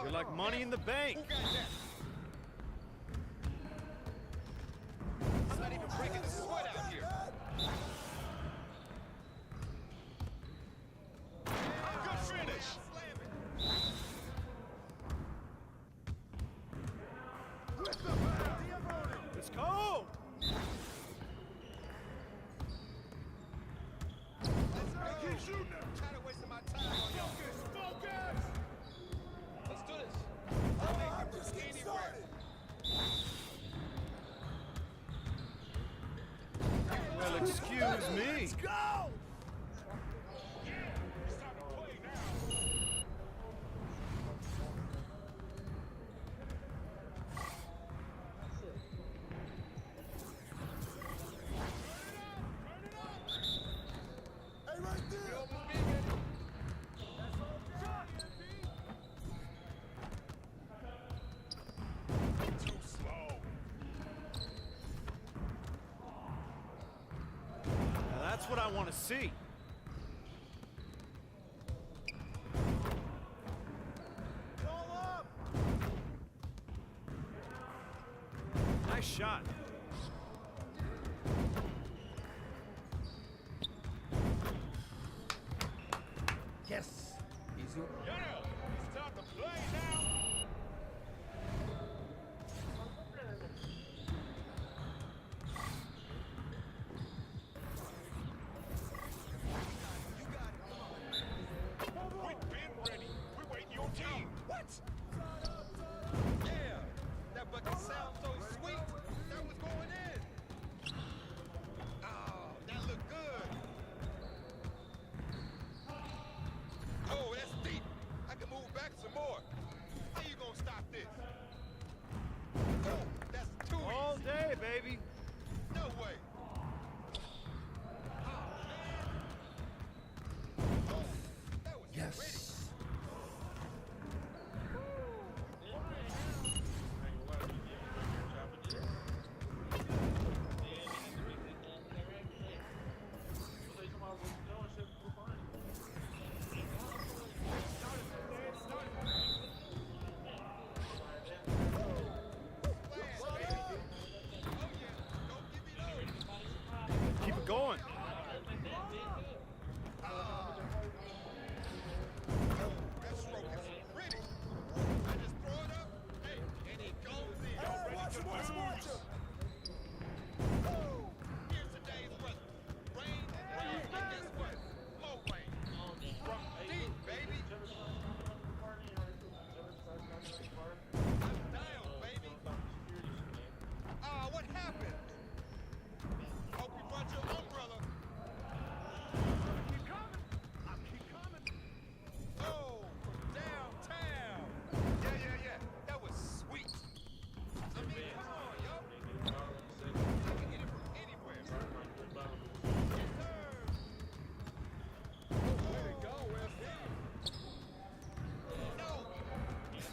You're like money in the bank. I'm not even breaking the sweat out here. Good finish. Let's go. Keep shooting them. Tired of wasting my time on y'all. Focus. Let's do this. I'm just getting started. Well, excuse me. Let's go. It's time to play now. Hey, right there. Too slow. Now that's what I want to see. Nice shot. Yes. Easy. Yeah, it's time to play now.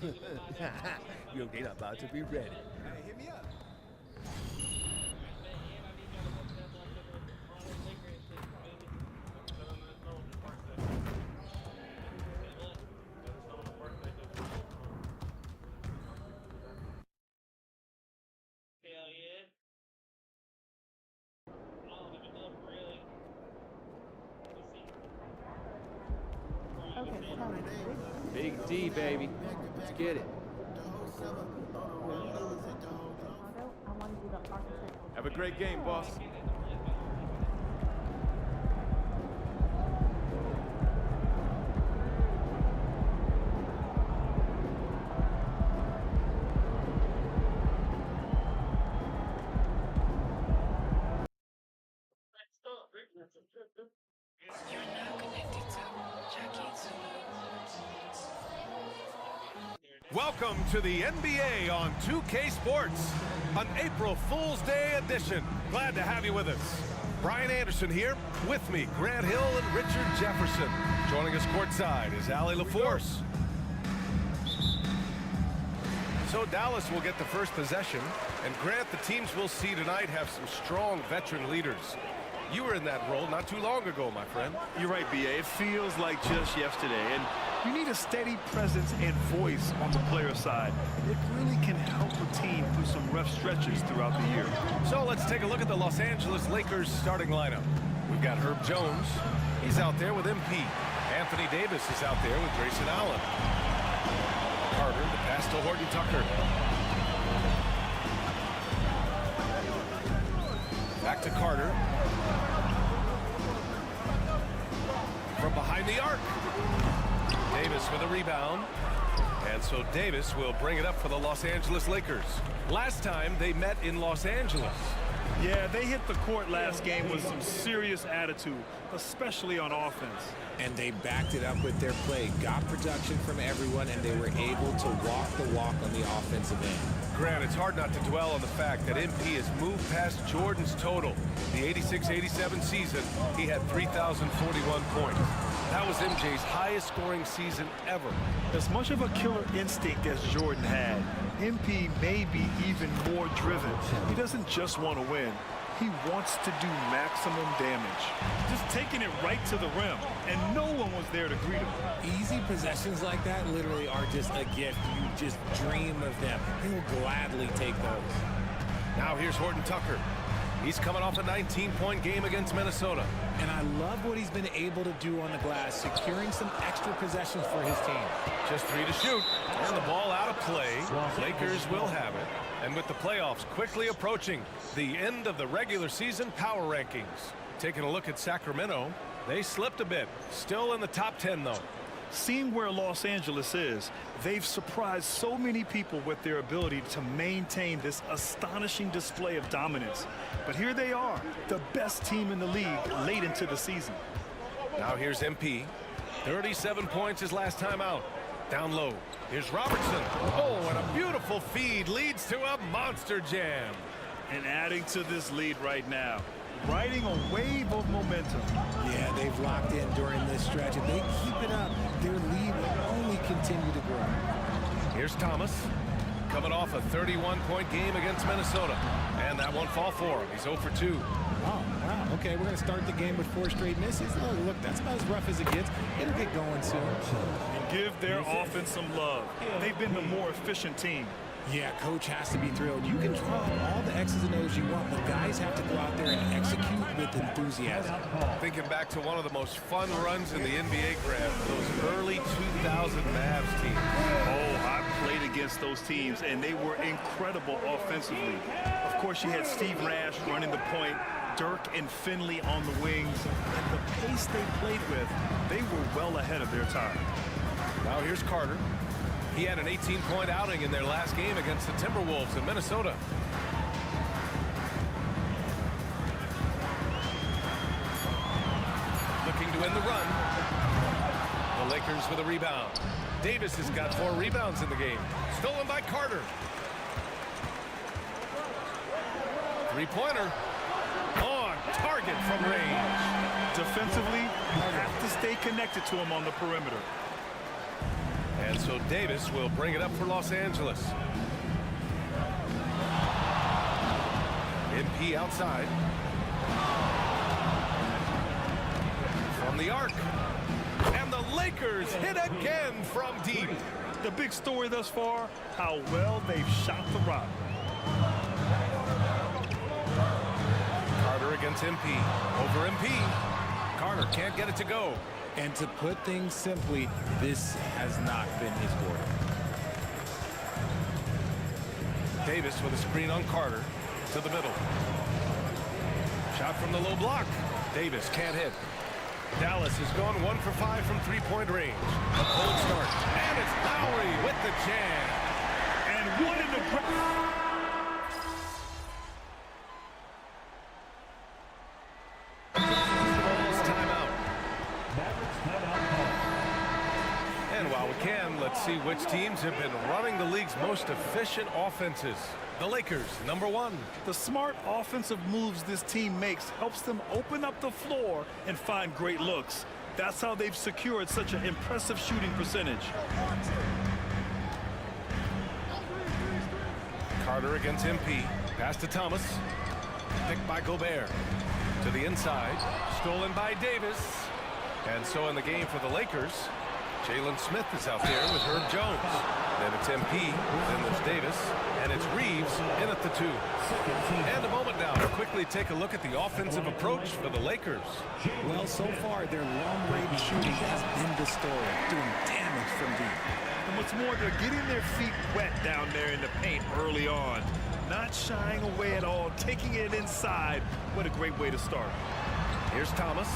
Yo, they about to be ready. Hey, hit me up. Big D, baby. Let's get it. Have a great game, boss. Welcome to the NBA on 2K Sports, an April Fool's Day edition. Glad to have you with us. Brian Anderson here, with me, Grant Hill and Richard Jefferson. Joining us courtside is Allie LaForce. So Dallas will get the first possession, and Grant, the teams we'll see tonight have some strong veteran leaders. You were in that role not too long ago, my friend. You're right, B.A. It feels like just yesterday. And you need a steady presence and voice on the player side. It really can help a team through some rough stretches throughout the year. So let's take a look at the Los Angeles Lakers starting lineup. We've got Herb Jones. He's out there with MP. Anthony Davis is out there with Grayson Allen. Carter, the pass to Horton Tucker. Back to Carter. From behind the arc. Davis with a rebound. And so Davis will bring it up for the Los Angeles Lakers. Last time they met in Los Angeles. Yeah, they hit the court last game with some serious attitude, especially on offense. And they backed it up with their play, got production from everyone, and they were able to walk the walk on the offensive end. Grant, it's hard not to dwell on the fact that MP has moved past Jordan's total. The 86-87 season, he had 3,041 points. That was MJ's highest scoring season ever. As much of a killer instinct as Jordan had, MP may be even more driven. He doesn't just want to win. He wants to do maximum damage. Just taking it right to the rim, and no one was there to greet him. Easy possessions like that literally are just a gift. You just dream of them. He'll gladly take those. Now here's Horton Tucker. He's coming off a 19-point game against Minnesota. And I love what he's been able to do on the glass, securing some extra possessions for his team. Just 3 to shoot. And the ball out of play. Lakers will have it. And with the playoffs quickly approaching, the end of the regular season power rankings. Taking a look at Sacramento, they slipped a bit. Still in the top 10, though. Seeing where Los Angeles is, they've surprised so many people with their ability to maintain this astonishing display of dominance. But here they are, the best team in the league late into the season. Now here's MP. 37 points his last time out. Down low. Here's Robertson. Oh, and a beautiful feed leads to a monster jam. And adding to this lead right now, riding a wave of momentum. Yeah, they've locked in during this stretch. If they keep it up, their lead will only continue to grow. Here's Thomas, coming off a 31-point game against Minnesota. And that won't fall for him. He's 0 for 2. Oh, wow. Okay, we're going to start the game with 4 straight misses. Oh, look, that's about as rough as it gets. It'll get going soon. And give their offense some love. They've been the more efficient team. Yeah, coach has to be thrilled. You can draw all the X's and O's you want, but guys have to go out there and execute with enthusiasm. Thinking back to one of the most fun runs in the NBA, Grant, those early 2000 Mavs teams. Oh, I played against those teams, and they were incredible offensively. Of course, you had Steve Nash running the point, Dirk and Finley on the wings, and the pace they played with, they were well ahead of their time. Now here's Carter. He had an 18-point outing in their last game against the Timberwolves in Minnesota. Looking to win the run. The Lakers with a rebound. Davis has got 4 rebounds in the game. Stolen by Carter. Three-pointer. On target from range. Defensively, you have to stay connected to him on the perimeter. And so Davis will bring it up for Los Angeles. MP outside. From the arc. And the Lakers hit again from deep. The big story thus far, how well they've shot the rock. Carter against MP. Over MP. Carter can't get it to go. And to put things simply, this has not been his quarter. Davis with a screen on Carter to the middle. Shot from the low block. Davis can't hit. Dallas has gone 1 for 5 from three-point range. A cold start. And it's Lowry with the jam. And one in the And while we can, let's see which teams have been running the league's most efficient offenses. The Lakers, number 1. The smart offensive moves this team makes helps them open up the floor and find great looks. That's how they've secured such an impressive shooting percentage. Carter against MP. Pass to Thomas. Picked by Gobert. To the inside. Stolen by Davis. And so in the game for the Lakers, Jalen Smith is out there with Herb Jones. Then it's MP, then there's Davis, and it's Reeves in at the 2. And a moment now to quickly take a look at the offensive approach for the Lakers. Well, so far, their long-range shooting has been the story, doing damage from deep. And what's more, they're getting their feet wet down there in the paint early on. Not shying away at all, taking it inside. What a great way to start. Here's Thomas.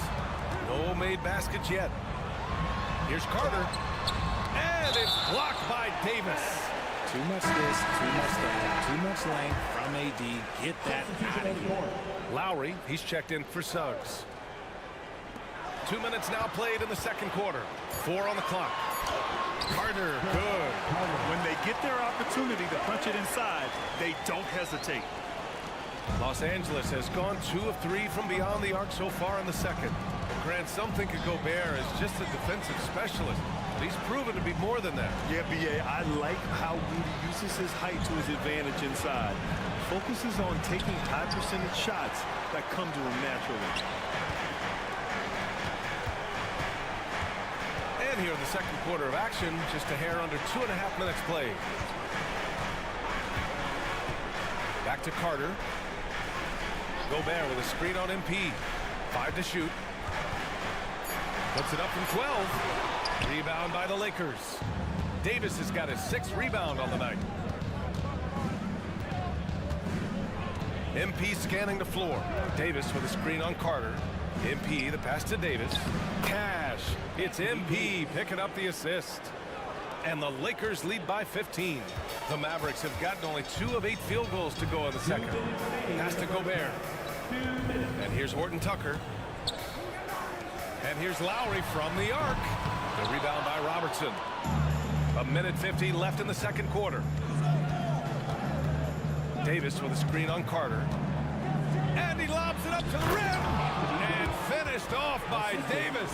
No made baskets yet. Here's Carter. And it's blocked by Davis. Too much this, too much that, too much length from AD. Get that out of here. Lowry, he's checked in for Suggs. 2 minutes now played in the second quarter. 4 on the clock. Carter, good. When they get their opportunity to punch it inside, they don't hesitate. Los Angeles has gone 2 of 3 from beyond the arc so far in the second. Grant, some think of Gobert as just a defensive specialist, but he's proven to be more than that. Yeah, B.A., I like how Rudy uses his height to his advantage inside. Focuses on taking high percentage shots that come to him naturally. And here in the second quarter of action, just a hair under 2.5 minutes played. Back to Carter. Gobert with a screen on MP. 5 to shoot. Puts it up from 12. Rebound by the Lakers. Davis has got his 6th rebound on the night. MP scanning the floor. Davis with a screen on Carter. MP, the pass to Davis. Cash. It's MP picking up the assist. And the Lakers lead by 15. The Mavericks have gotten only 2 of 8 field goals to go in the second. Pass to Gobert. And here's Horton Tucker. And here's Lowry from the arc. The rebound by Robertson. 1:50 left in the second quarter. Davis with a screen on Carter. And he lobs it up to the rim. And finished off by Davis.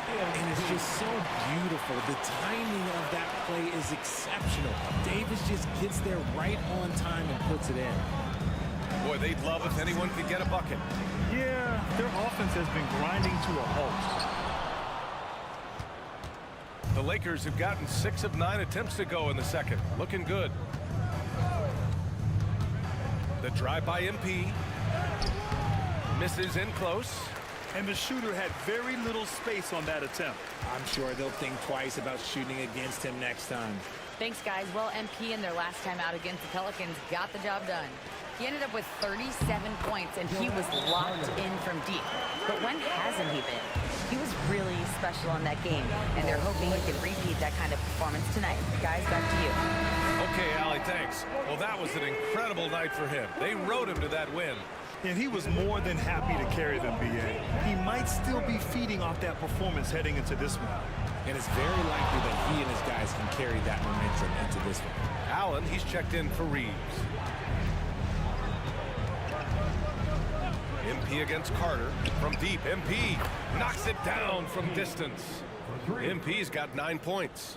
And it's just so beautiful. The timing of that play is exceptional. Davis just gets there right on time and puts it in. Boy, they'd love if anyone could get a bucket. Yeah, their offense has been grinding to a halt. The Lakers have gotten 6 of 9 attempts to go in the second. Looking good. The drive by MP. Misses in close. And the shooter had very little space on that attempt. I'm sure they'll think twice about shooting against him next time. Thanks, guys. Well, MP in their last time out against the Pelicans got the job done. He ended up with 37 points, and he was locked in from deep. But when hasn't he been? He was really special in that game, and they're hoping he can repeat that kind of performance tonight. Guys, back to you. Okay, Allie, thanks. Well, that was an incredible night for him. They rode him to that win. And he was more than happy to carry them, B.A. He might still be feeding off that performance heading into this one. And it's very likely that he and his guys can carry that momentum into this one. Allen, he's checked in for Reeves. MP against Carter. From deep, MP knocks it down from distance. MP's got 9 points.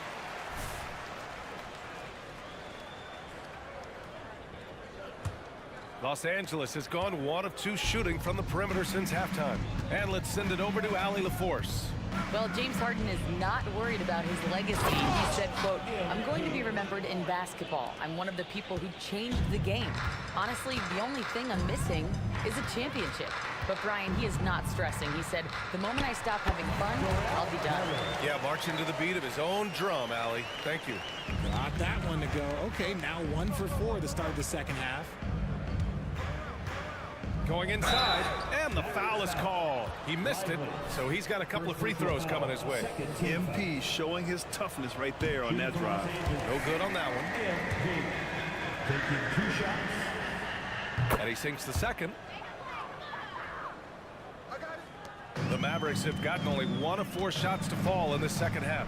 Los Angeles has gone 1 of 2 shooting from the perimeter since halftime. And let's send it over to Allie LaForce. Well, James Harden is not worried about his legacy. He said, quote, "I'm going to be remembered in basketball. I'm one of the people who changed the game. Honestly, the only thing I'm missing is a championship." But Brian, he is not stressing. He said, "The moment I stop having fun, I'll be done." Yeah, marching to the beat of his own drum, Allie. Thank you. Got that one to go. Okay, now 1 for 4 to start the second half. Going inside, and the foul is called. He missed it, so he's got a couple of free throws coming his way. MP showing his toughness right there on that drive. No good on that one. Taking 2 shots. And he sinks the second. The Mavericks have gotten only 1 of 4 shots to fall in the second half.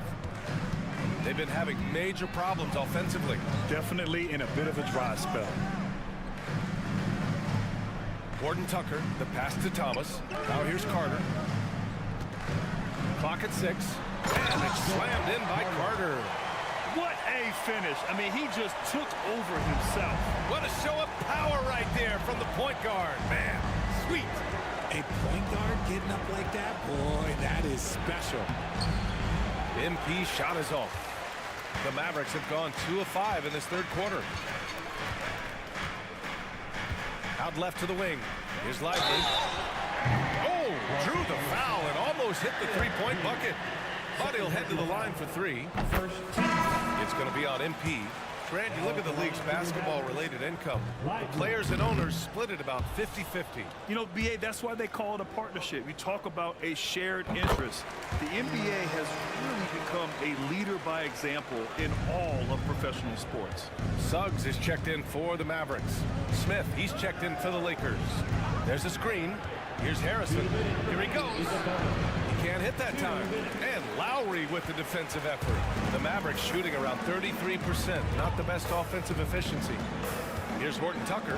They've been having major problems offensively. Definitely in a bit of a dry spell. Gordon Tucker, the pass to Thomas. Now here's Carter. Clock at 6. And it's slammed in by Carter. What a finish. I mean, he just took over himself. What a show of power right there from the point guard. Man, sweet. A point guard getting up like that? Boy, that is special. MP shot is off. The Mavericks have gone 2 of 5 in this third quarter. Out left to the wing. Here's Lively. Oh, drew the foul and almost hit the three-point bucket. But he'll head to the line for 3. It's going to be on MP. Grant, you look at the league's basketball-related income. The players and owners split it about 50-50. You know, BA, that's why they call it a partnership. You talk about a shared interest. The NBA has really become a leader by example in all of professional sports. Suggs is checked in for the Mavericks. Smith, he's checked in for the Lakers. There's a screen. Here's Harrison. Here he goes. He can't hit that time. And Lowry with the defensive effort. The Mavericks shooting around 33%. Not the best offensive efficiency. Here's Horton Tucker.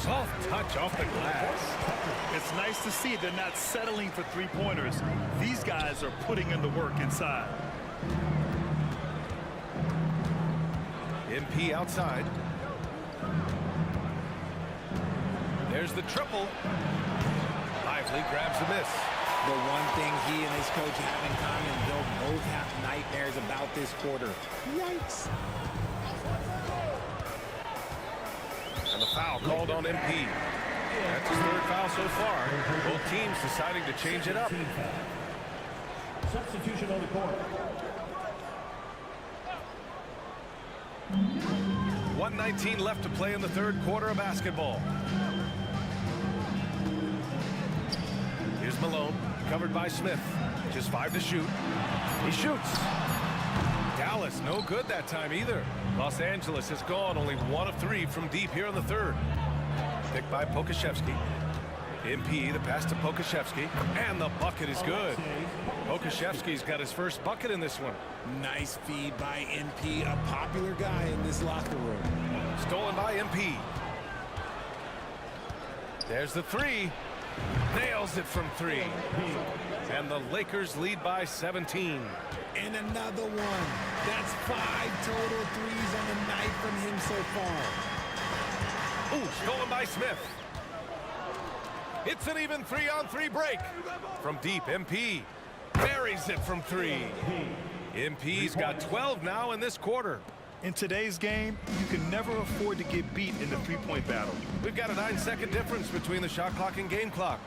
Soft touch off the glass. It's nice to see they're not settling for three-pointers. These guys are putting in the work inside. MP outside. There's the triple. Lively grabs the miss. The one thing he and his coach have in common, they'll both have nightmares about this quarter. Yikes. And the foul called on MP. That's his 3rd foul so far. Both teams deciding to change it up. Substitution on the court. 1:19 left to play in the third quarter of basketball. Here's Malone, covered by Smith. Just 5 to shoot. He shoots. Dallas, no good that time either. Los Angeles has gone only 1 of 3 from deep here in the third. Picked by Pokashevsky. MP, the pass to Pokashevsky, and the bucket is good. Pokashevsky's got his first bucket in this one. Nice feed by MP, a popular guy in this locker room. Stolen by MP. There's the 3. Nails it from 3. And the Lakers lead by 17. And another one. That's 5 total threes on the night from him so far. Ooh, stolen by Smith. It's an even 3-on-3 break. From deep, MP buries it from 3. MP's got 12 now in this quarter. In today's game, you can never afford to get beat in the three-point battle. We've got a 9-second difference between the shot clock and game clock.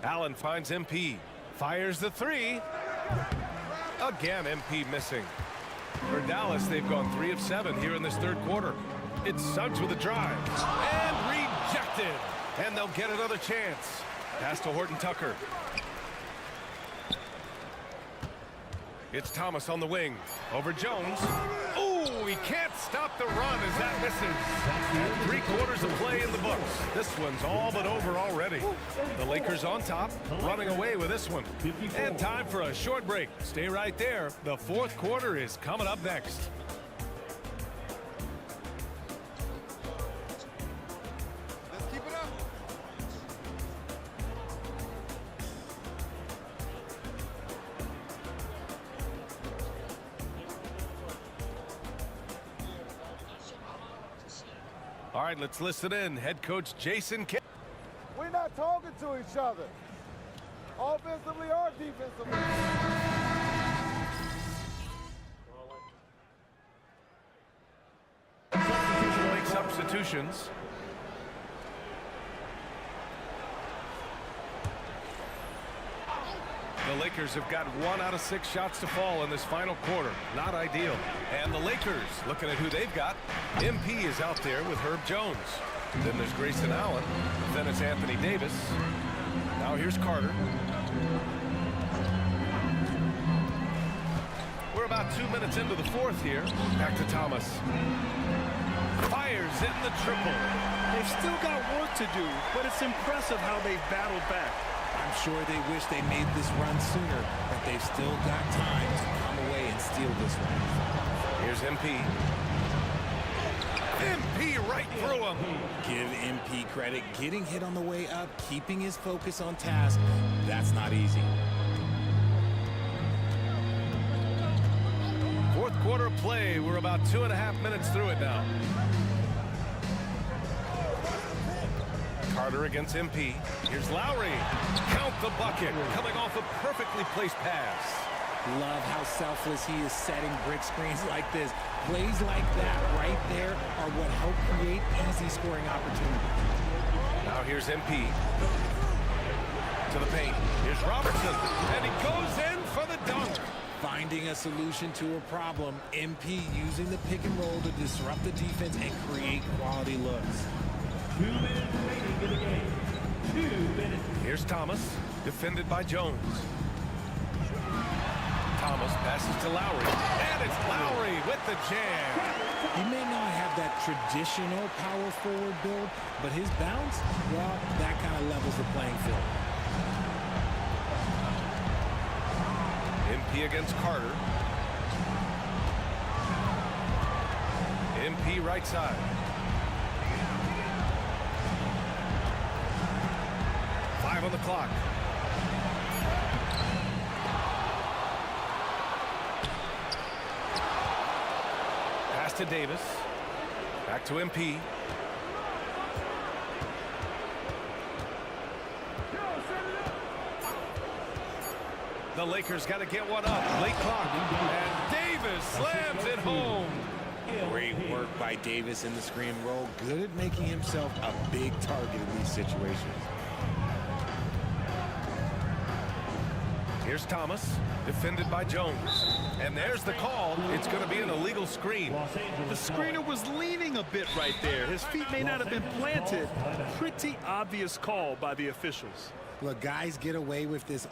Allen finds MP. Fires the 3. Again, MP missing. For Dallas, they've gone 3 of 7 here in this third quarter. It's Suggs with a drive. And rejected. And they'll get another chance. Pass to Horton Tucker. It's Thomas on the wing. Over Jones. Ooh, he can't stop the run as that misses. 3 quarters of play in the books. This one's all but over already. The Lakers on top, running away with this one. And time for a short break. Stay right there. The fourth quarter is coming up next. All right, let's listen in. Head coach Jason Kidd. We're not talking to each other, offensively or defensively. Make substitutions. The Lakers have got 1 out of 6 shots to fall in this final quarter. Not ideal. And the Lakers, looking at who they've got, MP is out there with Herb Jones. Then there's Grayson Allen. Then it's Anthony Davis. Now here's Carter. We're about 2 minutes into the fourth here. Back to Thomas. Fires in the triple. They've still got work to do, but it's impressive how they've battled back. I'm sure they wish they made this run sooner, but they've still got time to come away and steal this one. Here's MP. MP right through him. Give MP credit. Getting hit on the way up, keeping his focus on task, that's not easy. Fourth quarter play. We're about 2.5 minutes through it now. Carter against MP. Here's Lowry. Count the bucket. Coming off a perfectly placed pass. Love how selfless he is setting brick screens like this. Plays like that right there are what help create easy scoring opportunities. Now here's MP. To the paint. Here's Robertson. And he goes in for the dunk. Finding a solution to a problem. MP using the pick and roll to disrupt the defense and create quality looks. 2 minutes remaining in the game. 2 minutes. Here's Thomas, defended by Jones. Thomas passes to Lowry, and it's Lowry with the jam. He may not have that traditional power forward build, but his bounce, well, that kind of levels the playing field. MP against Carter. MP right side. 5 on the clock. Pass to Davis. Back to MP. The Lakers got to get one up. Late clock. And Davis slams it home. Great work by Davis in the screen roll. Good at making himself a big target in these situations. Here's Thomas, defended by Jones. And there's the call. It's going to be an illegal screen. The screener was leaning a bit right there. His feet may not have been planted. Pretty obvious call by the officials. Look, guys get away with this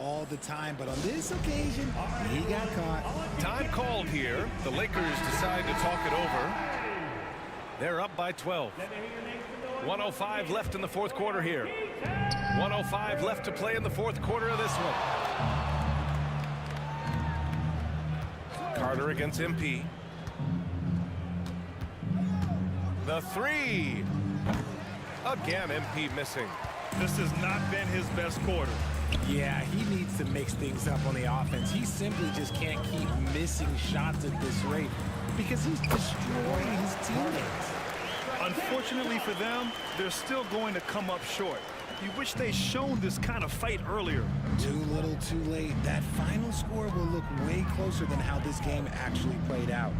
all the time, but on this occasion, he got caught. Time called here. The Lakers decide to talk it over. They're up by 12. 1:05 left in the fourth quarter here. 1:05 left to play in the fourth quarter of this one. Carter against MP. The three. Again, MP missing. This has not been his best quarter. Yeah, he needs to mix things up on the offense. He simply just can't keep missing shots at this rate because he's destroying his teammates. Unfortunately for them, they're still going to come up short. You wish they'd shown this kind of fight earlier. Too little, too late. That final score will look way closer than how this game actually played out.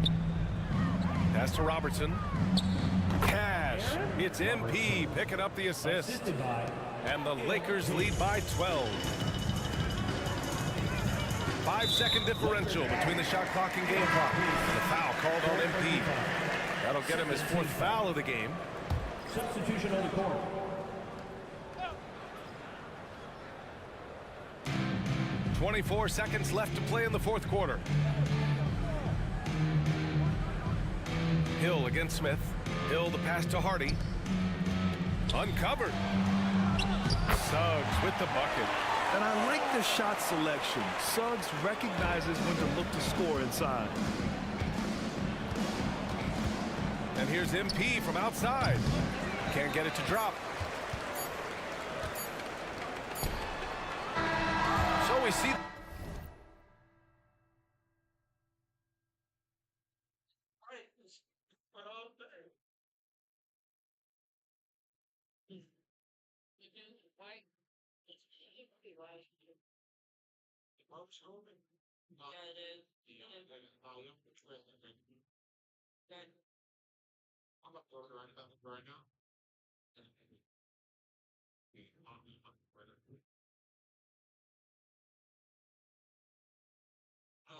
Pass to Robertson. Cash. It's MP picking up the assist. And the Lakers lead by 12. 5-second differential between the shot clock and game clock. The foul called on MP. That'll get him his 4th foul of the game. Substitution on the court. 24 seconds left to play in the fourth quarter. Hill against Smith. Hill the pass to Hardy. Uncovered. Suggs with the bucket. And I like the shot selection. Suggs recognizes when to look to score inside. And here's MP from outside. Can't get it to drop. So we see I'm up to right now.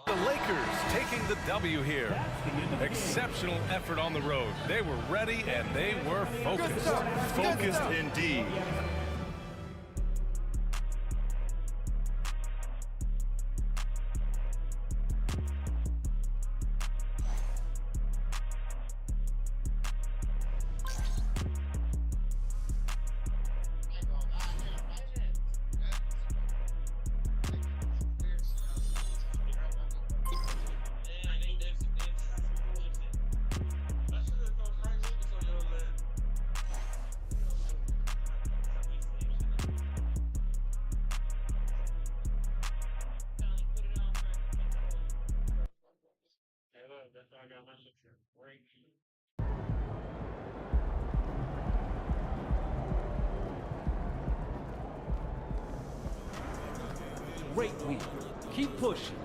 The Lakers taking the W here. Exceptional effort on the road. They were ready and they were focused. Focused indeed. That's how I got my picture. Great. Great lead. Keep pushing.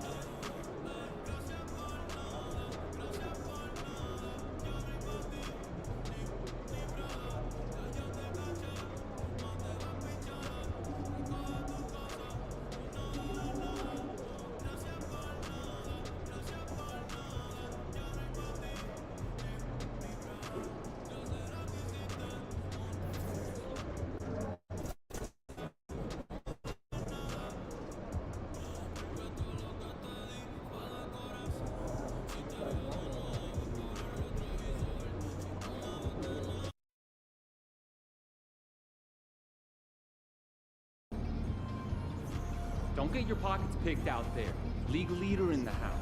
Don't get your pockets picked out there. League leader in the house.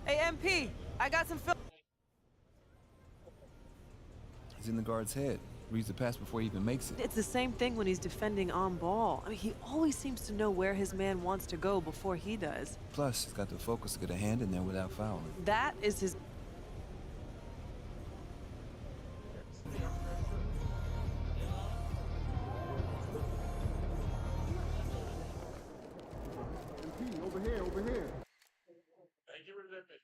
Hey, MP, I got some film. He's in the guard's head. Reads the pass before he even makes it. It's the same thing when he's defending on ball. I mean, he always seems to know where his man wants to go before he does. Plus, he's got the focus to get a hand in there without fouling. That is his... Over here, over here. Hey, get rid of that bitch.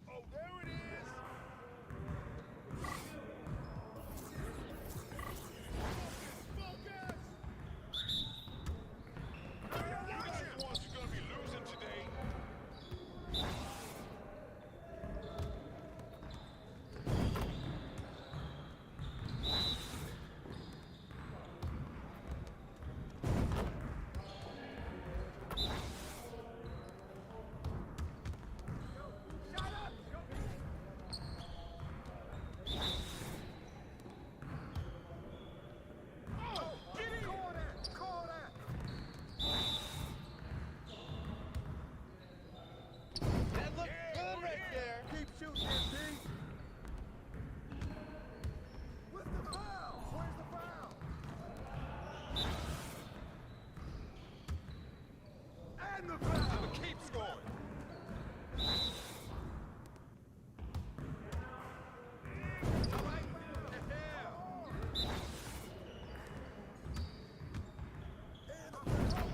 Oh, there it is.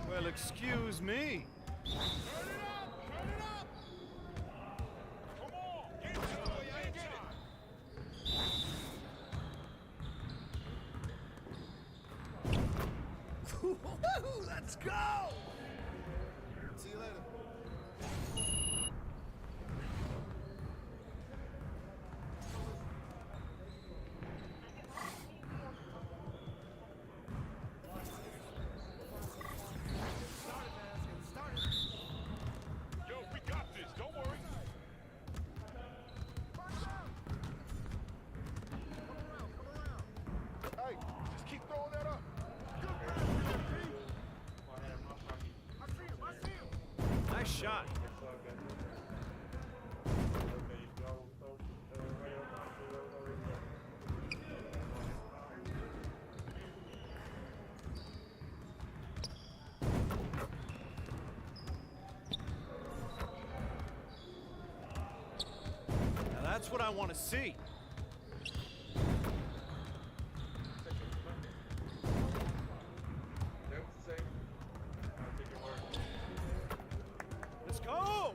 Well, excuse me. Let's go! See you later. Yo, we got this. Don't worry. Hey, just keep throwing that up. Good pass. That's what I want to see. Let's go!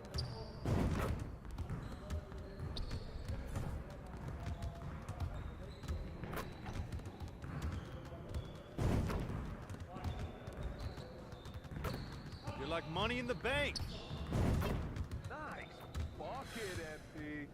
You're like money in the bank. Nice. Bucket, MP.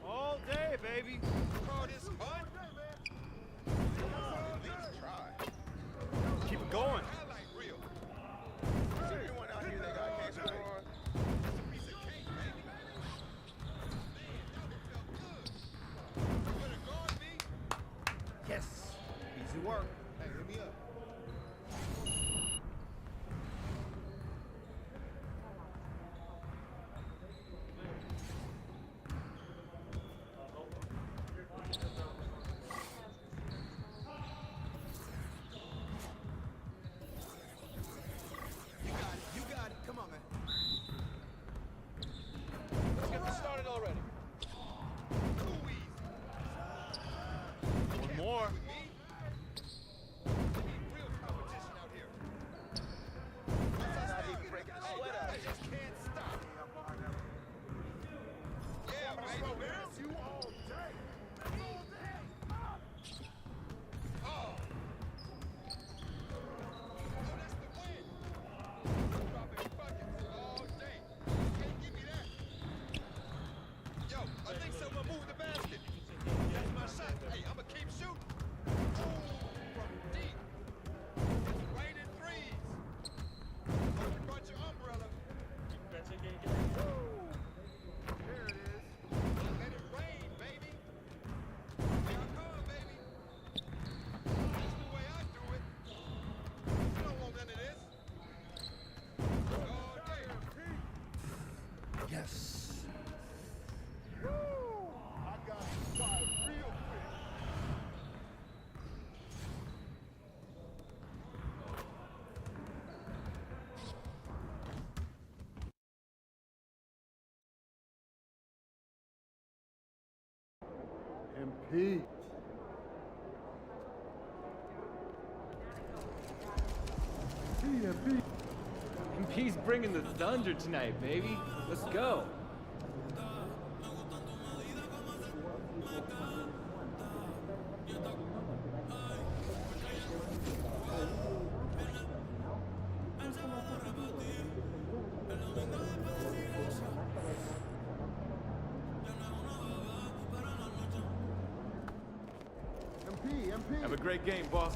All day, baby. Keep it going. Yes. Easy work. Hey, hit me up. You got it. Come on, man. Let's get this started already. One more. Not even breaking a sweat out. I just can't stop. Yeah, baby. You all day. Oh. That's the win. Dropping buckets all day. Can't give me that. Yo, I think someone moved the basket. That's my shot. Hey, I'ma keep shooting. From deep. It's raining threes. Brought your umbrella. There it is. Let it rain, baby. Here I come, baby. That's the way I do it. You don't want none of this. All day. Yes. I got five real quick. MP. MP's bringing the thunder tonight, baby. Let's go. MP. Have a great game, boss.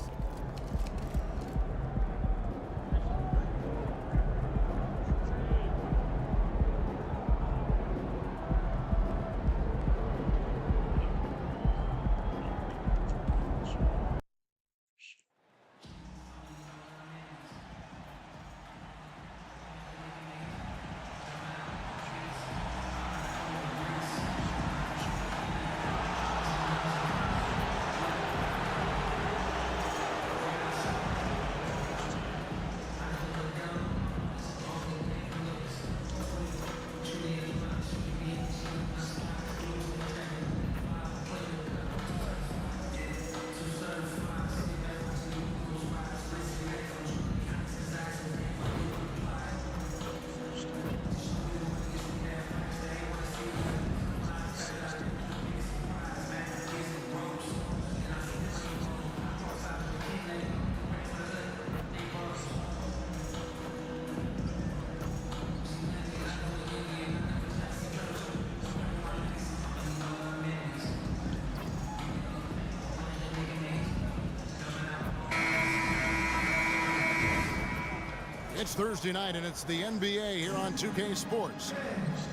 It's Thursday night, and it's the NBA here on 2K Sports.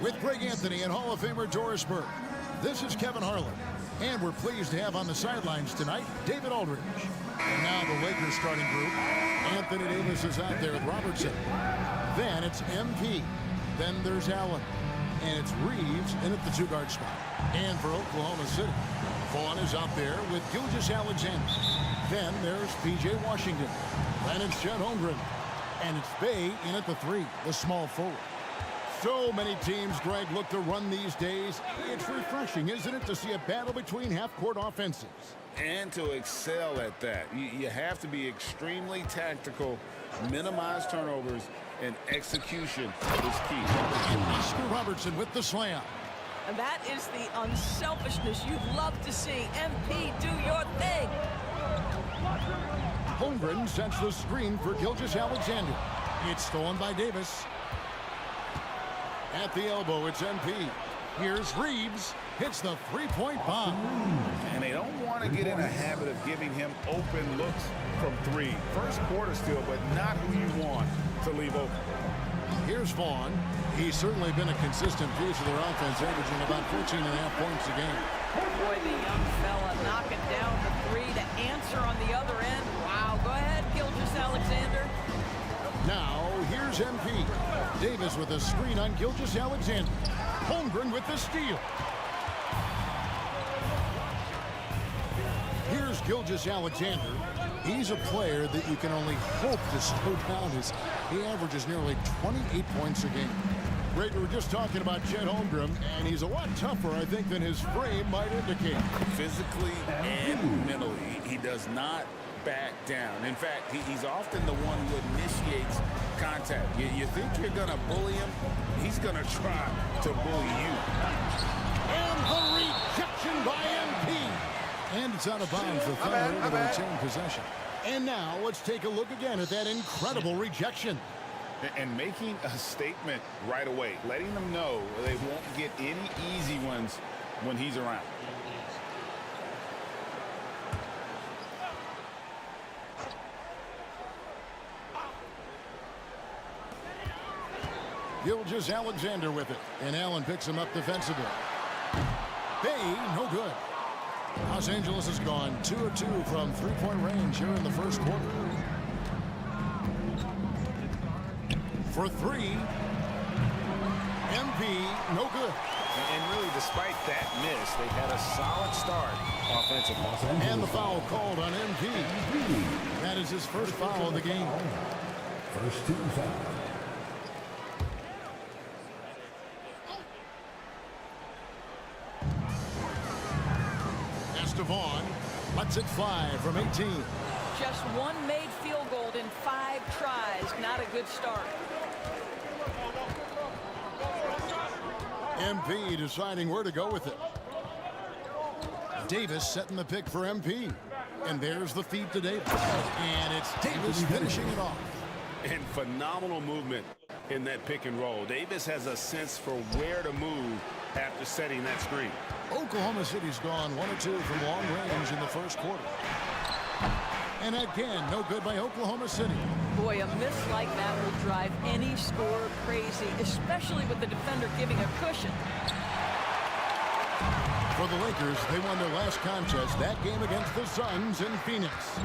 With Greg Anthony and Hall of Famer Doris Burke, this is Kevin Harlan. And we're pleased to have on the sidelines tonight, David Aldridge. And now the Lakers starting group. Anthony Davis is out there with Robertson. Then it's MP. Then there's Allen. And it's Reeves in at the 2-guard spot. And for Oklahoma City, Vaughn is out there with Gilgeous-Alexander. Then there's P.J. Washington. Then it's Chet Holmgren. And it's Bay in at the 3, the small forward. So many teams, Greg, look to run these days. It's refreshing, isn't it, to see a battle between half-court offenses? And to excel at that. You have to be extremely tactical, minimize turnovers, and execution is key. And Oscar Robertson with the slam. And that is the unselfishness you'd love to see. MP, do your thing. Holmgren sets the screen for Gilgeous-Alexander. It's stolen by Davis. At the elbow, it's MP. Here's Reeves. Hits the three-point bomb. And they don't want to get in a habit of giving him open looks from 3. First quarter still, but not who you want to leave open. Here's Vaughn. He's certainly been a consistent piece of their offense, averaging about 14.5 points a game. Boy, the young fella knocking down the 3 to answer on the other end. Wow, go ahead, Gilgeous-Alexander. Now, here's MP. Davis with a screen on Gilgeous-Alexander. Holmgren with the steal. Here's Gilgeous-Alexander. He's a player that you can only hope to slow down as he averages nearly 28 points a game. Great, we were just talking about Chet Holmgren, and he's a lot tougher, I think, than his frame might indicate. Physically and mentally, he does not back down. In fact, he's often the one who initiates contact. You think you're going to bully him, he's going to try to bully you. And the rejection by MP. And it's out of bounds. The Thunder able to retain possession. And now let's take a look again at that incredible rejection. And making a statement right away, letting them know they won't get any easy ones when he's around. Gilgeous-Alexander with it. And Allen picks him up defensively. Bay, no good. Los Angeles has gone 2 of 2 from three-point range here in the first quarter. For 3, MP, no good. And really, despite that miss, they had a solid start offensively. And the foul called on MP. That is his first foul of the game. First team foul. Vaughn lets it fly from 18. Just one made field goal in 5 tries. Not a good start. MP deciding where to go with it. Davis setting the pick for MP. And there's the feed to Davis. And it's Davis finishing it off. And phenomenal movement in that pick and roll. Davis has a sense for where to move after setting that screen. Oklahoma City's gone 1 of 2 from long range in the first quarter. And again, no good by Oklahoma City. Boy, a miss like that will drive any scorer crazy, especially with the defender giving a cushion. For the Lakers, they won their last contest, that game against the Suns in Phoenix.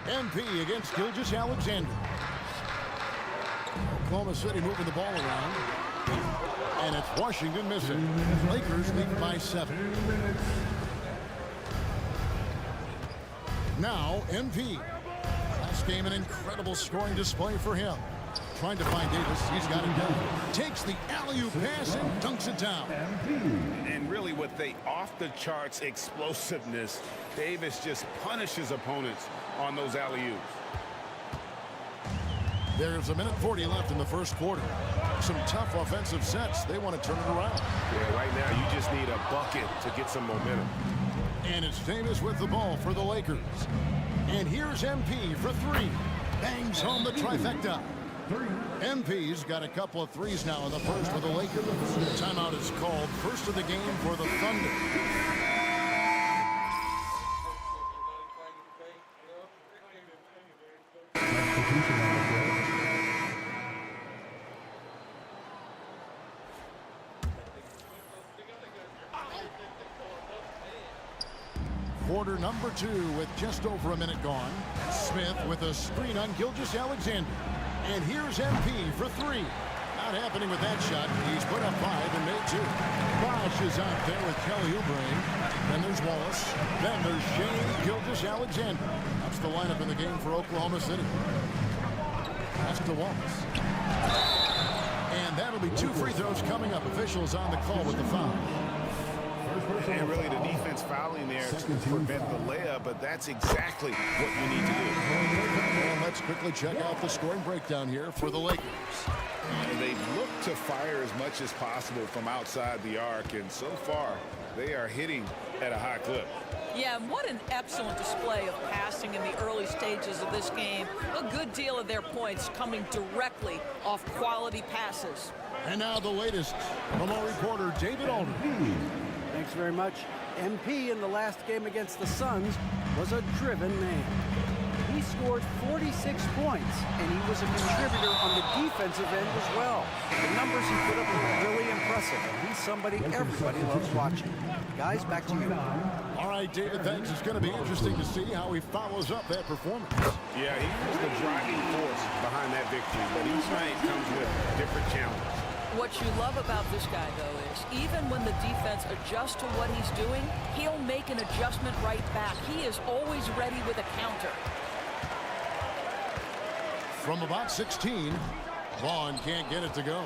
MP against Gilgeous-Alexander. Oklahoma City moving the ball around. And it's Washington missing. Lakers lead by 7. Now, MP. Last game, an incredible scoring display for him. Trying to find Davis. He's got it down. Takes the alley-oop pass and dunks it down. And really with the off-the-charts explosiveness, Davis just punishes opponents on those alley-oops. There's 1:40 left in the first quarter. Some tough offensive sets. They want to turn it around. Yeah, right now you just need a bucket to get some momentum. And it's Davis with the ball for the Lakers. And here's MP for 3. Bangs home the trifecta. MP's got a couple of threes now in the first for the Lakers. Timeout is called. First of the game for the Thunder. quarter number 2 with just over a minute gone. Smith with a screen on Gilgeous-Alexander. And here's MP for 3. Not happening with that shot. He's put up 5 and made 2. Bosch is out there with Kelly Oubre. Then there's Wallace. Then there's Shea Gilgeous-Alexander. That's the lineup in the game for Oklahoma City. That's to Wallace. And that'll be 2 free throws coming up. Officials on the call with the foul. And really the defense fouling there to prevent the layup, but that's exactly what you need to do. And let's quickly check out the scoring breakdown here for the Lakers. And they look to fire as much as possible from outside the arc, and so far they are hitting at a high clip. Yeah, and what an excellent display of passing in the early stages of this game. A good deal of their points coming directly off quality passes. And now the latest from our reporter, David Aldridge. Thanks very much. MP in the last game against the Suns was a driven man. He scored 46 points, and he was a contributor on the defensive end as well. The numbers he put up were really impressive, and he's somebody everybody loves watching. Guys, back to you. All right, David, thanks. It's going to be interesting to see how he follows up that performance. Yeah, he was the driving force behind that victory, but each night comes with different challenges. What you love about this guy, though, is even when the defense adjusts to what he's doing, he'll make an adjustment right back. He is always ready with a counter. From about 16, Vaughn can't get it to go.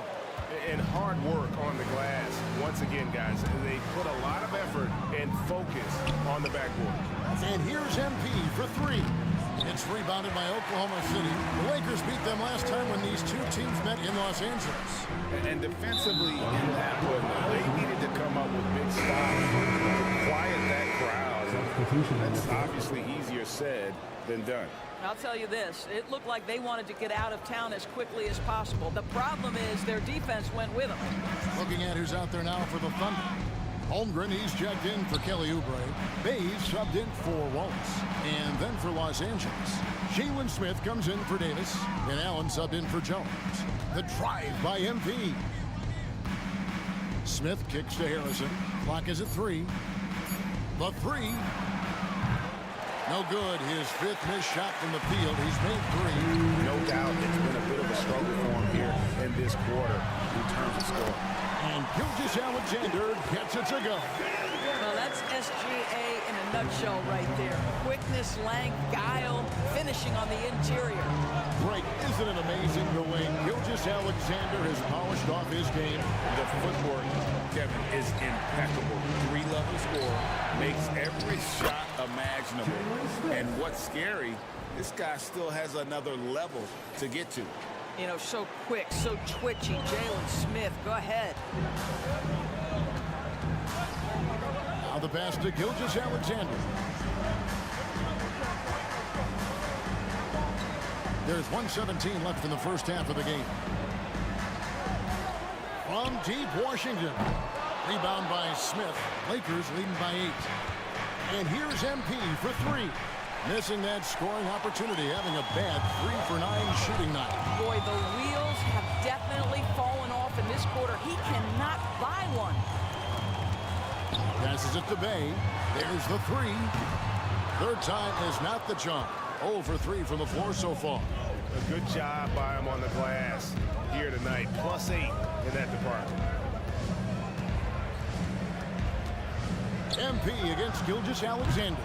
And hard work on the glass. Once again, guys, they put a lot of effort and focus on the backboard. And here's MP for 3. It's rebounded by Oklahoma City. The Lakers beat them last time when these two teams met in Los Angeles. And defensively in that one, they needed to come up with big stops to quiet that crowd. That's obviously easier said than done. I'll tell you this, it looked like they wanted to get out of town as quickly as possible. The problem is their defense went with them. Looking at who's out there now for the Thunder. Holmgren, he's checked in for Kelly Oubre. Bays subbed in for Wallace. And then for Los Angeles, Jalen Smith comes in for Davis. And Allen subbed in for Jones. The drive by MP. Smith kicks to Harrison. Clock is at 3. The 3. No good. His 5th missed shot from the field. He's made 3. No doubt it's been a bit of a struggle for him here in this quarter in terms of scoring. And Gilgeous-Alexander gets it to go. Well, that's SGA in a nutshell right there. Quickness, length, guile, finishing on the interior. Great. Isn't it amazing the way Gilgeous-Alexander has polished off his game? The footwork, Kevin, is impeccable. 3-level score, makes every shot imaginable. And what's scary, this guy still has another level to get to. You know, so quick, so twitchy. Jalen Smith, go ahead. Now the pass to Gilgeous-Alexander. There's 1:17 left in the first half of the game. From deep Washington. Rebound by Smith. Lakers leading by 8. And here's MP for 3. Missing that scoring opportunity, having a bad 3-for-9 shooting night. Boy, the wheels have definitely fallen off in this quarter. He cannot buy one. Passes it to Bay. There's the 3. Third time is not the charm. 0 for 3 from the floor so far. A good job by him on the glass here tonight. +8 in that department. MP against Gilgeous-Alexander.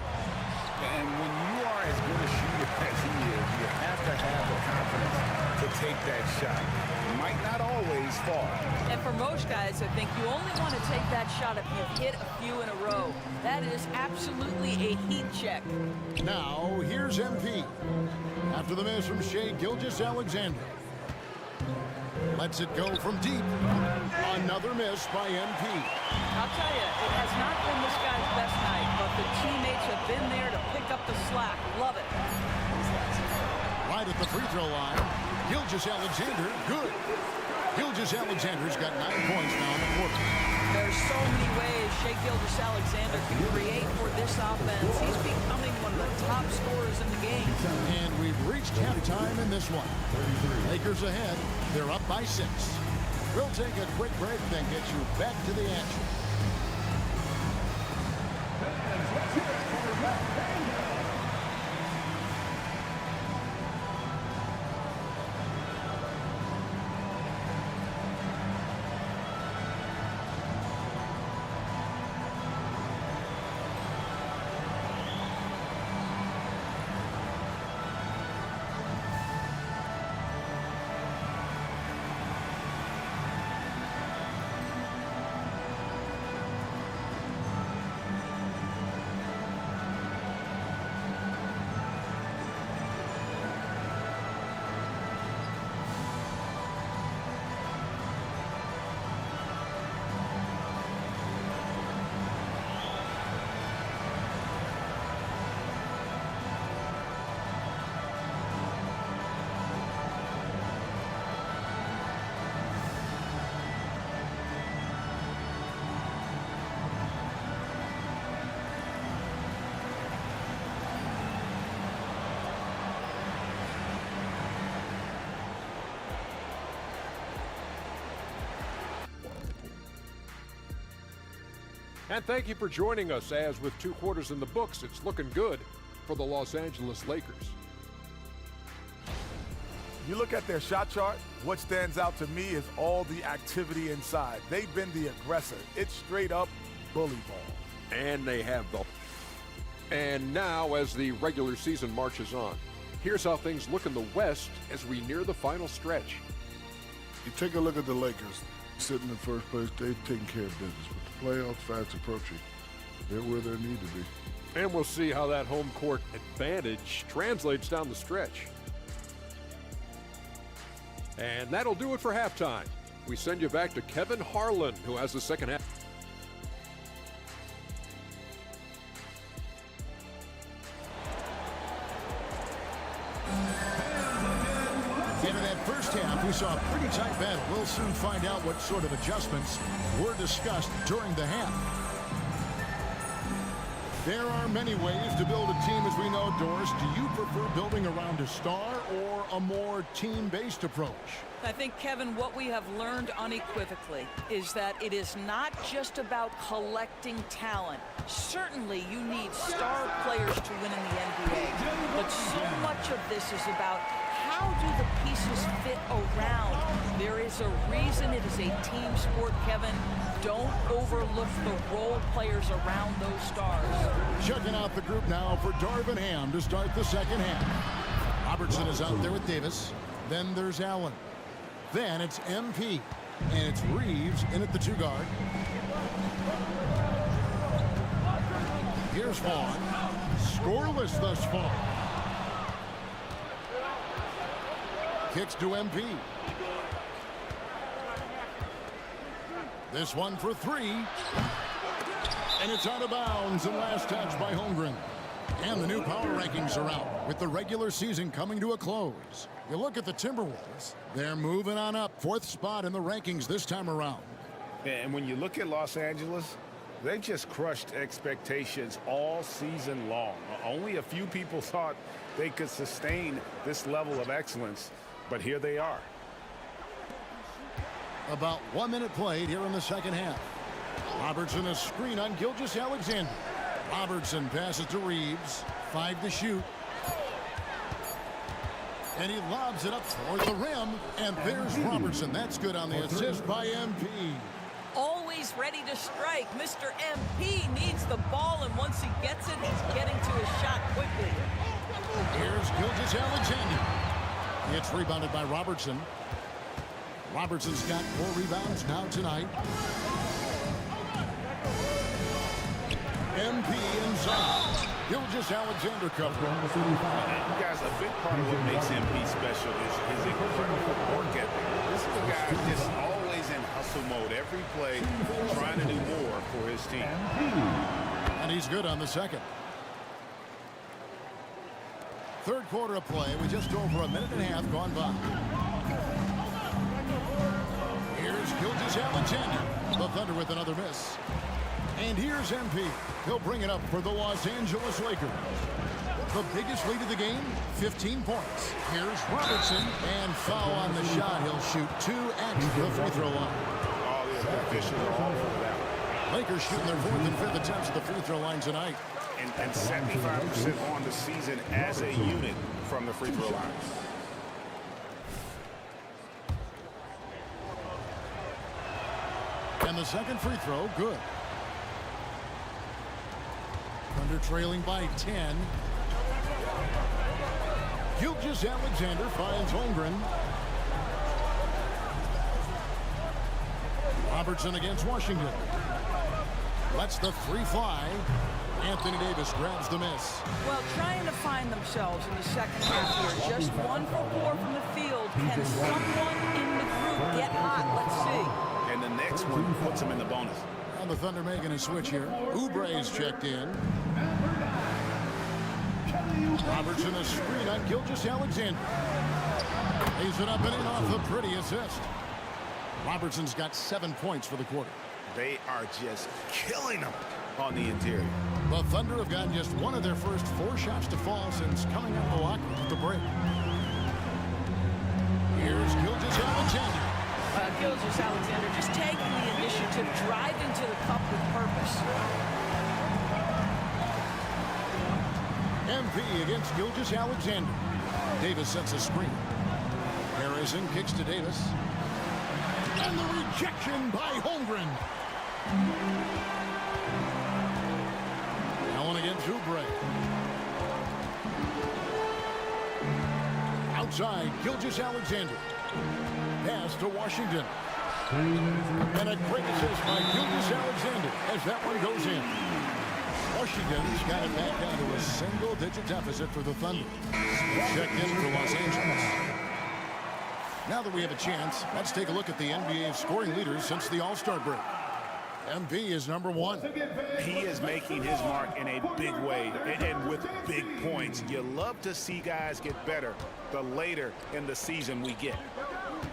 And when you are as good a shooter as he is, you have to have the confidence to take that shot. It might not always fall. And for most guys, I think you only want to take that shot if you've hit a few in a row. That is absolutely a heat check. Now, here's MP. After the miss from Shea Gilgeous-Alexander. Lets it go from deep. Another miss by MP. I'll tell you, it has not been this guy's best night, but the teammates have been there to pick up the slack. Love it. Right at the free throw line. Gilgeous-Alexander, good. Gilgeous-Alexander's got 9 points now in the quarter. There's so many ways Shea Gilgeous-Alexander can create for this offense. He's becoming one of the top scorers in the game. And we've reached halftime in this one. Lakers ahead. They're up by 6. We'll take a quick break, then get you back to the action. And thank you for joining us, as with 2 quarters in the books, it's looking good for the Los Angeles Lakers. You look at their shot chart, what stands out to me is all the activity inside. They've been the aggressor. It's straight up bully ball. And they have the... And now, as the regular season marches on, here's how things look in the West as we near the final stretch. You take a look at the Lakers, sitting in first place. They've taken care of business. With the playoffs fast approaching, they're where they need to be. And we'll see how that home court advantage translates down the stretch. And that'll do it for halftime. We send you back to Kevin Harlan, who has the second half. In that first half, we saw a pretty tight battle. We'll soon find out what sort of adjustments were discussed during the half. There are many ways to build a team, as we know, Doris. Do you prefer building around a star or a more team-based approach? I think, Kevin, what we have learned unequivocally is that it is not just about collecting talent. Certainly, you need star players to win in the NBA, but so much of this is about how do the pieces fit around. There is a reason it is a team sport, Kevin. Don't overlook the role players around those stars. Checking out the group now for Darvin Ham to start the second half. Robertson is out there with Davis. Then there's Allen. Then it's MP. And it's Reeves in at the 2 guard. Here's Vaughn. Scoreless thus far. Kicks to MP. This one for 3. And it's out of bounds and last touch by Holmgren. And the new power rankings are out with the regular season coming to a close. You look at the Timberwolves, they're moving on up. 4th spot in the rankings this time around. And when you look at Los Angeles, they've just crushed expectations all season long. Only a few people thought they could sustain this level of excellence, but here they are. About 1 minute played here in the second half. Robertson a screen on Gilgeous-Alexander. Robertson passes to Reeves. 5 to shoot. And he lobs it up toward the rim. And there's Robertson. That's good on the assist by MP. Always ready to strike. Mr. MP needs the ball, and once he gets it, he's getting to his shot quickly. Here's Gilgeous-Alexander. It's rebounded by Robertson. Robertson's got 4 rebounds now tonight. MP inside. Gilgeous-Alexander cover. Guys, a big part of what makes MP special is his incredible work ethic. This is a guy just always in hustle mode. Every play trying to do more for his team. And he's good on the second. Third quarter of play with just over a minute and a half gone by. Here's Gilgeous-Alexander. The Thunder with another miss. And here's MP. He'll bring it up for the Los Angeles Lakers. The biggest lead of the game, 15 points. Here's Robertson. And foul on the shot. He'll shoot 2 at the free throw line. All the officials are all over that. Lakers shooting their 4th and 5th attempts at the free throw line tonight. And 75% on the season as a unit from the free throw line. And the second free throw, good. Thunder trailing by 10. Gilgeous-Alexander finds Holmgren. Robertson against Washington. Lets the three fly. Anthony Davis grabs the miss. Well, trying to find themselves in the second half here. Just 1 for 4 from the field. Can someone in the group get hot? Let's see. And the next one puts him in the bonus. And the Thunder making a switch here. Oubre's checked in. Robertson a screen on Gilgeous-Alexander. Lays it up and in off the pretty assist. Robertson's got 7 points for the quarter. They are just killing them on the interior. The Thunder have gotten just one of their first 4 shots to fall since coming out of the locker room at the break. Here's Gilgeous-Alexander. Gilgeous-Alexander just taking the initiative, driving to the cup with purpose. MP against Gilgeous-Alexander. Davis sets a screen. Harrison kicks to Davis. And the rejection by Holmgren. Allen against Oubre. Outside, Gilgeous-Alexander. Pass to Washington. And a great assist by Gilgeous-Alexander as that one goes in. Washington's got it back down to a single-digit deficit for the Thunder. Checked in for Los Angeles. Now that we have a chance, let's take a look at the NBA scoring leaders since the All-Star break. MP is number 1. He is making his mark in a big way and with big points. You love to see guys get better the later in the season we get.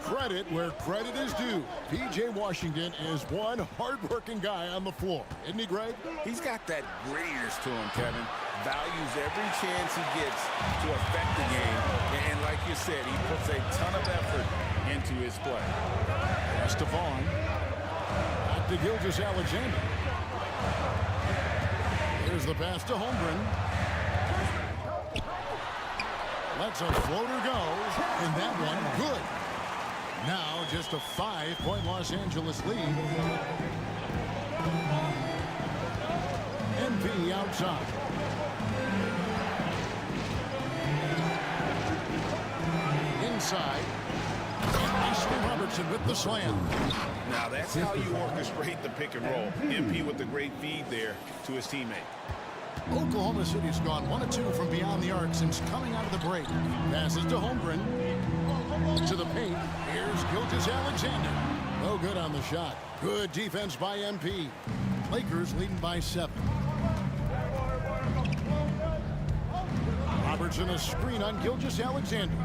Credit where credit is due. P.J. Washington is one hard-working guy on the floor. Isn't he, Greg? He's got that grittiness to him, Kevin. Values every chance he gets to affect the game. And like you said, he puts a ton of effort into his play. Pass to Vaughn. Back to Gilgeous-Alexander. Here's the pass to Holmgren. Lets a floater go. And that one good. Now just a 5-point Los Angeles lead. MP outside. Inside. And Robertson with the slam. Now that's how you orchestrate the pick and roll. MP with the great feed there to his teammate. Oklahoma City's gone 1 of 2 from beyond the arc since coming out of the break. Passes to Holmgren. To the paint. Here's Gilgeous-Alexander. No good on the shot. Good defense by MP. Lakers leading by 7. Robertson a screen on Gilgeous-Alexander.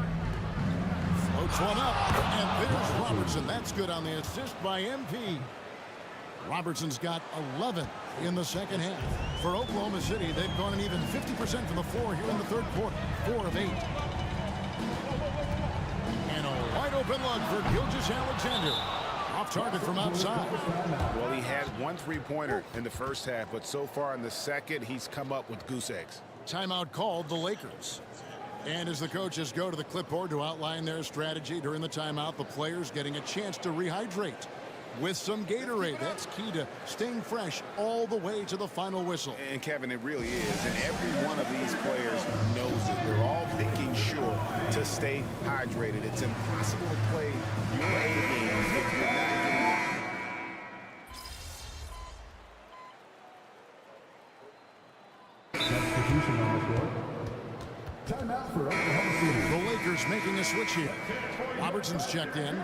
Floats one up. And there's Robertson. That's good on the assist by MP. Robertson's got 11 in the second half. For Oklahoma City, they've gone an even 50% from the floor here in the third quarter. 4 of 8. And a wide open look for Gilgeous-Alexander. Off target from outside. Well, he had 1 3-pointer in the first half, but so far in the second, he's come up with goose eggs. Timeout called the Lakers. And as the coaches go to the clipboard to outline their strategy during the timeout, the players getting a chance to rehydrate with some Gatorade. That's key to staying fresh all the way to the final whistle. And Kevin, it really is. And every one of these players knows it. They're all making sure to stay hydrated. It's impossible to play your A game if you're not getting it. Substitution on the court. Timeout for Oklahoma City. The Lakers making a switch here. Robertson's checked in.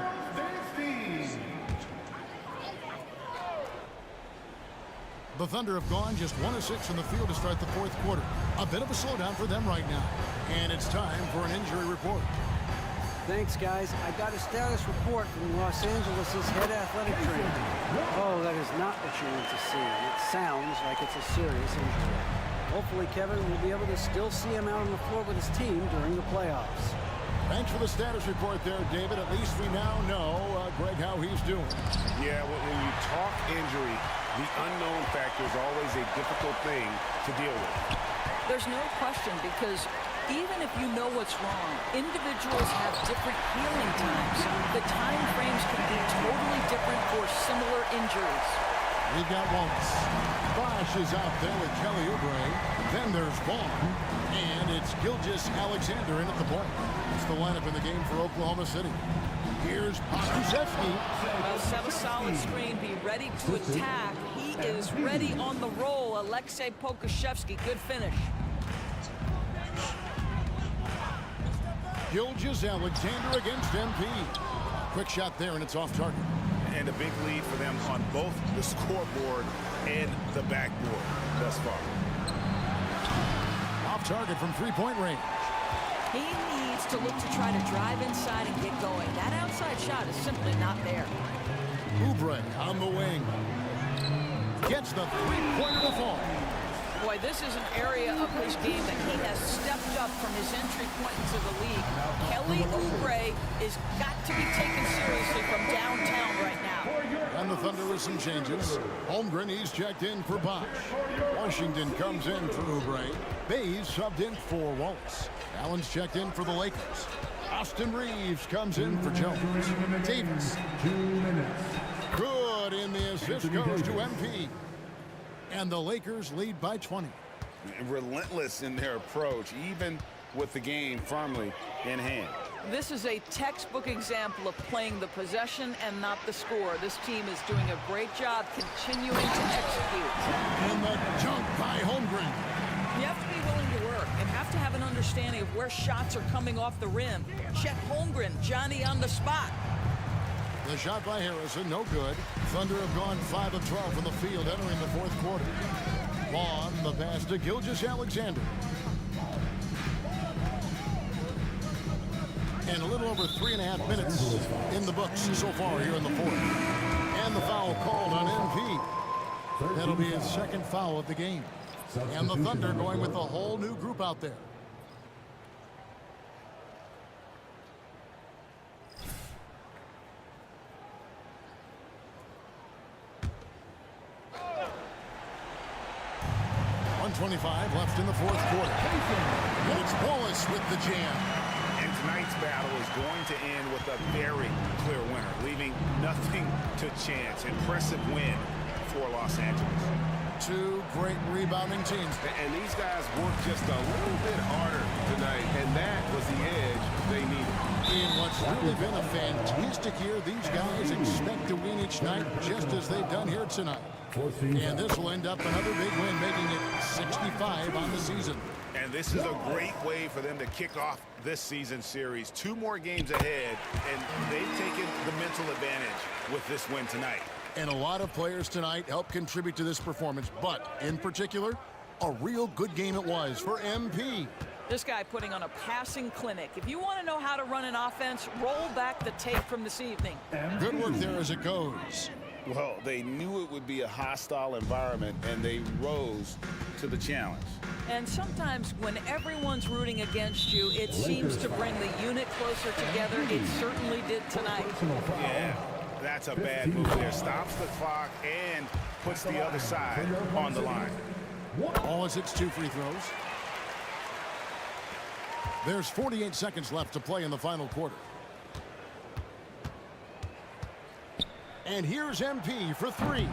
The Thunder have gone just 1 of 6 in the field to start the fourth quarter. A bit of a slowdown for them right now. And it's time for an injury report. Thanks, guys. I got a status report from Los Angeles' head athletic trainer. Oh, that is not what you want to see. It sounds like it's a serious injury. Hopefully, Kevin will be able to still see him out on the floor with his team during the playoffs. Thanks for the status report there, David. At least we now know, Greg, how he's doing. Yeah, when you talk injury, The unknown factor is always a difficult thing to deal with. There's no question, because even if you know what's wrong, individuals have different healing times. The time frames can be totally different for similar injuries. We've got Wallace. Bosch is out there with Kelly Oubre. Then there's Vaughn. And it's Gilgeous Alexander in at the point. It's the lineup in the game for Oklahoma City. Here's Pokusevski. Well, set a solid screen. Be ready to attack. He is ready on the roll. Alexei Pokusevski. Good finish. Gilgeous Alexander against MP. Quick shot there, and it's off target. And a big lead for them on both the scoreboard and the backboard thus far. Off target from three-point range. He needs to look to try to drive inside and get going. That outside shot is simply not there. Oubre on the wing. Gets the three-pointer to fall. Boy, this is an area of his game that he has stepped up from his entry point into the league. Kelly Oubre is got to be taken seriously from downtown right now. And the Thunder with some changes. Holmgren, he's checked in for Bosch. Washington comes in for Oubre. Bays subbed in for Wallace. Allen's checked in for the Lakers. Austin Reeves comes in for Jones. Davis. 2 minutes. Good, in the assist goes to MP. And the Lakers lead by 20. Relentless in their approach, even with the game firmly in hand. This is a textbook example of playing the possession and not the score. This team is doing a great job continuing to execute. And the dunk by Holmgren. You have to be willing to work and have to have an understanding of where shots are coming off the rim. Chet Holmgren, Johnny on the spot. The shot by Harrison, no good. Thunder have gone 5 of 12 from the field entering the fourth quarter. Vaughn, the pass to Gilgeous Alexander. And a little over 3.5 minutes in the books so far here in the fourth. And the foul called on MP. That'll be his second foul of the game. And the Thunder going with a whole new group out there. .25 left in the fourth quarter. And it's Wallace with the jam. And tonight's battle is going to end with a very clear winner, leaving nothing to chance. Impressive win for Los Angeles. Two great rebounding teams. And these guys worked just a little bit harder tonight, and that was the edge they needed. In what's really been a fantastic year, these guys expect to win each night just as they've done here tonight. And this will end up another big win, making it 65 on the season. And this is a great way for them to kick off this season series. 2 more games ahead, and they've taken the mental advantage with this win tonight. And a lot of players tonight helped contribute to this performance, but in particular, a real good game it was for MP. This guy putting on a passing clinic. If you want to know how to run an offense, roll back the tape from this evening. Good work there as it goes. Well, they knew it would be a hostile environment, and they rose to the challenge. And sometimes when everyone's rooting against you, it seems to bring the unit closer together. It certainly did tonight. Yeah, that's a bad move there. Stops the clock and puts the other side on the line. Wallace hits 2 free throws. There's 48 seconds left to play in the final quarter. And here's MP for 3.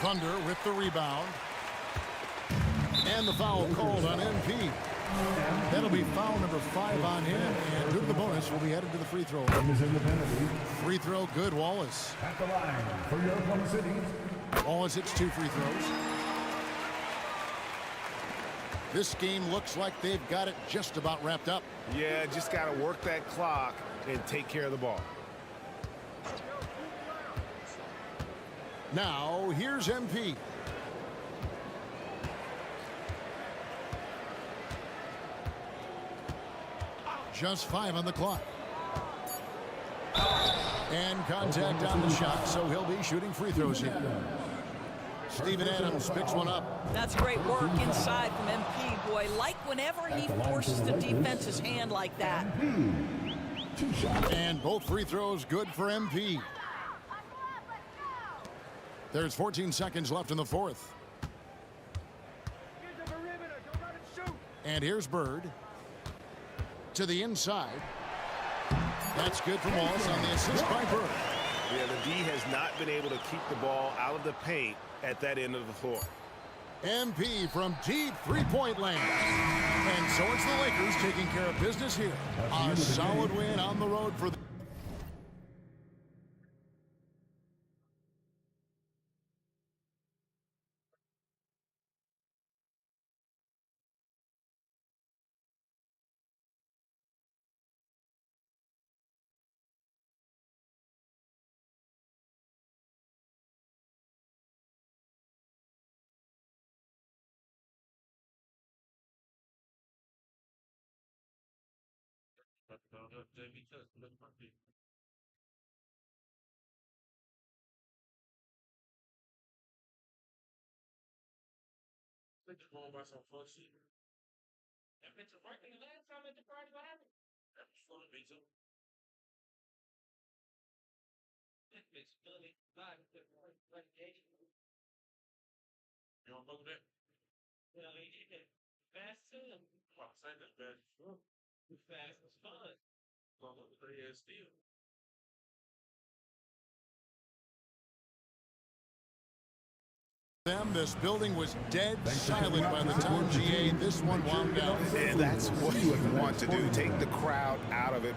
Thunder with the rebound. And the foul called on MP. That'll be foul number 5 on him. And due to the bonus, will be headed to the free throw. Free throw, good, Wallace. At the line for your Oklahoma City. Wallace hits 2 free throws. This game looks like they've got it just about wrapped up. Yeah, just got to work that clock and take care of the ball. Now, here's MP. Just 5 on the clock. And contact on the shot, so he'll be shooting free throws here. Steven Adams picks one up. That's great work inside from MP, boy. Like whenever he forces the defense's hand like that. And both free throws good for MP. There's 14 seconds left in the fourth. And here's Bird to the inside. That's good for Wallace on the assist by Bird. Yeah, the D has not been able to keep the ball out of the paint at that end of the floor. MP from deep three-point land. And so it's the Lakers taking care of business here. A solid win on the road for the... Think you're going by some fuck shit. That bitch was working the last time at the party. What happened? That was fun, me too. That bitch funny. Live at the party. Like, hey. You don't fuck with that? Well, he did that fast too. Well, I say that's bad as fuck. Fast as fun. Don't look at the head still. This building was dead silent by the time GA this one wound down. And that's what you would want to do, take the crowd out of it.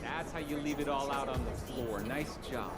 That's how you leave it all out on the floor. Nice job.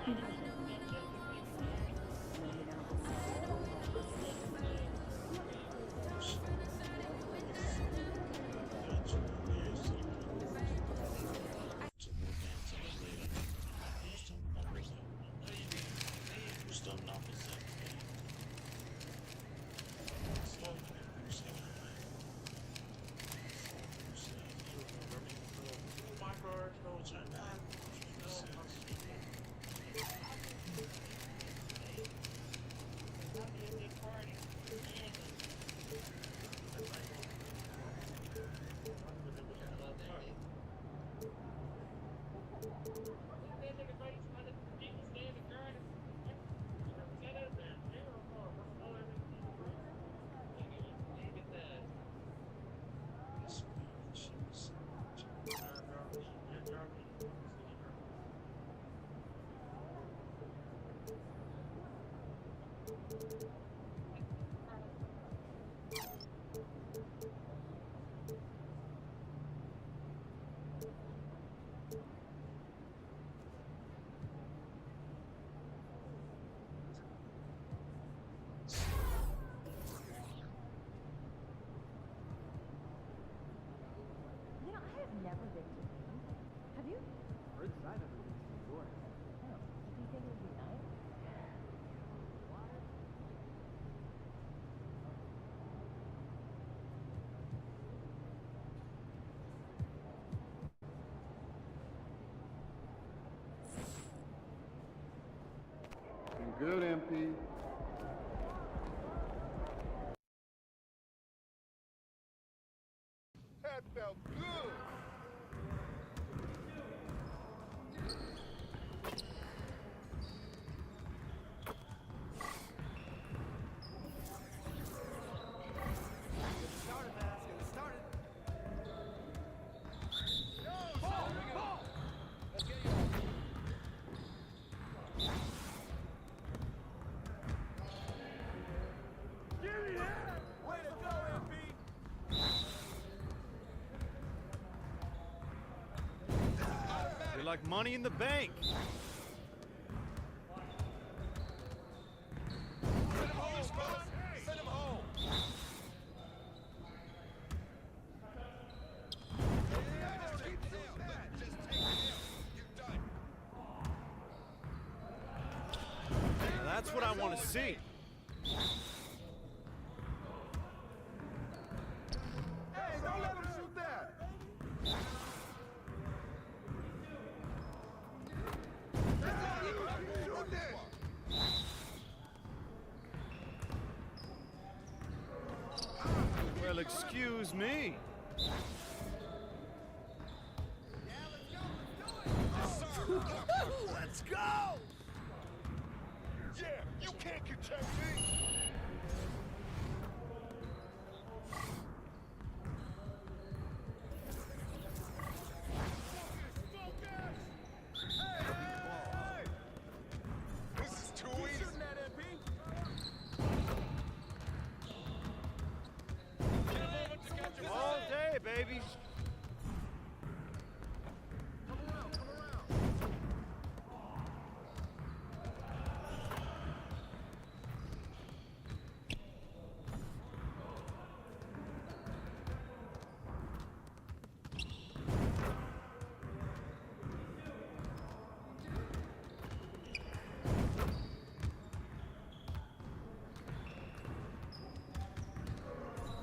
You know, I have never been to Maine. Have you? Furthest I've ever been to New York. Oh, do you think it would be nice? Good, MP. That felt good. You're like money in the bank. Send him home, fellas. Send him home. Just take the L. Just take the L. You're done. Now that's what I want to see. Hey, don't let him shoot that. Shoot this. Well, excuse me. Let's go! Yeah, you can't contain me! This is too easy. All day, baby.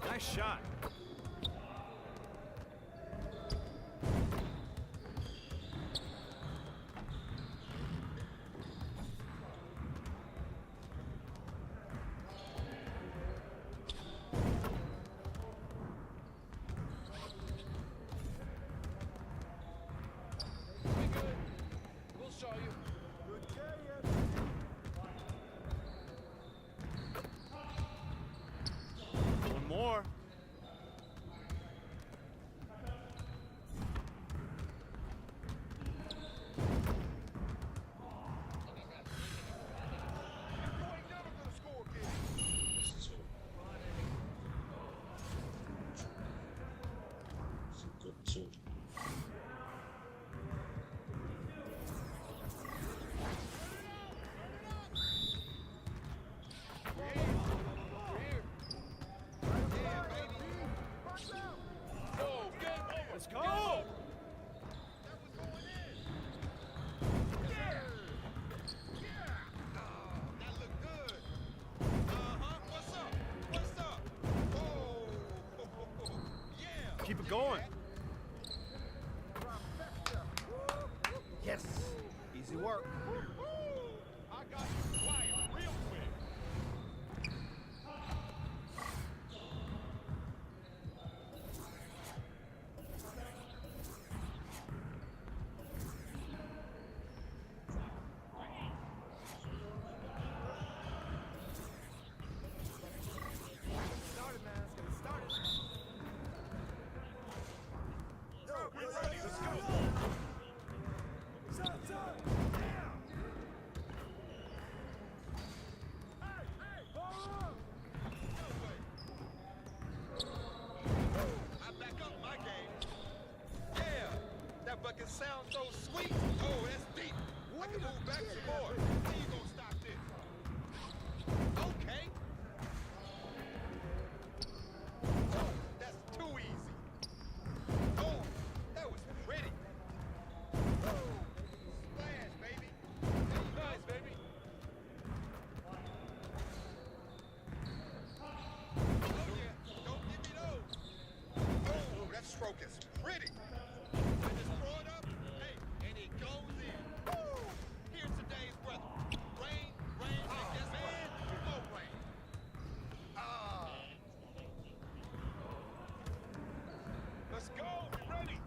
Nice shot. We'll show you. One more. We're going. Yes. Easy work. I got you quiet real quick. Started, man. Let's get it started. Yo, we're ready. Let's go. I back up my game. Yeah, that bucket sounds so sweet. Oh, that's deep. I can move back some more. How you gonna stop this? Okay. Oh, that's too easy. Oh, that was pretty. Splash, baby. Nice, baby. Oh, yeah. Don't give me those. Oh, that stroke is pretty. I just throw it up, hey, and it goes in. Woo! Here's today's weather. Rain, and guess what? More rain. Ah. Let's go. We're ready.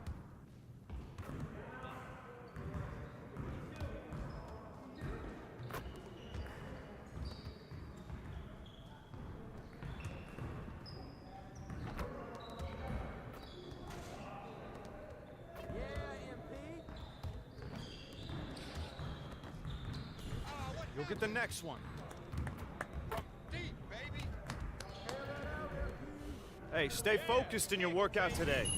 You'll get the next one. Deep, baby. Hey, stay focused in your workout today.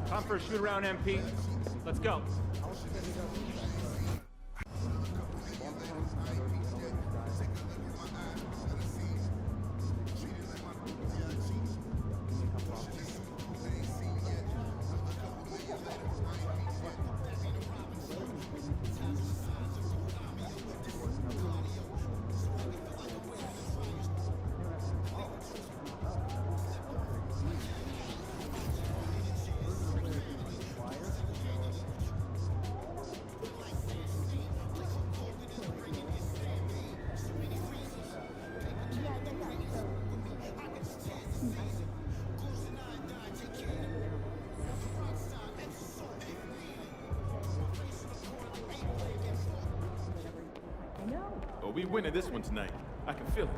Time for a shoot around, MP. Let's go. Oh, we winning this one tonight. I can feel it.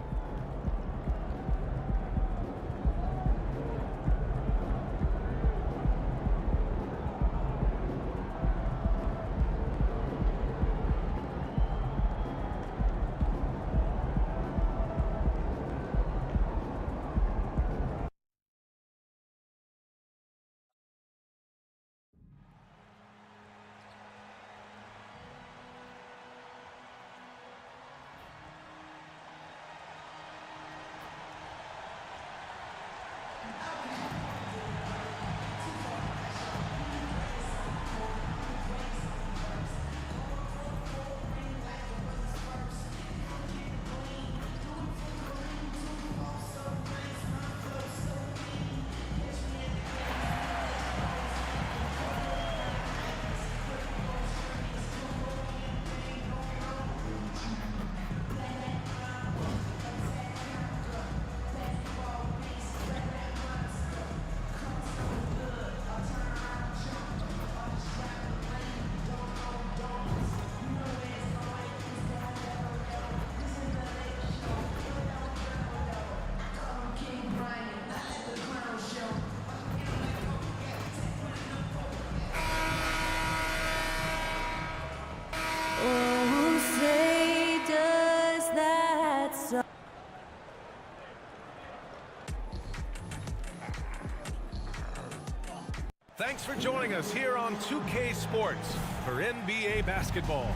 Thanks for joining us here on 2K Sports for NBA basketball.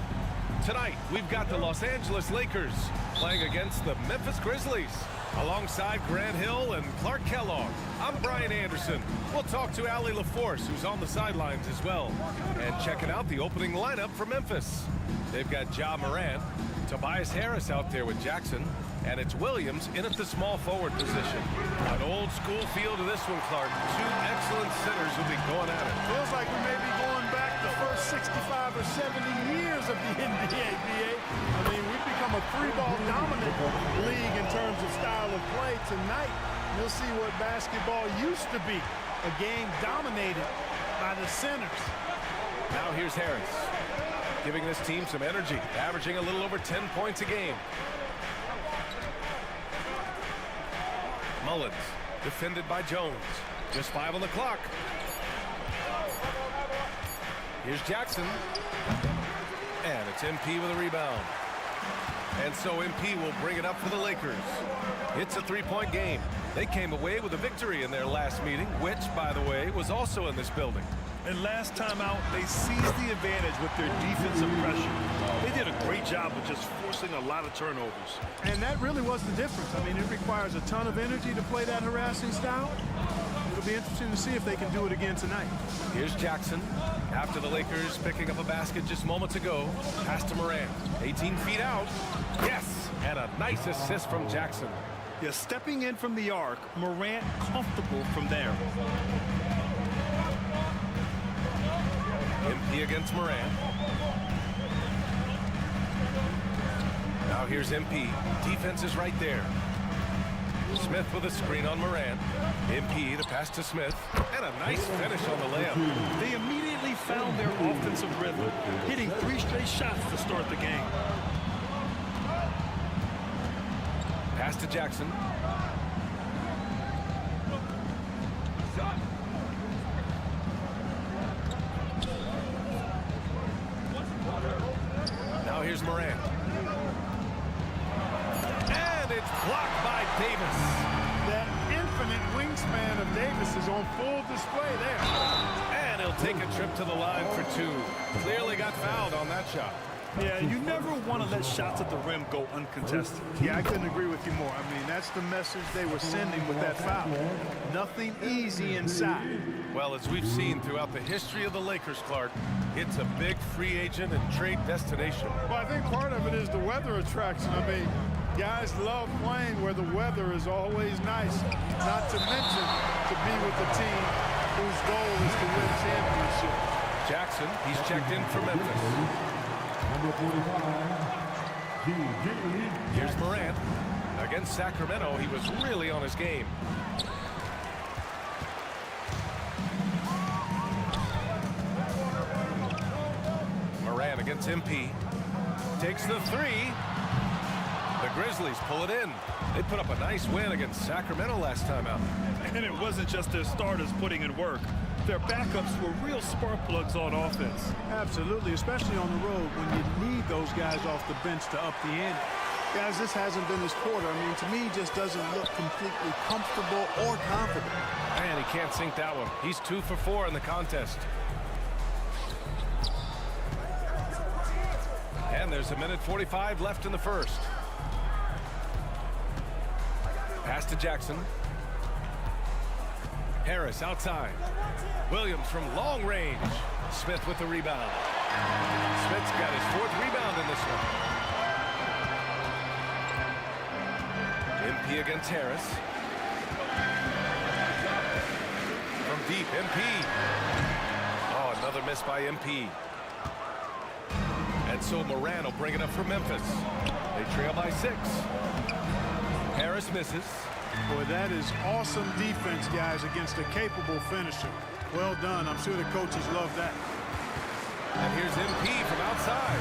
Tonight, we've got the Los Angeles Lakers playing against the Memphis Grizzlies. Alongside Grant Hill and Clark Kellogg, I'm Brian Anderson. We'll talk to Allie LaForce, who's on the sidelines as well, and checking out the opening lineup for Memphis. They've got Ja Morant, Tobias Harris out there with Jackson, and it's Williams in at the small forward position. An old school feel to this one, Clark. Two excellent centers will be going at it. Feels like we may be going back the first 65 or 70 years of the NBA. I mean, we've become a three-ball dominant league in terms of style of play. Tonight, you'll see what basketball used to be, a game dominated by the centers. Now here's Harris, giving this team some energy, averaging a little over 10 points a game. Mullins, defended by Jones. Just 5 on the clock. Here's Jackson. And it's MP with a rebound. And so MP will bring it up for the Lakers. It's a three-point game. They came away with a victory in their last meeting, which, by the way, was also in this building. And last time out, they seized the advantage with their defensive pressure. They did a great job of just forcing a lot of turnovers. And that really was the difference. I mean, it requires a ton of energy to play that harassing style. It'll be interesting to see if they can do it again tonight. Here's Jackson. After the Lakers picking up a basket just moments ago, pass to Morant. 18 feet out. Yes! And a nice assist from Jackson. Yeah, stepping in from the arc, Morant comfortable from there. MP against Morant. Now here's MP. Defense is right there. Smith with a screen on Morant. MP, the pass to Smith. And a nice finish on the layup. They immediately found their offensive rhythm, hitting 3 straight shots to start the game. Pass to Jackson. Now here's Morant. And it's blocked by Davis. That infinite wingspan of Davis is on full display there. And he'll take a trip to the line for 2. Clearly got fouled on that shot. Yeah, you never want to let shots at the rim go uncontested. Yeah, I couldn't agree with you more. I mean, that's the message they were sending with that foul. Nothing easy inside. Well, as we've seen throughout the history of the Lakers, Clark, it's a big free agent and trade destination. Well, I think part of it is the weather attraction. I mean, guys love playing where the weather is always nice. Not to mention to be with the team whose goal is to win championship. Jackson, he's checked in for Memphis. Number 45, Here's Morant. Against Sacramento, he was really on his game. Morant against MP. Takes the 3. The Grizzlies pull it in. They put up a nice win against Sacramento last time out. And it wasn't just their starters putting in work. Their backups were real spark plugs on offense. Absolutely, especially on the road when you need those guys off the bench to up the ante. Guys, this hasn't been his quarter. I mean, to me, just doesn't look completely comfortable or confident. Man, he can't sink that one. He's 2 for 4 in the contest. And there's 1:45 left in the first. Pass to Jackson. Harris outside. Williams from long range. Smith with the rebound. Smith's got his 4th rebound in this one. MP against Harris. From deep, MP. Oh, another miss by MP. And so Morant will bring it up for Memphis. They trail by 6. Harris misses. Boy, that is awesome defense, guys, against a capable finisher. Well done. I'm sure the coaches love that. And here's MP from outside.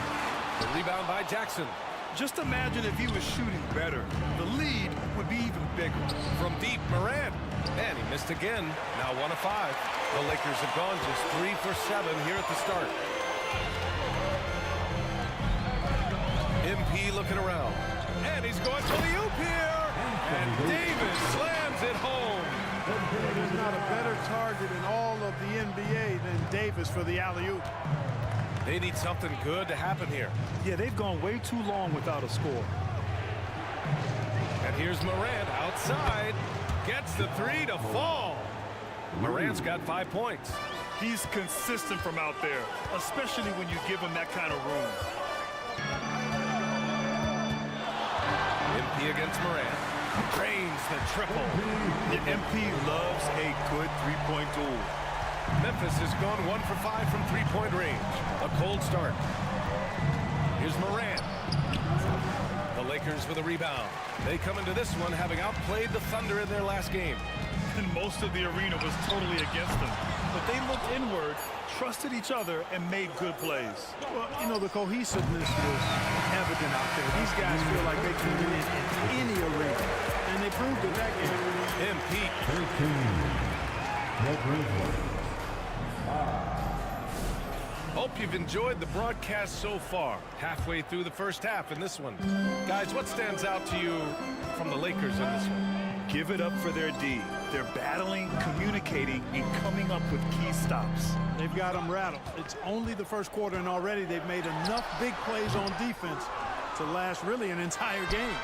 The rebound by Jackson. Just imagine if he was shooting better. The lead would be even bigger. From deep, Morant. And he missed again. Now 1 of 5. The Lakers have gone just 3 for 7 here at the start. MP looking around. And he's going for the oop here. And Davis slams it home. There's not a better target in all of the NBA than Davis for the alley-oop. They need something good to happen here. Yeah, they've gone way too long without a score. And here's Morant outside. Gets the three to fall. Morant's got 5 points. He's consistent from out there, especially when you give him that kind of room. MP against Morant. Drains the triple. The MP loves a good three-point duel. Memphis has gone 1 for 5 from three-point range. A cold start. Here's Morant. The Lakers with a rebound. They come into this one having outplayed the Thunder in their last game. And most of the arena was totally against them. But they looked inward, trusted each other, and made good plays. Well, you know, the cohesiveness was evident out there. These guys feel like they can win in any arena. And they proved it that game. MP. 13. Hope you've enjoyed the broadcast so far. Halfway through the first half in this one. Guys, what stands out to you from the Lakers in this one? Give it up for their D. They're battling, communicating, and coming up with key stops. They've got them rattled. It's only the first quarter, and already they've made enough big plays on defense to last really an entire game.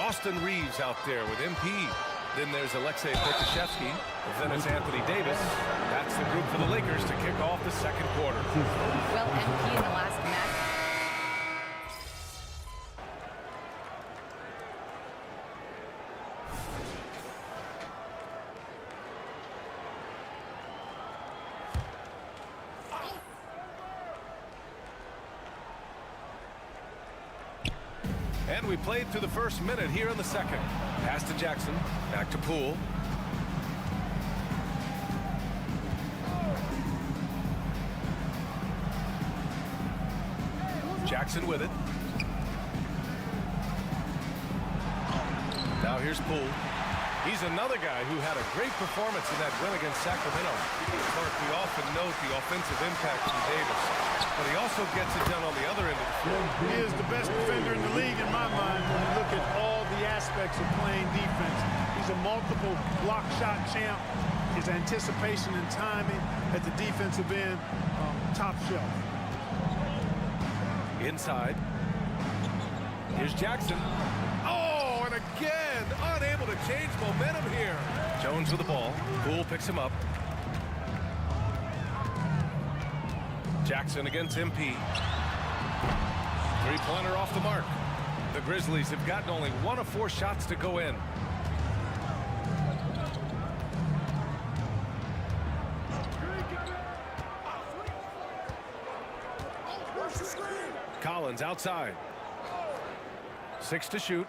Austin Reeves out there with MP. Then there's Alexei Pokusevski. Then it's Anthony Davis. That's the group for the Lakers to kick off the second quarter. Well, MP in the last match. And we played through the first minute here in the second. Pass to Jackson. Back to Poole. Jackson with it. Now here's Poole. He's another guy who had a great performance in that win against Sacramento. Clark, we often note the offensive impact from Davis, but he also gets it done on the other end of the floor. He is the best defender in the league in my mind when you look at all the aspects of playing defense. He's a multiple block shot champ. His anticipation and timing at the defensive end, top shelf. Inside. Here's Jackson. Oh, and again, unable to change momentum here. Jones with the ball. Poole picks him up. Jackson against MP. Three-pointer off the mark. The Grizzlies have gotten only 1 of 4 shots to go in. Collins outside. 6 to shoot.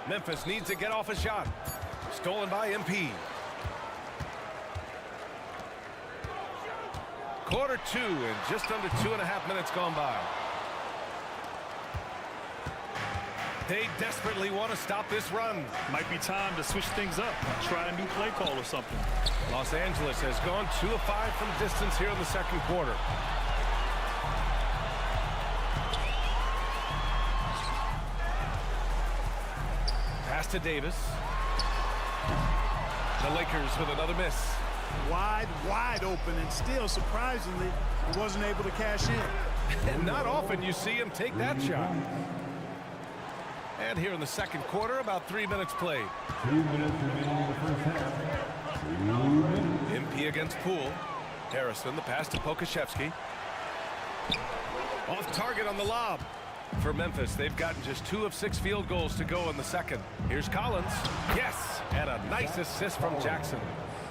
Memphis needs to get off a shot. Stolen by MP. Quarter 2 and just under 2.5 minutes gone by. They desperately want to stop this run. Might be time to switch things up. Try a new play call or something. Los Angeles has gone 2 of 5 from distance here in the second quarter. Pass to Davis. The Lakers with another miss. Wide open, and still, surprisingly, he wasn't able to cash in. And not often you see him take that shot. And here in the second quarter, about 3 minutes played. 2 minutes remaining in the first half. 2 minutes. MP against Poole. Harrison, the pass to Pokusevski. Off target on the lob. For Memphis, they've gotten just 2 of 6 field goals to go in the second. Here's Collins. Yes! And a nice assist from Jackson.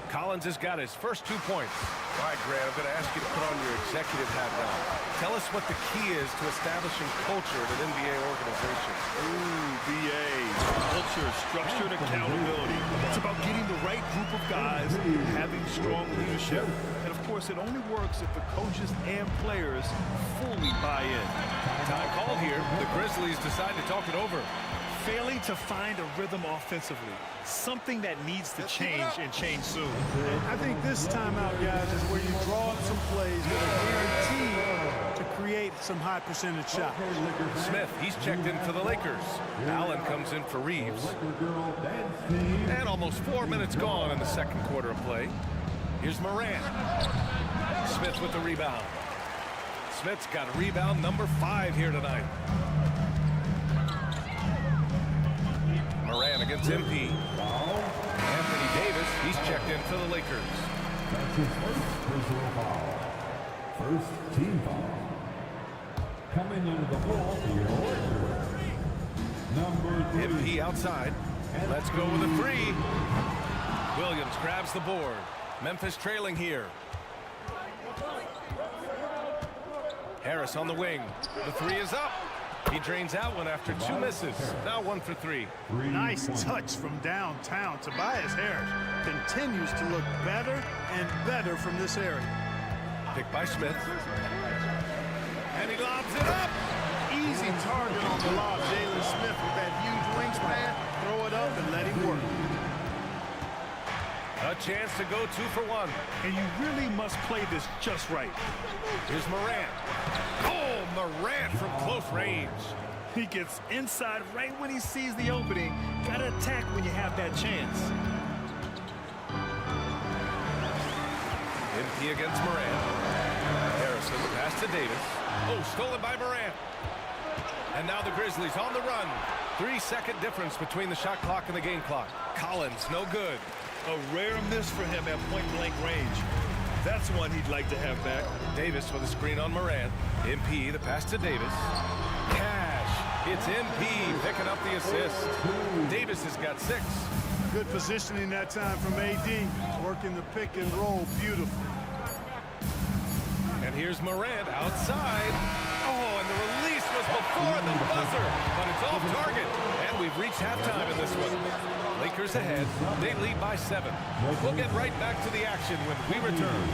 Collins has got his first 2 points. All right, Grant, I'm going to ask you to put on your executive hat now. Tell us what the key is to establishing culture at an NBA organization. Ooh, BA. Culture, structure, and accountability. It's about getting the right group of guys, having strong leadership. And, of course, it only works if the coaches and players fully buy in. Time called here. The Grizzlies decide to talk it over. Failing to find a rhythm offensively. Something that needs to change and change soon. I think this timeout, guys, is where you draw up some plays that are guaranteed to create some high percentage shots. Smith, he's checked in for the Lakers. Allen comes in for Reeves. And almost 4 minutes gone in the second quarter of play. Here's Morant. Smith with the rebound. Smith's got rebound number 5 here tonight. Morant against MP. Anthony Davis, he's checked in for the Lakers. That's his first personal foul. First team foul. Coming into the ball for your Lakers. Number 3. MP outside. Let's go with a 3. Williams grabs the board. Memphis trailing here. Harris on the wing. The 3 is up. He drains out one after 2 misses. Now 1 for 3. Nice touch from downtown. Tobias Harris continues to look better and better from this area. Picked by Smith. And he lobs it up. Easy target on the lob. Jalen Smith with that huge wingspan. Throw it up and let him work. A chance to go 2 for 1. And you really must play this just right. Here's Morant. Oh, Morant from close range. He gets inside right when he sees the opening. Gotta attack when you have that chance. MP against Morant. Harrison, the pass to Davis. Oh, stolen by Morant. And now the Grizzlies on the run. 3-second difference between the shot clock and the game clock. Collins, no good. A rare miss for him at point-blank range. That's one he'd like to have back. Davis with a screen on Morant. MP, the pass to Davis. Cash. It's MP picking up the assist. Davis has got 6. Good positioning that time from AD. Working the pick and roll beautifully. And here's Morant outside. Oh, and the release was before the buzzer. But it's off target. And we've reached halftime in this one. Lakers ahead. They lead by 7. We'll get right back to the action when we return.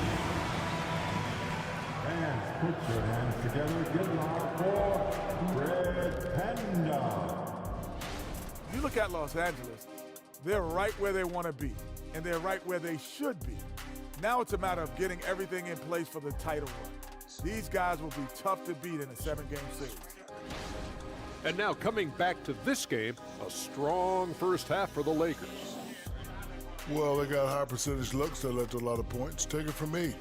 Fans, put your hands together. Give loud for Red Panda. You look at Los Angeles, they're right where they want to be, and they're right where they should be. Now it's a matter of getting everything in place for the title run. These guys will be tough to beat in a 7-game series. And now coming back to this game, a strong first half for the Lakers. Well, they got high percentage looks that led to a lot of points. Take it from me.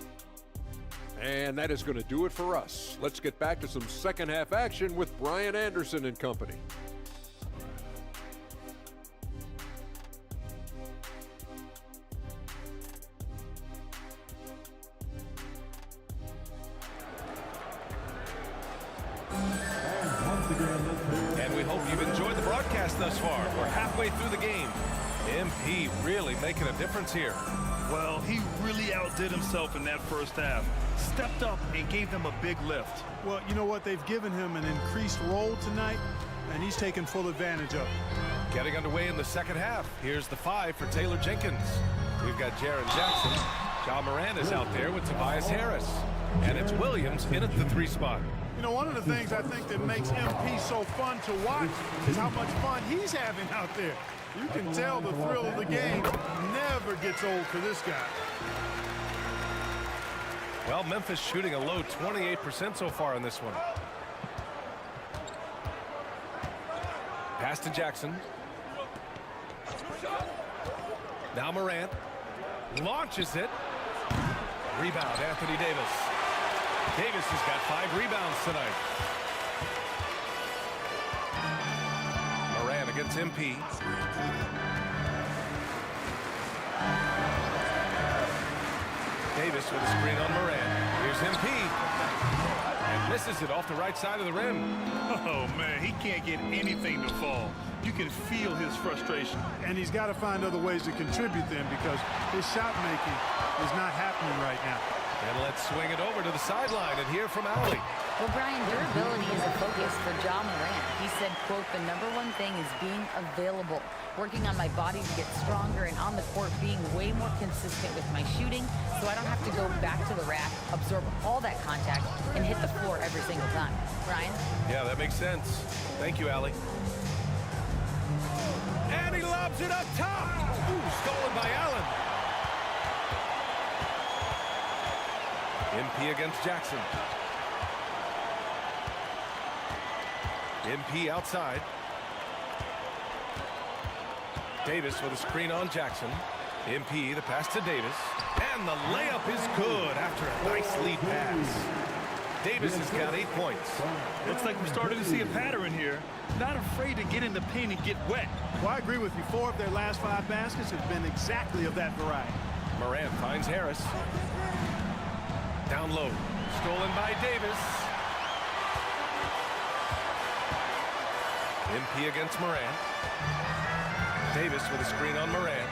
And that is going to do it for us. Let's get back to some second half action with Brian Anderson and company. And we hope you've enjoyed the broadcast thus far. We're halfway through the game. MP really making a difference here. Well, he really outdid himself in that first half. Stepped up and gave them a big lift. Well, you know what? They've given him an increased role tonight, and he's taken full advantage of it. Getting underway in the second half. Here's the 5 for Taylor Jenkins. We've got Jaren Jackson. John Moran is out there with Tobias Harris. And it's Williams in at the 3 spot. You know, one of the things I think that makes MP so fun to watch is how much fun he's having out there. You can tell the thrill of the game never gets old for this guy. Well, Memphis shooting a low 28% so far in this one. Pass to Jackson. Now Morant launches it. Rebound, Anthony Davis. Davis has got 5 rebounds tonight. Morant against MP. Davis with a screen on Morant. Here's MP. And misses it off the right side of the rim. Oh, man, he can't get anything to fall. You can feel his frustration. And he's got to find other ways to contribute then because his shot making is not happening right now. And let's swing it over to the sideline and hear from Allie. Well, Brian, durability is a focus for John Morant. He said, quote, the #1 thing is being available, working on my body to get stronger and on the court being way more consistent with my shooting so I don't have to go back to the rack, absorb all that contact, and hit the floor every single time. Brian? Yeah, that makes sense. Thank you, Allie. And he lobs it up top. Ooh, stolen by Allen. MP against Jackson. MP outside. Davis with a screen on Jackson. MP, the pass to Davis. And the layup is good after a nice lead pass. Davis has got 8 points. Looks like we're starting to see a pattern here. Not afraid to get in the paint and get wet. Well, I agree with you. 4 of their last 5 baskets have been exactly of that variety. Morant finds Harris. Down low. Stolen by Davis. MP against Morant. Davis with a screen on Morant.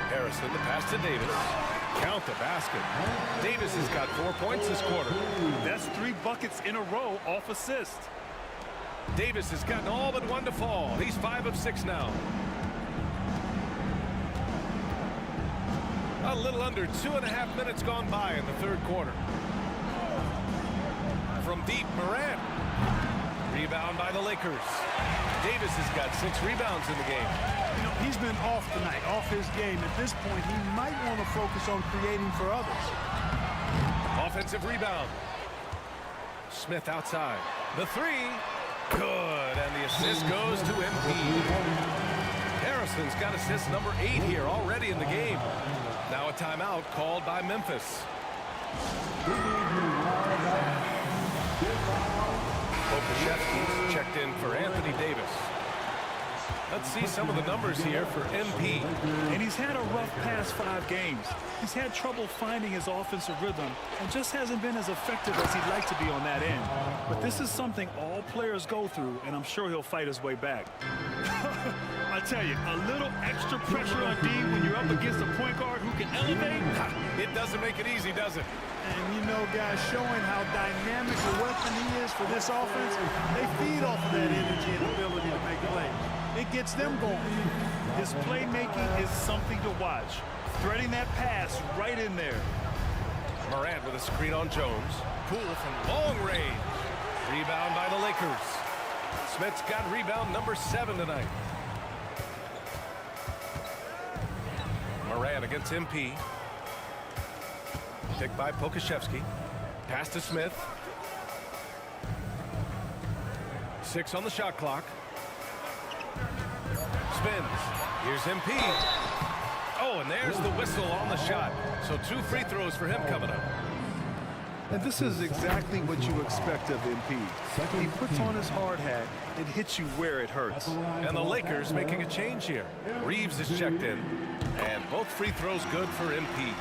Harrison, the pass to Davis. Count the basket. Davis has got 4 points this quarter. That's 3 buckets in a row off assist. Davis has gotten all but 1 to fall. He's 5 of 6 now. A little under 2.5 minutes gone by in the third quarter. From deep, Morant. Rebound by the Lakers. Davis has got 6 rebounds in the game. You know, he's been off tonight, off his game. At this point, he might want to focus on creating for others. Offensive rebound. Smith outside. The 3. Good. And the assist goes to MP. Harrison's got assist number 8 here already in the game. Now a timeout called by Memphis. Pokuševski's checked in for Anthony Davis. Let's see some of the numbers here for MP. And he's had a rough past 5 games. He's had trouble finding his offensive rhythm and just hasn't been as effective as he'd like to be on that end. But this is something all players go through, and I'm sure he'll fight his way back. I tell you, a little extra pressure on D when you're up against a point guard who can elevate. It doesn't make it easy, does it? And you know, guys, showing how dynamic a weapon he is for this offense, they feed off of that energy and ability to make plays. It gets them going. His playmaking is something to watch. Threading that pass right in there. Morant with a screen on Jones. Poole from long range. Rebound by the Lakers. Smith's got rebound number 7 tonight. Morant against MP. Picked by Pokuševski. Pass to Smith. 6 on the shot clock. Spins. Here's MP. Oh, and there's the whistle on the shot. So 2 free throws for him coming up. And this is exactly what you expect of MP. He puts on his hard hat and hits you where it hurts. And the Lakers making a change here. Reeves is checked in. And both free throws good for MP.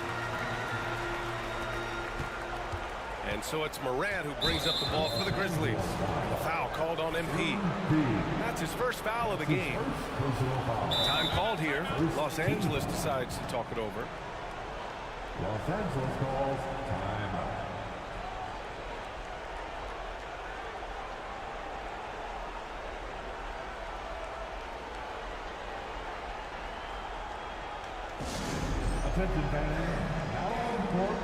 And so it's Morant who brings up the ball for the Grizzlies. The foul called on MP. That's his first foul of the game. Time called here. Los Angeles decides to talk it over. Los Angeles calls timeout. Attention fans, now on the court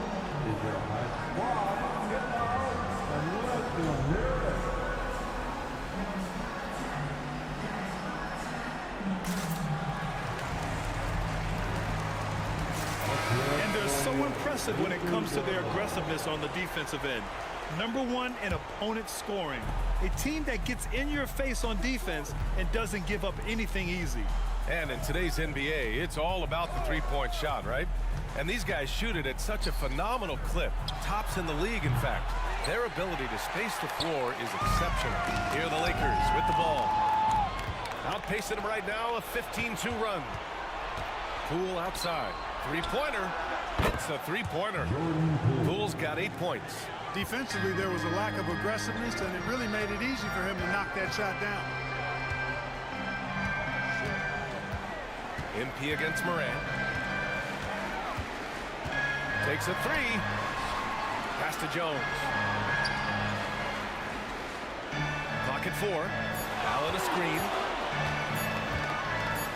is your high squad. Get loud and let them hear it. And they're so impressive when it comes to their aggressiveness on the defensive end. Number 1 in opponent scoring. A team that gets in your face on defense and doesn't give up anything easy. And in today's NBA, it's all about the three-point shot, right? And these guys shoot it at such a phenomenal clip. Tops in the league, in fact. Their ability to space the floor is exceptional. Here are the Lakers with the ball. Outpacing them right now, a 15-2 run. Poole outside. Three-pointer. It's a three-pointer. Poole's got 8 points. Defensively, there was a lack of aggressiveness, and it really made it easy for him to knock that shot down. MP against Morant. Takes a 3. Pass to Jones. Clock at 4. Allen a screen.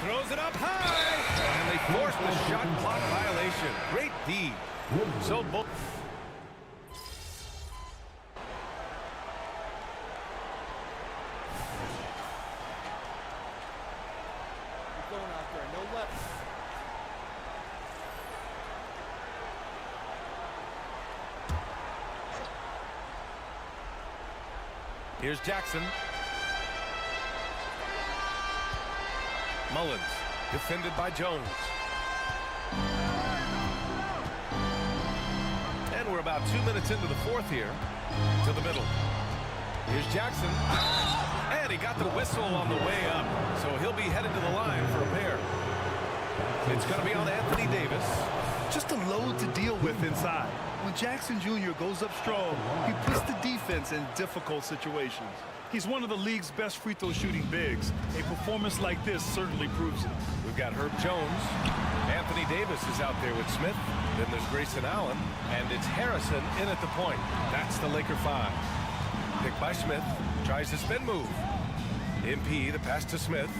Throws it up high. And they force the shot clock violation. Great D. So both. Going out there, no left. Here's Jackson. Mullins, defended by Jones. And we're about 2 minutes into the fourth here. To the middle. Here's Jackson. And he got the whistle on the way up. So he'll be headed to the line for a pair. It's going to be on Anthony Davis. Just a load to deal with inside. When Jackson Jr. goes up strong, he puts the defense in difficult situations. He's one of the league's best free throw shooting bigs. A performance like this certainly proves it. We've got Herb Jones. Anthony Davis is out there with Smith. Then there's Grayson Allen. And it's Harrison in at the point. That's the Laker 5. Picked by Smith. Tries the spin move. MP, the pass to Smith.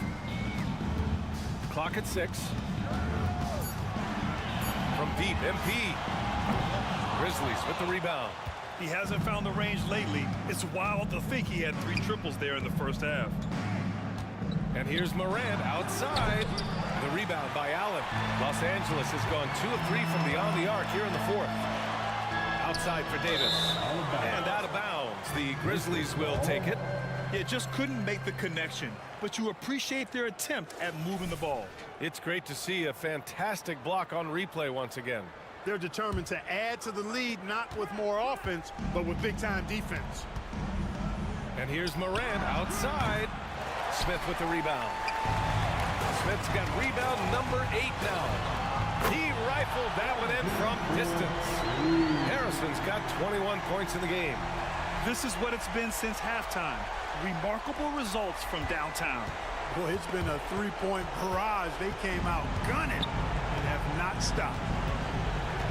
Clock at 6. From deep, MP. Grizzlies with the rebound. He hasn't found the range lately. It's wild to think he had 3 triples there in the first half. And here's Morant outside. The rebound by Allen. Los Angeles has gone 2 of 3 from beyond the arc here in the fourth. Outside for Davis. And out of bounds. The Grizzlies will take it. Yeah, just couldn't make the connection. But you appreciate their attempt at moving the ball. It's great to see a fantastic block on replay once again. They're determined to add to the lead, not with more offense, but with big-time defense. And here's Morant outside. Smith with the rebound. Smith's got rebound number 8 now. He rifled that one in from distance. Harrison's got 21 points in the game. This is what it's been since halftime. Remarkable results from downtown. Boy, it's been a three-point barrage. They came out gunning and have not stopped.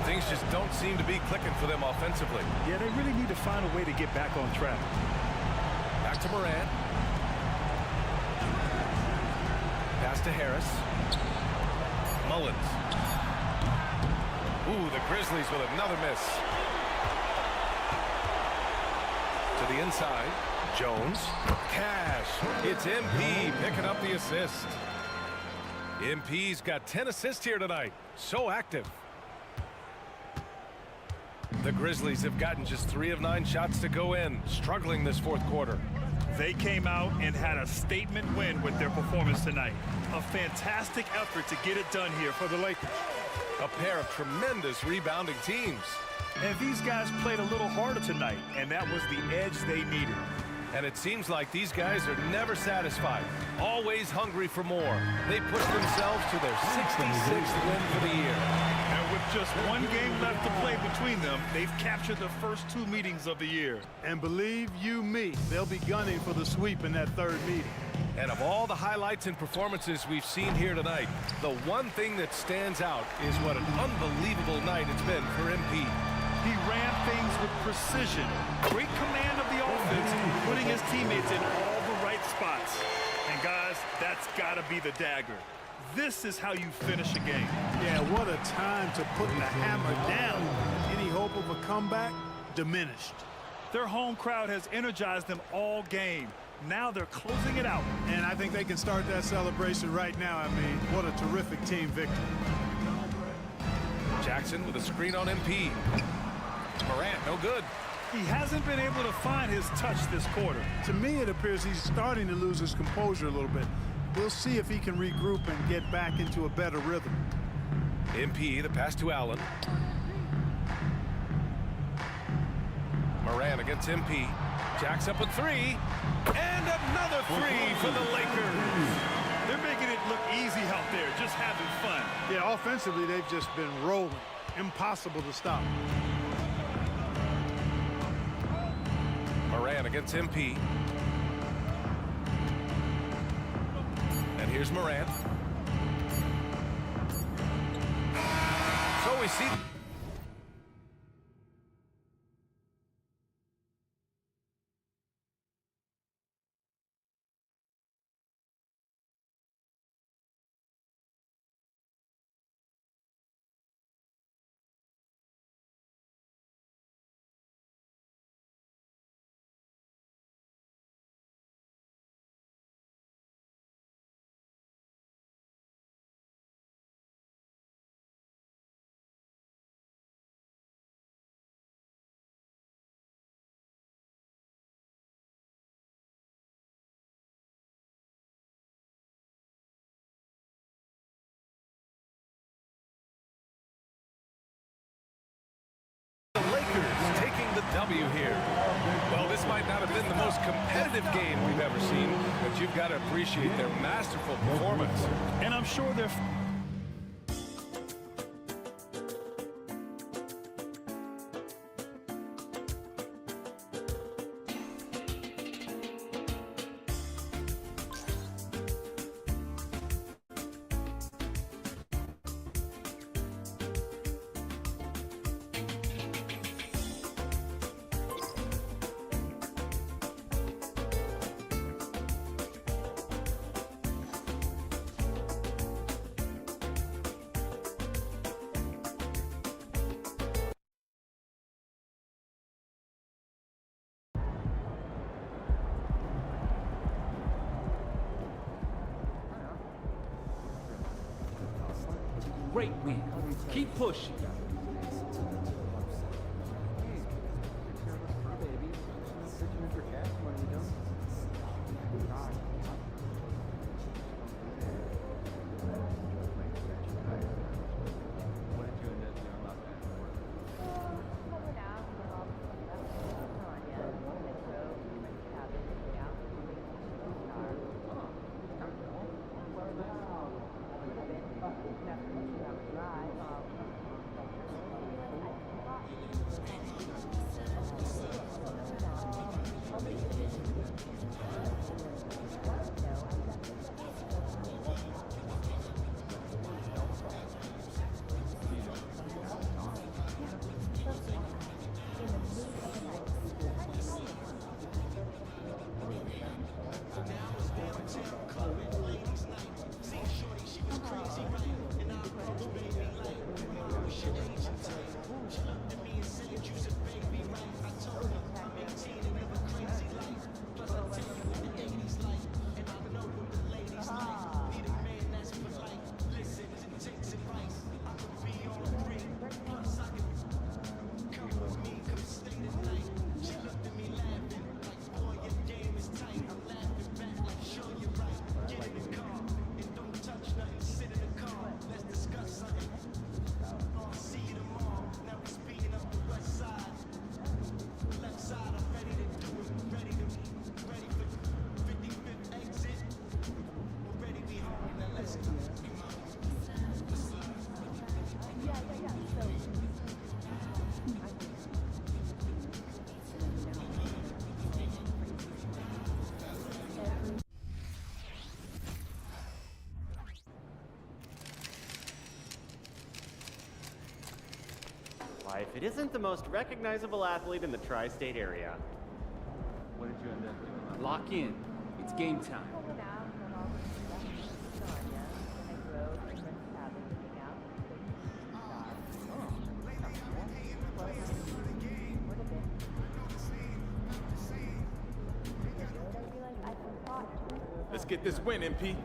Things just don't seem to be clicking for them offensively. Yeah, they really need to find a way to get back on track. Back to Morant. Pass to Harris. Mullins. Ooh, the Grizzlies with another miss. To the inside. Jones. Cash. It's MP picking up the assist. MP's got 10 assists here tonight. So active. The Grizzlies have gotten just 3 of 9 shots to go in, struggling this fourth quarter. They came out and had a statement win with their performance tonight. A fantastic effort to get it done here for the Lakers. A pair of tremendous rebounding teams. And these guys played a little harder tonight, and that was the edge they needed. And it seems like these guys are never satisfied, always hungry for more. They push themselves to their 66th win for the year. And with just 1 game left to play between them, they've captured the first 2 meetings of the year. And believe you me, they'll be gunning for the sweep in that 3rd meeting. And of all the highlights and performances we've seen here tonight, the one thing that stands out is what an unbelievable night it's been for MP. He ran things with precision, great command of the offense, putting his teammates in all the right spots. And guys, that's got to be the dagger. This is how you finish a game. Yeah, what a time to put the hammer down. Any hope of a comeback? Diminished. Their home crowd has energized them all game. Now they're closing it out. And I think they can start that celebration right now. I mean, what a terrific team victory. Jackson with a screen on MP. Morant, no good. He hasn't been able to find his touch this quarter. To me, it appears he's starting to lose his composure a little bit. We'll see if he can regroup and get back into a better rhythm. MP, the pass to Allen. Morant against MP. Jacks up a 3. And another 3 for the Lakers. They're making it look easy out there, just having fun. Yeah, offensively, they've just been rolling. Impossible to stop. Morant against MP. And here's Morant. So we see W here. Well, this might not have been the most competitive game we've ever seen, but you've got to appreciate their masterful performance. And I'm sure they're... Great win. Keep pushing. If it isn't the most recognizable athlete in the tri-state area. What did you end up doing? Lock in. It's game time. Let's get this win, MP.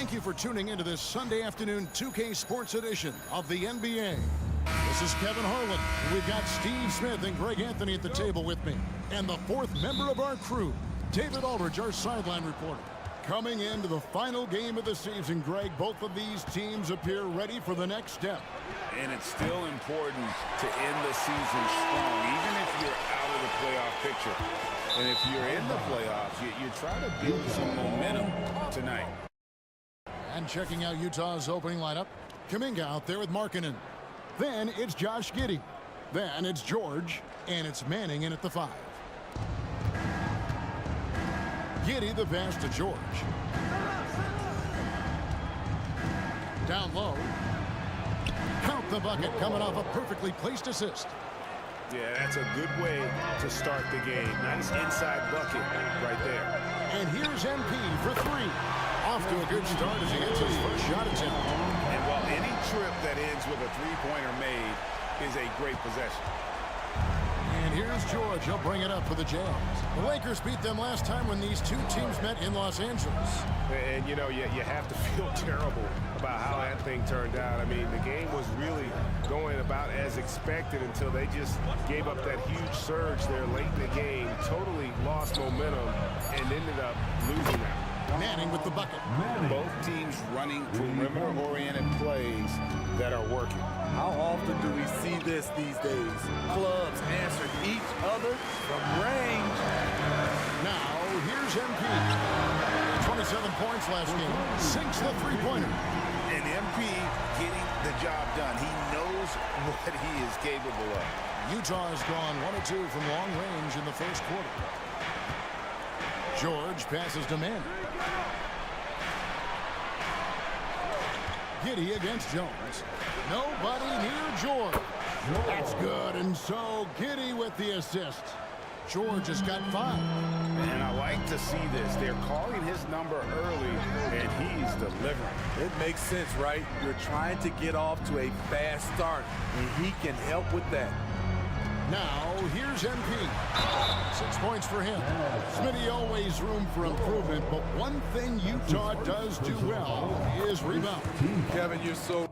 Thank you for tuning into this Sunday afternoon 2K Sports edition of the NBA. This is Kevin Harlan. We've got Steve Smith and Greg Anthony at the table with me. And the fourth member of our crew, David Aldridge, our sideline reporter. Coming into the final game of the season, Greg, both of these teams appear ready for the next step. And it's still important to end the season strong, even if you're out of the playoff picture. And if you're in the playoffs, you try to build some momentum tonight. And checking out Utah's opening lineup, Kuminga out there with Markkanen. Then it's Josh Giddey. Then it's George, and it's Manning in at the 5. Giddey the pass to George. Down low. Count the bucket coming off a perfectly placed assist. Yeah, that's a good way to start the game. Nice inside bucket right there. And here's MP for 3. Off to a good start as he gets his first shot attempt. And while any trip that ends with a three-pointer made is a great possession. And here's George. He'll bring it up for the Jazz. The Lakers beat them last time when these two teams met in Los Angeles. And, you know, you have to feel terrible about how that thing turned out. I mean, the game was really going about as expected until they just gave up that huge surge there late in the game, totally lost momentum, and ended up losing that. Manning with the bucket. Both teams running perimeter-oriented plays that are working. How often do we see this these days? Clubs answer each other from range. Now, here's MP. 27 points last game. Sinks the three-pointer. And MP getting the job done. He knows what he is capable of. Utah has gone 1 of 2 from long range in the first quarter. George passes to Manning. Giddey against Jones. Nobody near George. That's good, and so Giddey with the assist. George has got 5. And I like to see this. They're calling his number early, and he's delivering. It makes sense, right? You're trying to get off to a fast start, and he can help with that. Now, here's MP. 6 points for him. Smitty, always room for improvement, but one thing Utah does do well is rebound. Kevin, you're so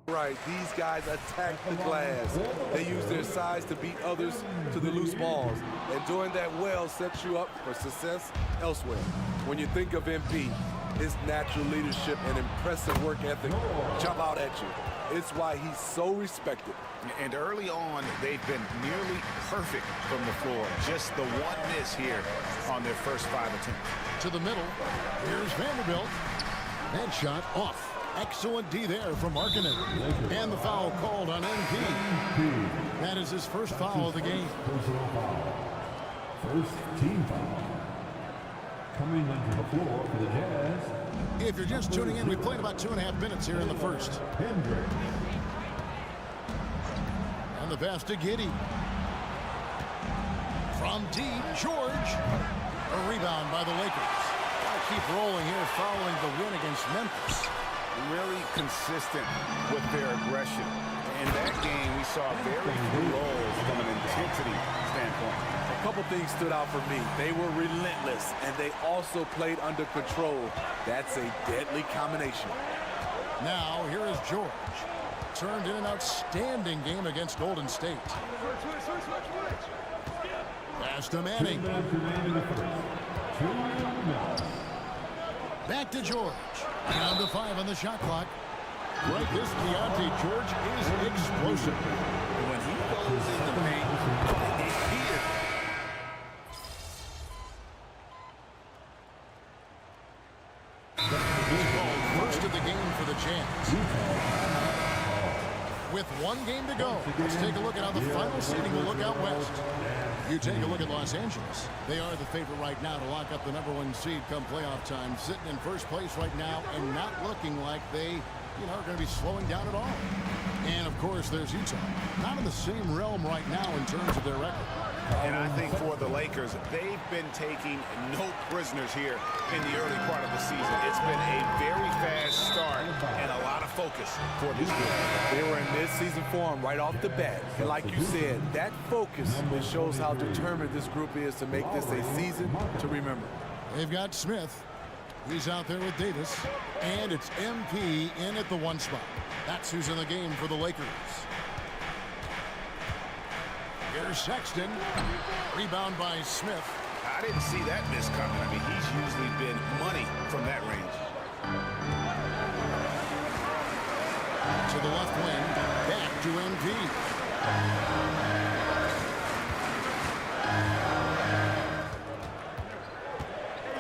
right. These guys attack the glass. They use their size to beat others to the loose balls. And doing that well sets you up for success elsewhere. When you think of MP, his natural leadership and impressive work ethic jump out at you. It's why he's so respected. And early on, they've been nearly perfect from the floor. Just the one miss here on their first 5 attempts. To the middle. Here's Vanderbilt. That shot off. Excellent D there from Markkanen. And the foul called on MP. That is his first foul of the game. First team foul. Coming onto the floor for the Jazz. If you're just tuning in, we played about 2.5 minutes here in the first. And the pass to Giddey. From deep, George. A rebound by the Lakers. Gotta keep rolling here following the win against Memphis. Really consistent with their aggression. In that game, we saw very few lulls from an intensity standpoint. A couple things stood out for me. They were relentless, and they also played under control. That's a deadly combination. Now, here is George. Turned in an outstanding game against Golden State. Pass to Manning. Back to George. Down to 5 on the shot clock. Right, this Keontae George is explosive. When he goes in the paint, he is. First of the game for the Jazz. With 1 game to go, let's take a look at how the final seeding will look out west. You take a look at Los Angeles. They are the favorite right now to lock up the #1 seed come playoff time, sitting in first place right now and not looking like they are going to be slowing down at all. And, of course, there's Utah. Not in the same realm right now in terms of their record. And I think for the Lakers, they've been taking no prisoners here in the early part of the season. It's been a very fast start and a lot of focus for this group. They were in mid-season form right off the bat. And like you said, that focus shows how determined this group is to make this a season to remember. They've got Smith. He's out there with Davis. And it's MP in at the 1 spot. That's who's in the game for the Lakers. Here's Sexton. Rebound by Smith. I didn't see that miss coming. I mean, he's usually been money from that range. To the left wing, back to MP.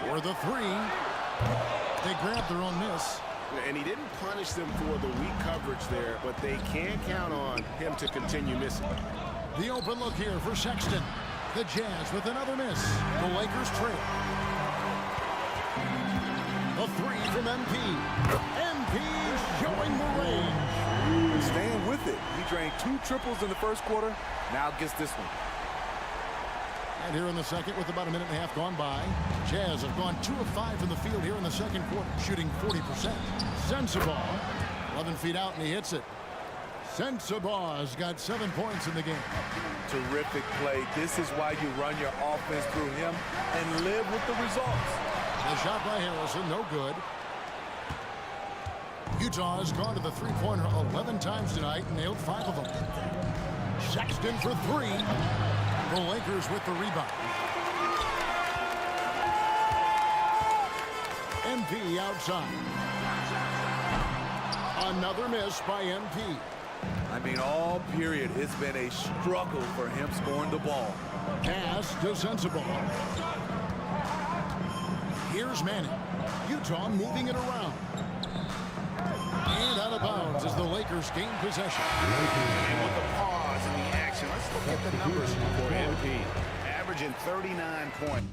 For the three, they grabbed their own miss. And he didn't punish them for the weak coverage there, but they can count on him to continue missing. The open look here for Sexton. The Jazz with another miss. The Lakers trail. The three from MP. MP showing the range. Staying with it. He drained 2 triples in the first quarter. Now gets this one. And here in the second, with about a minute and a half gone by, Jazz have gone 2 of 5 from the field here in the second quarter, shooting 40%. Sensabaugh, 11 feet out, and he hits it. Sensabaugh's got 7 points in the game. Terrific play. This is why you run your offense through him and live with the results. The shot by Harrison, no good. Utah has gone to the three-pointer 11 times tonight and nailed 5 of them. Sexton for 3. The Lakers with the rebound. MP outside. Another miss by MP. I mean, all period, it's been a struggle for him scoring the ball. Pass to Sensabaugh. Here's Manning. Utah moving it around. And out of bounds as the Lakers gain possession. And with the pause in the action, let's look at the numbers for MP. Averaging 39 points,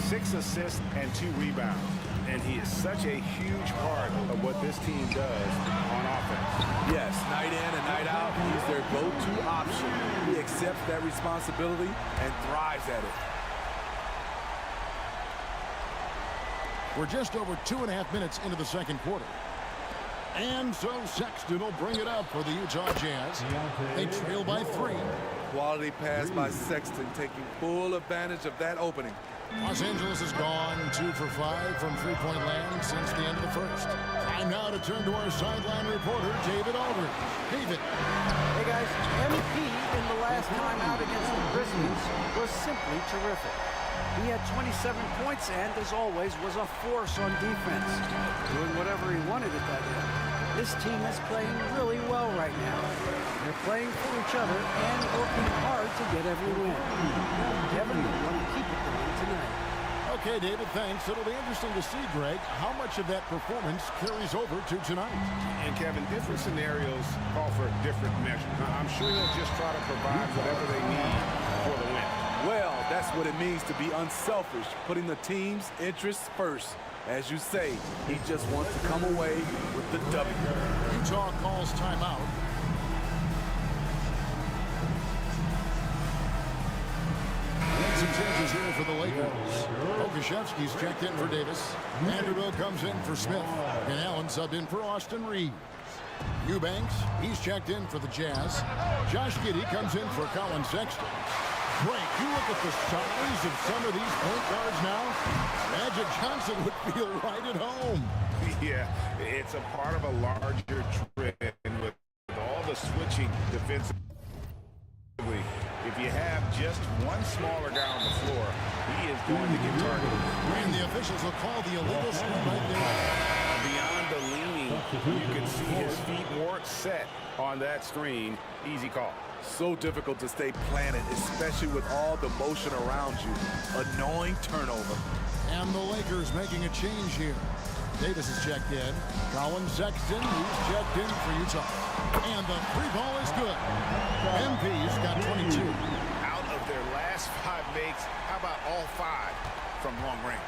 6 assists, and 2 rebounds. And he is such a huge part of what this team does on offense. Yes, night in and night out, he's their go-to option. He accepts that responsibility and thrives at it. We're just over 2.5 minutes into the second quarter. And so Sexton will bring it up for the Utah Jazz. They trail by 3. Quality pass by Sexton, taking full advantage of that opening. Los Angeles has gone 2 for 5 from three-point land since the end of the first. Time now to turn to our sideline reporter, David Aldridge. David. Hey guys, MP in the last time out against the Grizzlies was simply terrific. He had 27 points and, as always, was a force on defense, doing whatever he wanted at that end. This team is playing really well right now. They're playing for each other and working hard to get every win. Kevin will want to keep it going tonight. Okay, David, thanks. It'll be interesting to see, Greg, how much of that performance carries over to tonight. And, Kevin, different scenarios call for different measures. I'm sure they'll just try to provide whatever they need for the win. Well, that's what it means to be unselfish, putting the team's interests first. As you say, he just wants to come away with the W. Utah calls timeout. And some changes here for the Lakers. Okashevsky's checked in for Davis. Vanderbilt comes in for Smith. And Allen subbed in for Austin Reeves. Eubanks, he's checked in for the Jazz. Josh Giddey comes in for Colin Sexton. Frank, you look at the size of some of these point guards now. Magic Johnson would feel right at home. Yeah, it's a part of a larger trend with all the switching defensively. If you have just one smaller guy on the floor, he is going to get targeted. And the officials will call the illegal screen right there. Beyond the leaning, you can see his feet weren't set on that screen. Easy call. So difficult to stay planted, especially with all the motion around you. Annoying turnover. And the Lakers making a change here. Davis is checked in. Colin Sexton, he's checked in for Utah. And the 3 ball is good. MP's got 22. Out of their last 5 makes, how about all 5 from long range?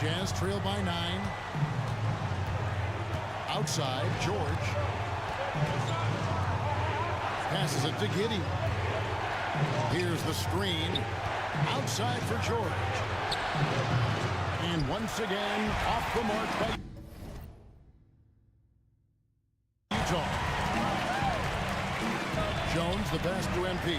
Jazz trail by 9. Outside, George. Passes it to Giddey. Here's the screen. Outside for George. And once again, off the mark by Utah. Jones, the pass to MP.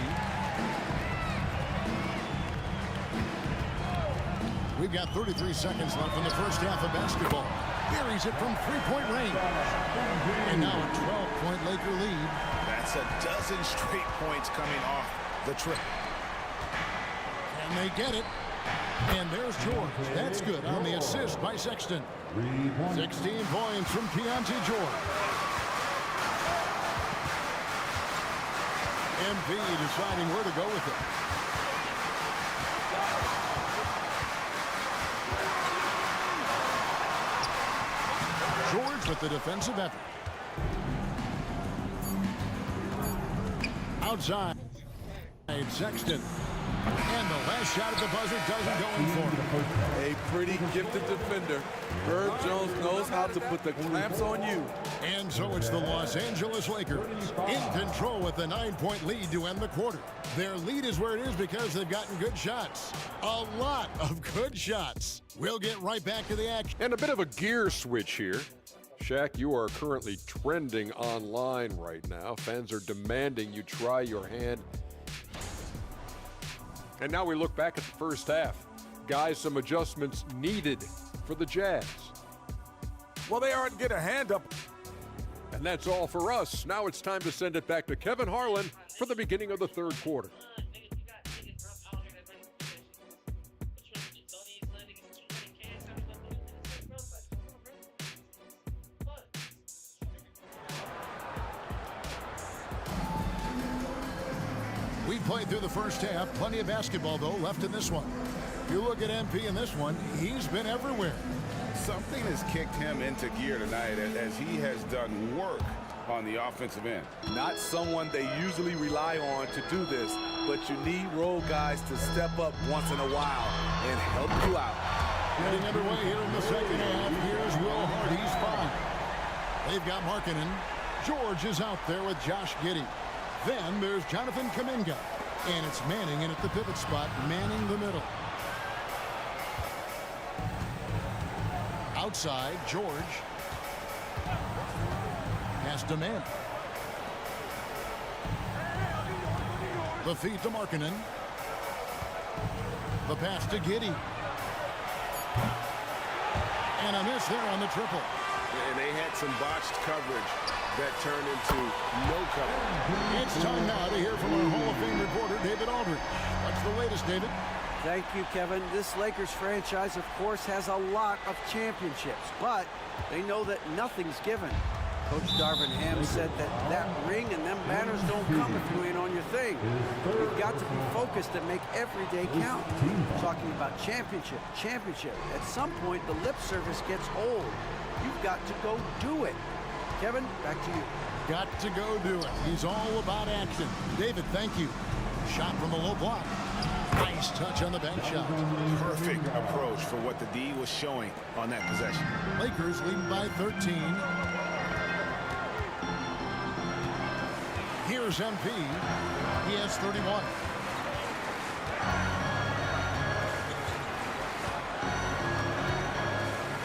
We've got 33 seconds left in the first half of basketball. Buries it from three-point range. And now a 12-point Laker lead. That's a dozen straight points coming off the trip. And they get it. And there's George. That's good on the assist by Sexton. 16 points from Keontae George. MP deciding where to go with it. George with the defensive effort. Outside, Sexton. And the last shot at the buzzer doesn't go in for him. A pretty gifted defender. Herb Jones knows how to put the clamps on you. And so it's the Los Angeles Lakers in control with a 9-point lead to end the quarter. Their lead is where it is because they've gotten good shots. A lot of good shots. We'll get right back to the action. And a bit of a gear switch here. Shaq, you are currently trending online right now. Fans are demanding you try your hand. And now we look back at the first half. Guys, some adjustments needed for the Jazz. Well, they aren't getting a hand up. And that's all for us. Now it's time to send it back to Kevin Harlan for the beginning of the third quarter. We played through the first half. Plenty of basketball, though, left in this one. You look at MP in this one, he's been everywhere. Something has kicked him into gear tonight as he has done work on the offensive end. Not someone they usually rely on to do this, but you need role guys to step up once in a while and help you out. Getting underway here in the second half. Here's Will Hardy's fine. They've got Markkanen. George is out there with Josh Giddey. Then there's Jonathan Kuminga. And it's Manning in at the pivot spot, manning the middle. Outside, George. Pass to Manning. The feed to Markkanen. The pass to Giddey. And a miss there on the triple. And they had some botched coverage that turned into no coverage. It's time now to hear from our Hall of Fame reporter, David Aldridge. What's the latest, David? Thank you, Kevin. This Lakers franchise, of course, has a lot of championships, but they know that nothing's given. Coach Darvin Ham said that ring and them banners don't come if you ain't on your thing. You've got to be focused and make every day count. Talking about championship. At some point, the lip service gets old. You've got to go do it. Kevin, back to you. Got to go do it. He's all about action. David, thank you. Shot from the low block. Nice touch on the bank shot. Perfect approach for what the D was showing on that possession. Lakers leading by 13. Here's MP. He has 31.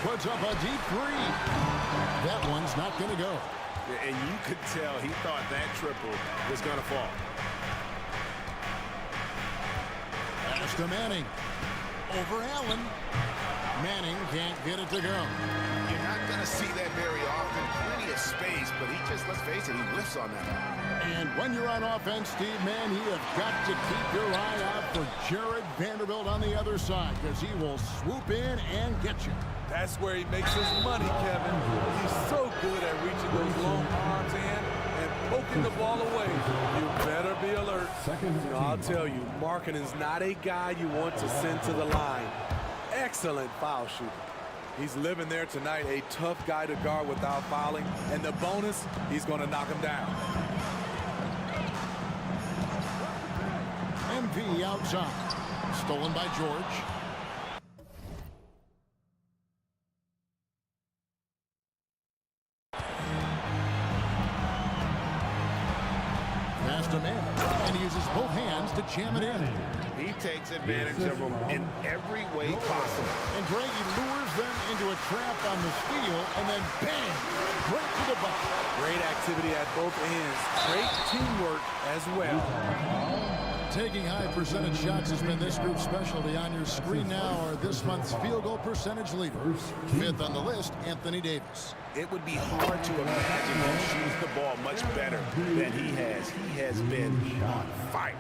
Puts up a deep three. That one's not going to go. And you could tell he thought that triple was going to fall. Pass to Manning. Over Allen. Manning can't get it to go. You're not going to see that very often. Plenty of space, but he just, let's face it, he whiffs on that. And when you're on offense, Steve, man, you have got to keep your eye out for Jared Vanderbilt on the other side, because he will swoop in and get you. That's where he makes his money, Kevin. He's so good at reaching those long arms in and poking the ball away. You better be alert. I'll tell you, Markkanen's not a guy you want to send to the line. Excellent foul shooter. He's living there tonight, a tough guy to guard without fouling. And the bonus, he's going to knock him down. MP outside. Stolen by George. Pass to Mamba, and he uses both hands to jam it in. He takes advantage of them in every way possible. And Greggy lures them into a trap on the steal, and then bang, right to the bucket. Great activity at both ends. Great teamwork as well. Taking high percentage shots has been this group's specialty. On your screen now are this month's field goal percentage leaders. Fifth on the list, Anthony Davis. It would be hard to imagine him shooting the ball much better than he has. He has been on fire.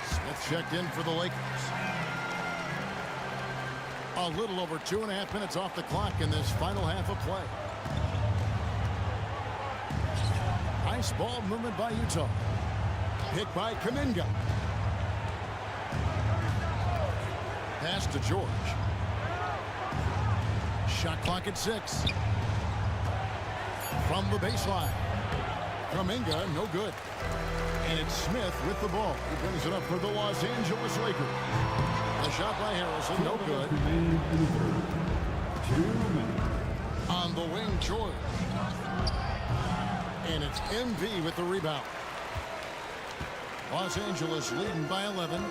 Smith checked in for the Lakers. A little over 2.5 minutes off the clock in this final half of play. Nice ball movement by Utah. Hit by Kuminga. Pass to George. Shot clock at 6. From the baseline. Kuminga, no good. And it's Smith with the ball. He brings it up for the Los Angeles Lakers. The shot by Harrison, no good. On the wing, George. And it's MV with the rebound. Los Angeles leading by 11.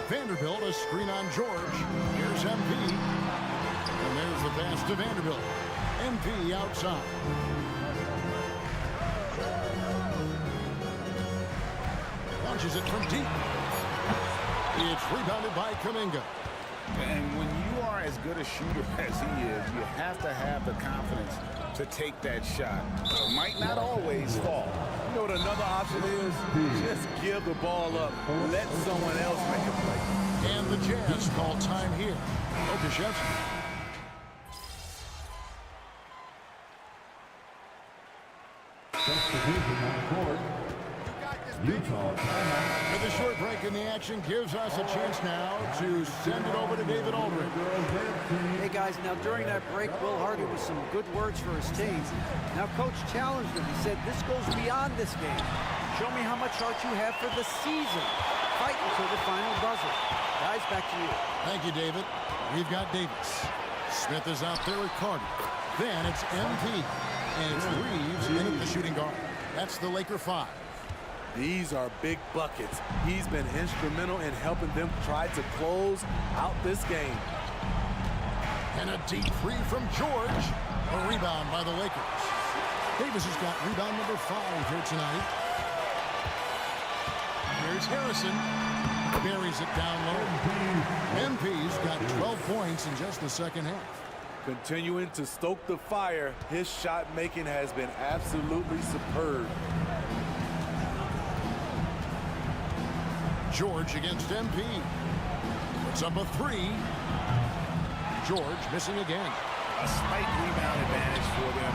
Vanderbilt, a screen on George. Here's MV. And there's the pass to Vanderbilt. MV outside. Launches it from deep. It's rebounded by Kuminga. And when you are as good a shooter as he is, you have to have the confidence to take that shot. It might not always fall. You know what another option is? Just give the ball up. Let someone else make a play. And the Jazz call time here. Okashevsky. Substitution on court. Utah timeout. With a short break in the action gives us a chance now to send it over to David Aldridge. Hey guys, now during that break, Will Hardy with some good words for his team. Now coach challenged him. He said, this goes beyond this game. Show me how much heart you have for the season. Fight until the final buzzer. Guys, back to you. Thank you, David. We've got Davis. Smith is out there with Carter. Then it's MP. And it's Reeves in at the shooting guard. That's the Laker 5. These are big buckets. He's been instrumental in helping them try to close out this game. And a deep three from George. A rebound by the Lakers. Davis has got rebound number 5 here tonight. Here's Harrison. Buries it down low. MP's got 12 points in just the second half. Continuing to stoke the fire, his shot making has been absolutely superb. George against MP. Puts up a 3. George missing again. A slight rebound advantage for them.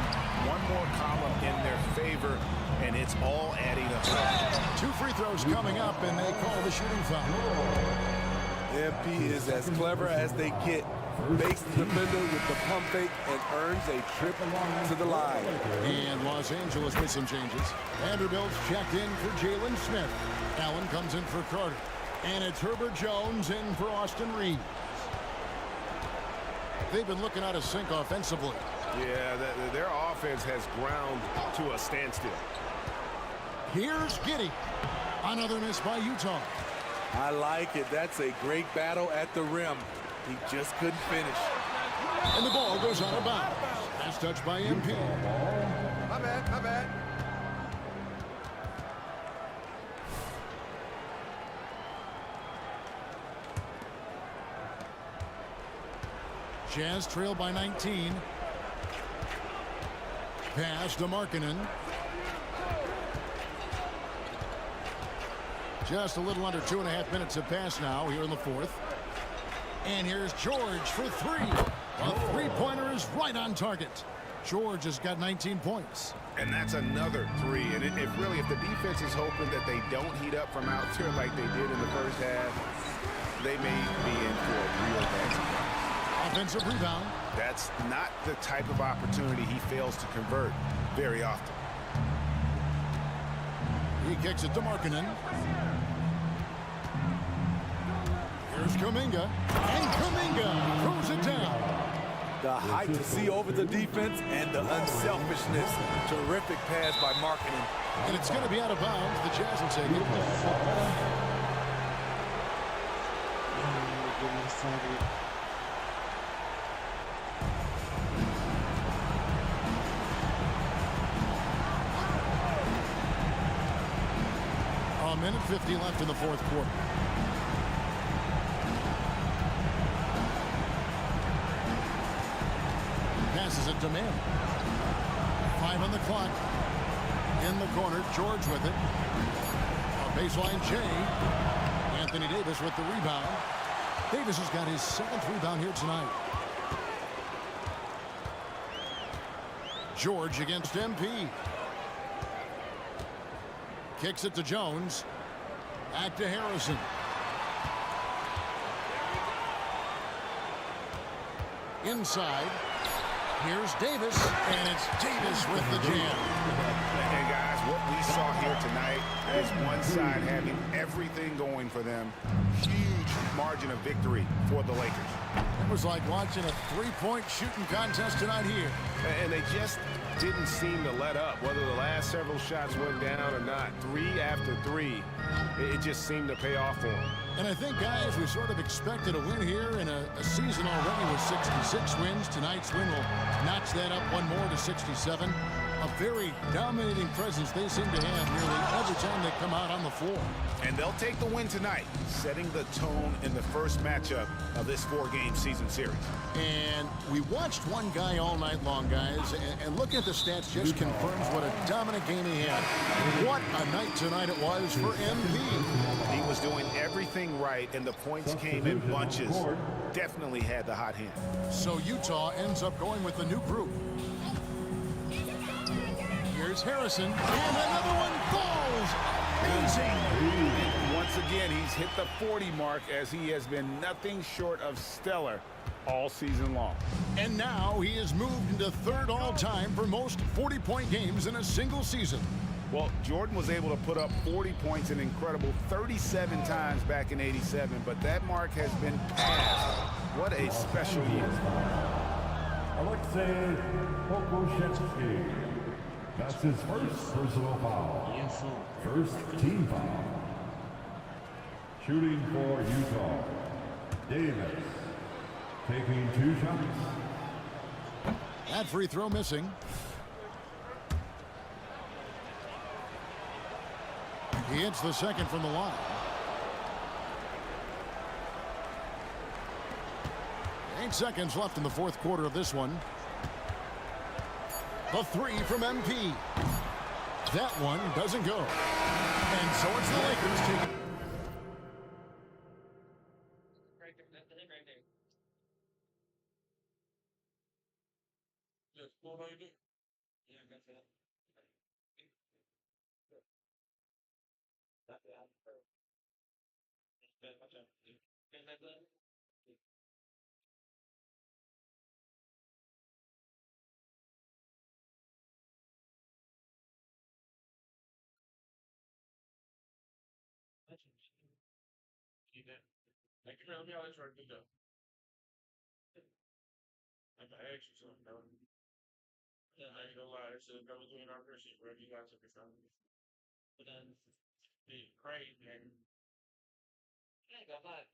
One more column in their favor, and it's all adding up. 2 free throws coming up, and they call the shooting foul. MP is as clever as they get. Fakes the defender with the pump fake and earns a trip to the line. And Los Angeles with some changes. Vanderbilt's checked in for Jalen Smith. Allen comes in for Carter. And it's Herbert Jones in for Austin Reeves. They've been looking out of sync offensively. Yeah, their offense has ground to a standstill. Here's Giddey. Another miss by Utah. I like it. That's a great battle at the rim. He just couldn't finish. And the ball goes out of bounds. Last touch by MP. My bad, my bad. Jazz trail by 19. Pass to Markkanen. Just a little under 2.5 minutes have passed now here in the fourth. And here's George for 3. A three-pointer is right on target. George has got 19 points. And that's another 3. And if the defense is hoping that they don't heat up from out here like they did in the first half, they may be in for a real bad time. Offensive rebound. That's not the type of opportunity he fails to convert very often. He kicks it to Markkanen. Here's Kuminga. And Kuminga throws it down. The height to see over the defense and the unselfishness. Terrific pass by Markkanen. And it's going to be out of bounds. The Jazz will take it. A minute 50 left in the fourth quarter. Passes it to Mamba. 5 on the clock. In the corner, George with it. A baseline J. Anthony Davis with the rebound. Davis has got his 7th rebound here tonight. George against MP. Kicks it to Jones. Back to Harrison. Inside. Here's Davis, and it's Davis with the jam. And guys, what we saw here tonight is one side having everything going for them. Huge margin of victory for the Lakers. It was like watching a three-point shooting contest tonight here. And they just didn't seem to let up, whether the last several shots went down or not. 3 after 3, it just seemed to pay off for them. And I think, guys, we sort of expected a win here in a season already with 66 wins. Tonight's win will notch that up one more to 67. A very dominating presence they seem to have nearly every time they come out on the floor. And they'll take the win tonight, setting the tone in the first matchup of this 4-game season series. And we watched one guy all night long, guys, and looking at the stats just confirms what a dominant game he had. What a night tonight it was for MP. He was doing everything right, and the points came in bunches. Definitely had the hot hand. So Utah ends up going with the new group. Here's Harrison, and another one falls. Amazing. And once again, he's hit the 40 mark as he has been nothing short of stellar all season long. And now he has moved into 3rd all-time for most 40-point games in a single season. Well, Jordan was able to put up 40 points an incredible 37 times back in '87, but that mark has been passed. What a special year. Alexei Pokusevsky. That's his first personal foul. First team foul. Shooting for Utah. Davis taking 2 shots. That free throw missing. He hits the second from the line. Eight seconds left in the 4th quarter of this one. The 3 from MP. That one doesn't go. And so it's the Lakers taking.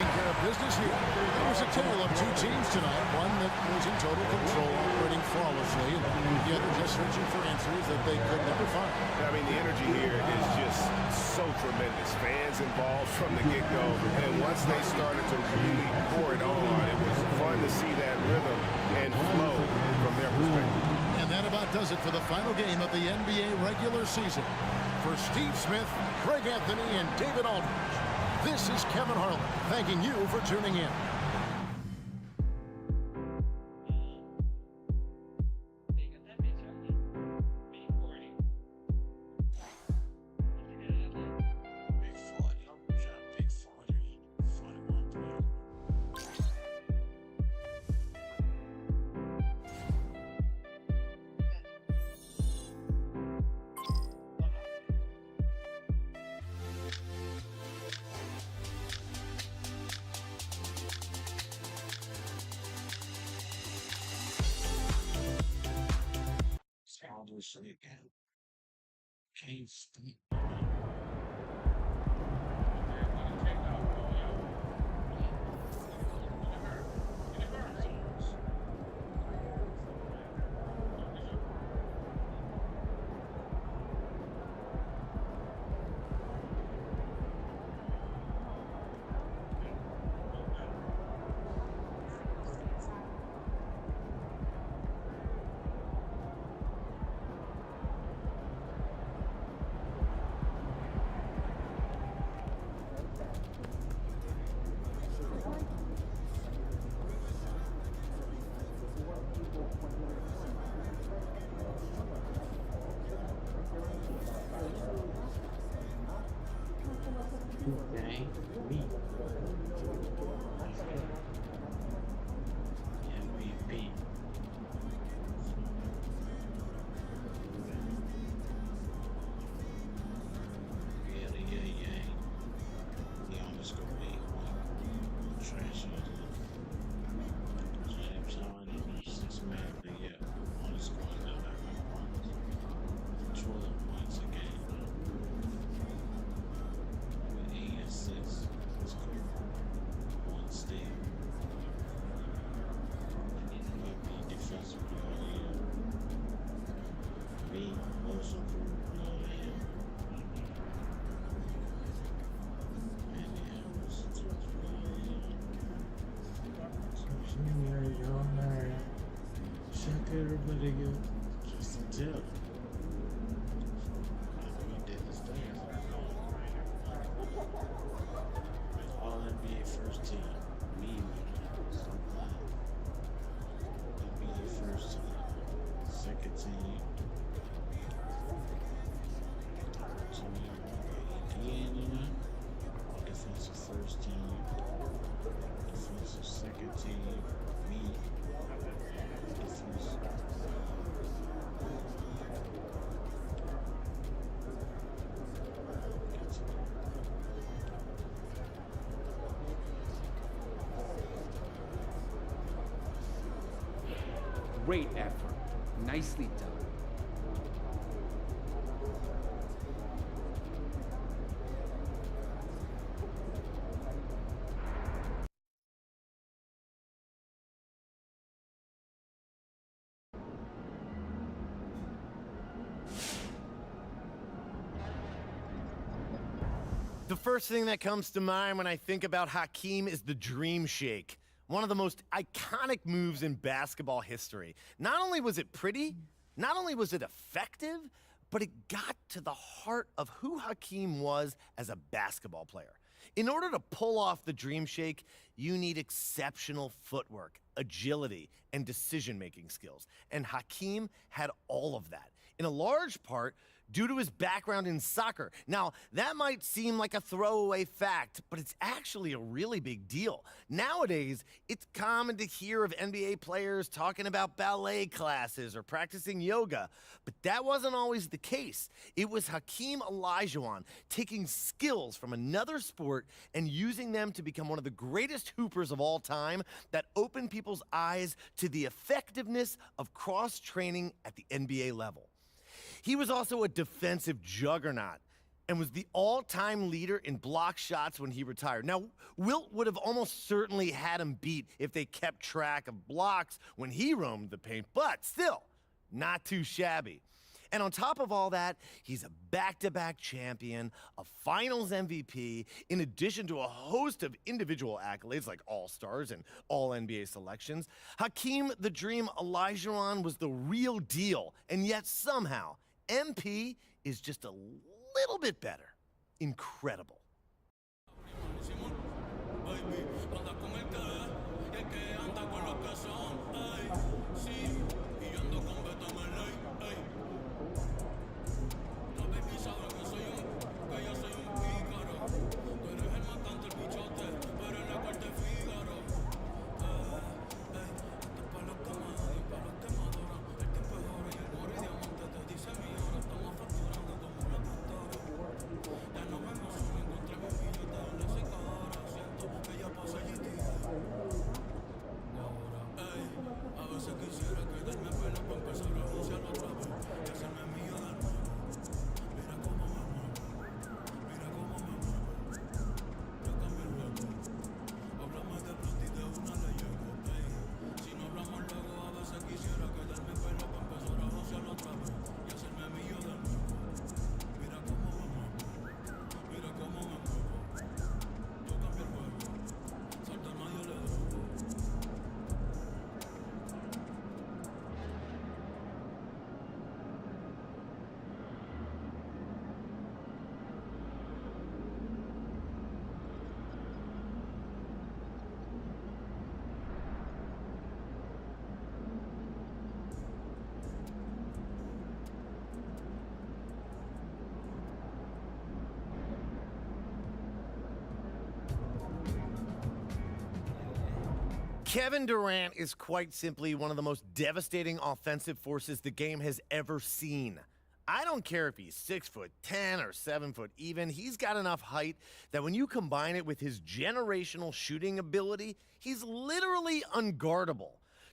Care of business here. It was a tale of 2 teams tonight. One that was in total control, operating flawlessly, and the other just searching for answers that they could never find. I mean, the energy here is just so tremendous. Fans involved from the get-go, and once they started to really pour it on, it was fun to see that rhythm and flow from their perspective. And that about does it for the final game of the NBA regular season. For Steve Smith, Craig Anthony, and David Aldridge, this is Kevin Harlan thanking you for tuning in. Again. Can't speak. Hey, me. MVP. Yeah. The underscore 81. Trash on the James Harden, 6 man of the year. Underscore 11 points. 12 points a game. With 8 assists. Let's go. 1 steal. MVP defensive player of the year. Me, most improved player of the year. Check everybody good. Just a tip. He did his thing. All NBA first team. Me. NBA first team. Second team. Defensive first team. Defensive second team. Me. Defensive. Great effort. Nicely done. The first thing that comes to mind when I think about Hakeem is the Dream Shake, one of the most iconic moves in basketball history. Not only was it pretty, not only was it effective, but it got to the heart of who Hakeem was as a basketball player. In order to pull off the Dream Shake, you need exceptional footwork, agility, and decision-making skills. And Hakeem had all of that, in a large part due to his background in soccer. Now, that might seem like a throwaway fact, but it's actually a really big deal. Nowadays, it's common to hear of NBA players talking about ballet classes or practicing yoga, but that wasn't always the case. It was Hakeem Olajuwon taking skills from another sport and using them to become one of the greatest hoopers of all time that opened people's eyes to the effectiveness of cross-training at the NBA level. He was also a defensive juggernaut and was the all-time leader in block shots when he retired. Now, Wilt would have almost certainly had him beat if they kept track of blocks when he roamed the paint, but still, not too shabby. And on top of all that, he's a back-to-back champion, a finals MVP, in addition to a host of individual accolades like All-Stars and All-NBA selections. Hakeem the Dream Olajuwon was the real deal, and yet somehow, MP is just a little bit better. Incredible. Kevin Durant is quite simply one of the most devastating offensive forces the game has ever seen. I don't care if he's 6'10" or 7 foot even, he's got enough height that when you combine it with his generational shooting ability, he's literally unguardable.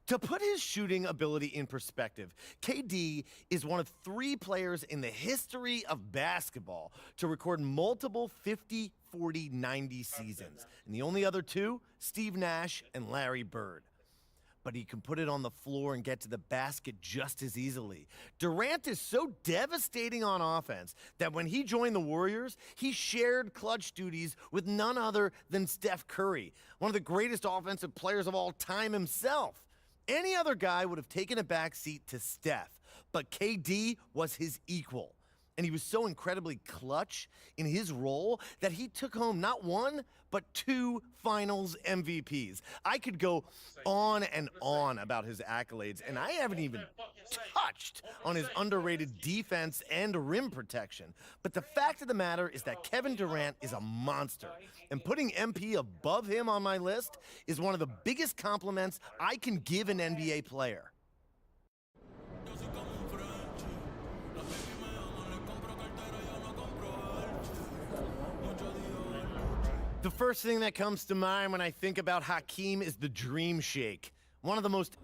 To put his shooting ability in perspective, KD is one of 3 players in the history of basketball to record multiple 50, 40, 90 seasons. And the only other 2, Steve Nash and Larry Bird. But he can put it on the floor and get to the basket just as easily. Durant is so devastating on offense that when he joined the Warriors, he shared clutch duties with none other than Steph Curry, one of the greatest offensive players of all time himself. Any other guy would have taken a back seat to Steph, but KD was his equal. And he was so incredibly clutch in his role that he took home not 1, but 2 finals MVPs. I could go on and on about his accolades, and I haven't even touched on his underrated defense and rim protection. But the fact of the matter is that Kevin Durant is a monster, and putting MP above him on my list is one of the biggest compliments I can give an NBA player. The first thing that comes to mind when I think about Hakeem is the Dream Shake. One of the most...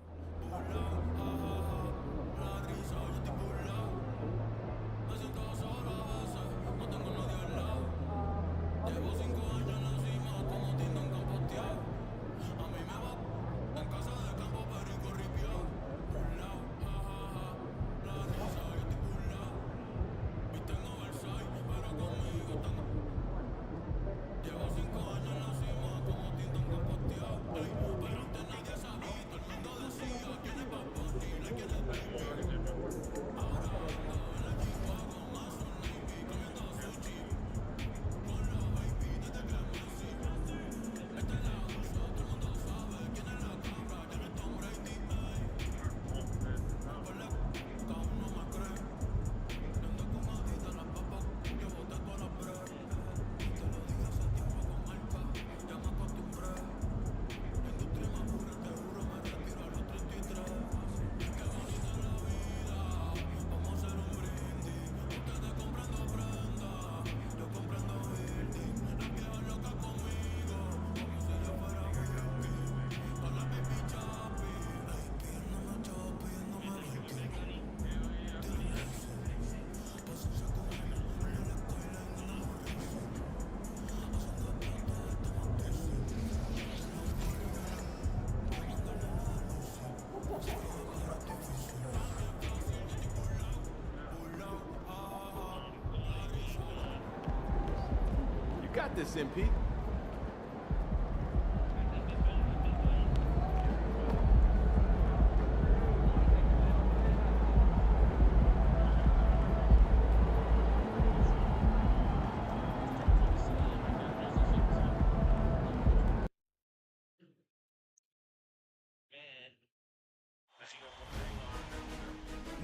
Got this, MP.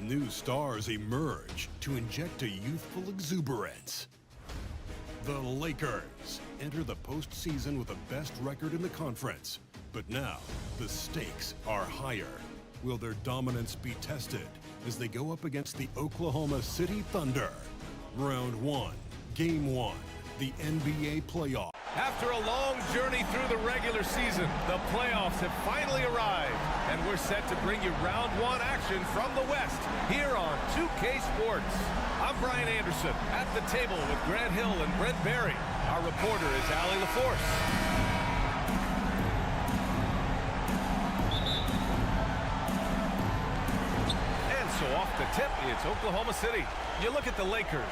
New stars emerge to inject a youthful exuberance. The Lakers enter the postseason with the best record in the conference. But now, the stakes are higher. Will their dominance be tested as they go up against the Oklahoma City Thunder? Round 1, Game 1, the NBA playoff. After a long journey through the regular season, the playoffs have finally arrived, and we're set to bring you round 1 action from the West here on 2K Sports. I'm Brian Anderson at the table with Grant Hill and Brent Berry. Our reporter is Allie LaForce. And so off the tip, it's Oklahoma City. You look at the Lakers.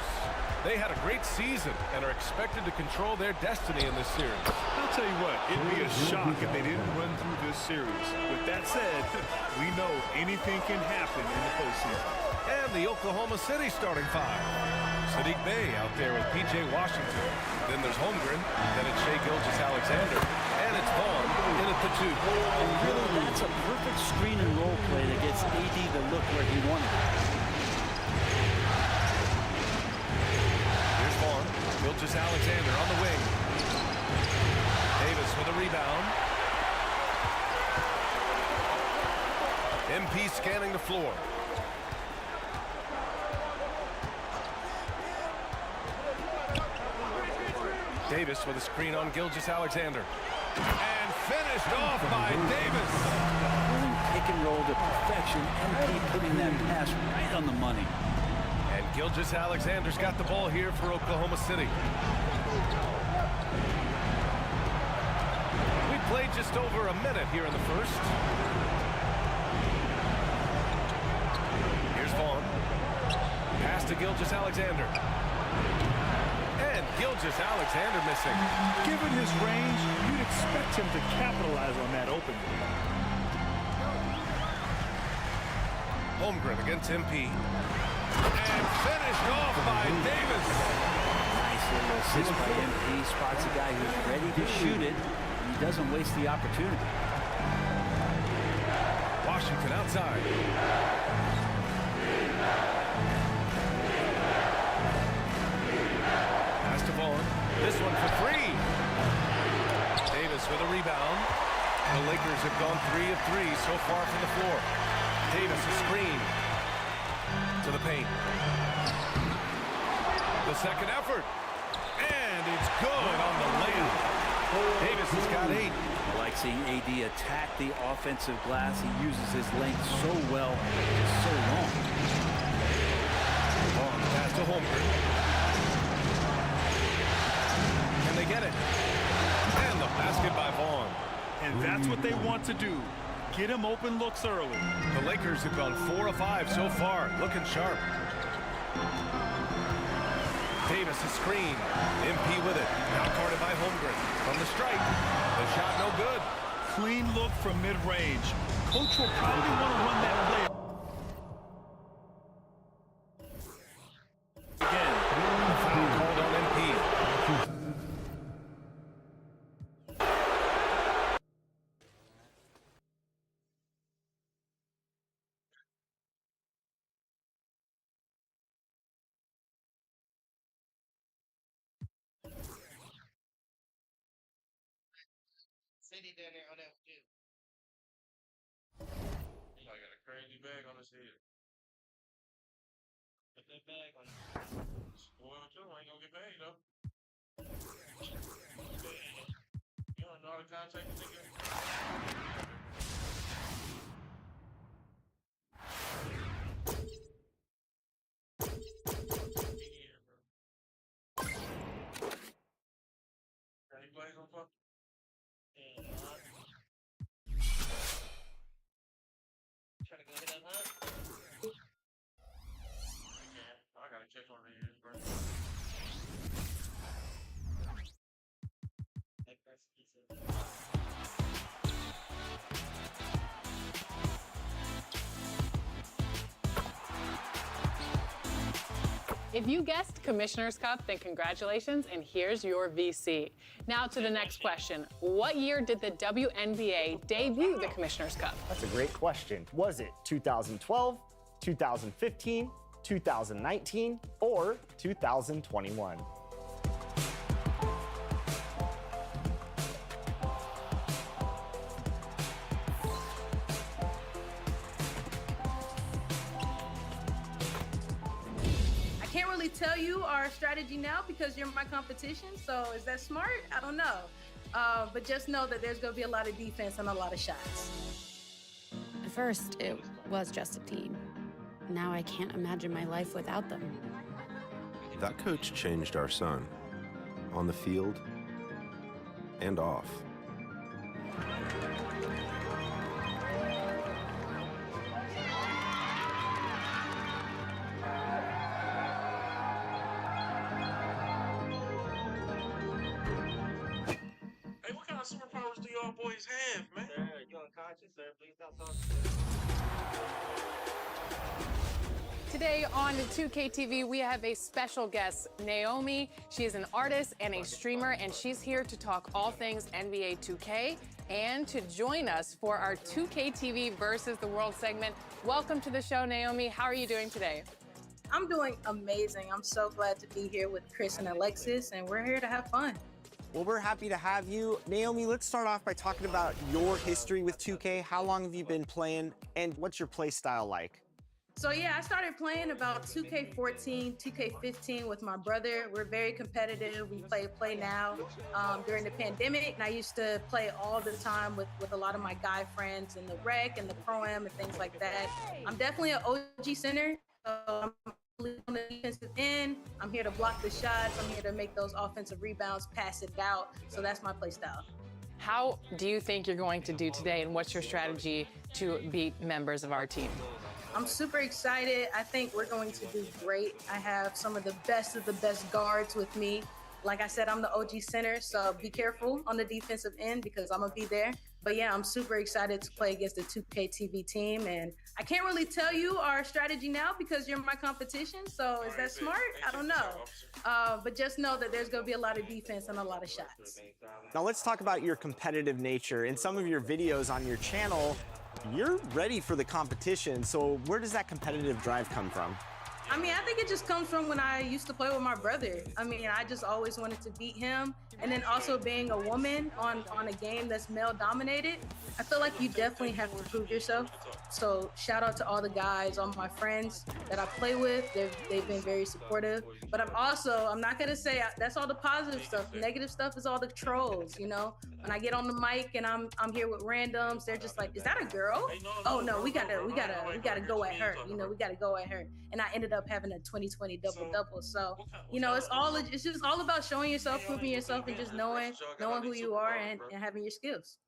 They had a great season and are expected to control their destiny in this series. I'll tell you what, it'd be a shock if they didn't run through this series. With that said, we know anything can happen in the postseason. And the Oklahoma City starting 5. Sadiq Bey out there with P.J. Washington. Then there's Holmgren. Then it's Shai Gilgeous-Alexander. And it's Vaughn in at the 2. And really, that's a perfect screen and roll play that gets AD the look where he wanted. Here's Vaughn. Gilgeous-Alexander on the wing. Davis with a rebound. MP scanning the floor. Davis with a screen on Gilgeous-Alexander. And finished off by Davis. Pick and roll to perfection. MP putting that pass right on the money. And Gilgeous-Alexander's got the ball here for Oklahoma City. We played just over a minute here in the first. Here's Vaughn. Pass to Gilgeous-Alexander. And Gilgeous-Alexander missing. Given his range, you'd expect him to capitalize on that opening. Holmgren against MP. And finished off by Davis. Nice little assist by MP. Spots a guy who's ready to shoot it, and he doesn't waste the opportunity. Washington outside. Pass to Vaughn. This one for three. Davis with a rebound. The Lakers have gone 3 of 3 so far from the floor. Davis a screen to the paint. The second effort. And it's good on the layup. Davis has got 8. I like seeing AD attack the offensive glass. He uses his length so well, just so long. Vaughn pass to Holmgren. Can they get it? And the basket by Vaughn. And that's what they want to do. Get him open looks early. The Lakers have gone 4 of 5 so far, looking sharp. Davis a screen. MP with it. Now guarded by Holmgren. From the strike. The shot no good. Clean look from mid-range. Coach will probably want to run that play again. The foul called on MP. City down there on that field. He got a crazy bag on his head. Put that bag on him. Well, too, ain't gonna get paid though. You don't know how to contact the nigga. Got any plays on fuck? Trying to go hit that hunt? I gotta check on the ears, bro. If you guessed Commissioner's Cup, then congratulations, and here's your VC. Now to the next question. What year did the WNBA debut the Commissioner's Cup? That's a great question. Was it 2012, 2015, 2019, or 2021? Tell you our strategy now because you're my competition. So is that smart? I don't know. But just know that there's going to be a lot of defense and a lot of shots. At first, it was just a team. Now I can't imagine my life without them. That coach changed our son, on the field and off. Superpowers do y'all boys have, man? Sir, you unconscious, sir? Please don't talk. Today on 2K TV, we have a special guest, Naomi. She is an artist and a streamer, and she's here to talk all things NBA 2K and to join us for our 2K TV versus the world segment. Welcome to the show, Naomi. How are you doing today? I'm doing amazing. I'm so glad to be here with Chris and Alexis, and we're here to have fun. Well, we're happy to have you. Naomi, let's start off by talking about your history with 2K. How long have you been playing, and what's your play style like? So yeah, I started playing about 2K14, 2K15 with my brother. We're very competitive. We play now during the pandemic, and I used to play all the time with a lot of my guy friends in the rec and the pro-am and things like that. I'm definitely an OG center. So I'm on the defensive end. I'm here to block the shots. I'm here to make those offensive rebounds, pass it out. So that's my play style. How do you think you're going to do today, and what's your strategy to beat members of our team? I'm super excited. I think we're going to do great. I have some of the best guards with me. Like I said, I'm the OG center, so be careful on the defensive end because I'm going to be there. But yeah, I'm super excited to play against the 2K TV team. And I can't really tell you our strategy now because you're my competition. So is that smart? I don't know. But just know that there's going to be a lot of defense and a lot of shots. Now let's talk about your competitive nature. In some of your videos on your channel, you're ready for the competition. So where does that competitive drive come from? I mean, I think it just comes from when I used to play with my brother. I mean, I just always wanted to beat him. And then also being a woman on a game that's male dominated, I feel like you definitely have to prove yourself. So shout out to all the guys, all my friends that I play with. They've been very supportive. But I'm not gonna say that's all the positive stuff. The negative stuff is all the trolls, you know? When I get on the mic and I'm here with randoms, they're just like, is that a girl? Oh no, we gotta go at her. You know, we gotta go at her. And I ended up having a 2020 double-double. So, you know, it's just all about showing yourself, proving yourself, and just knowing who you are and having your skills.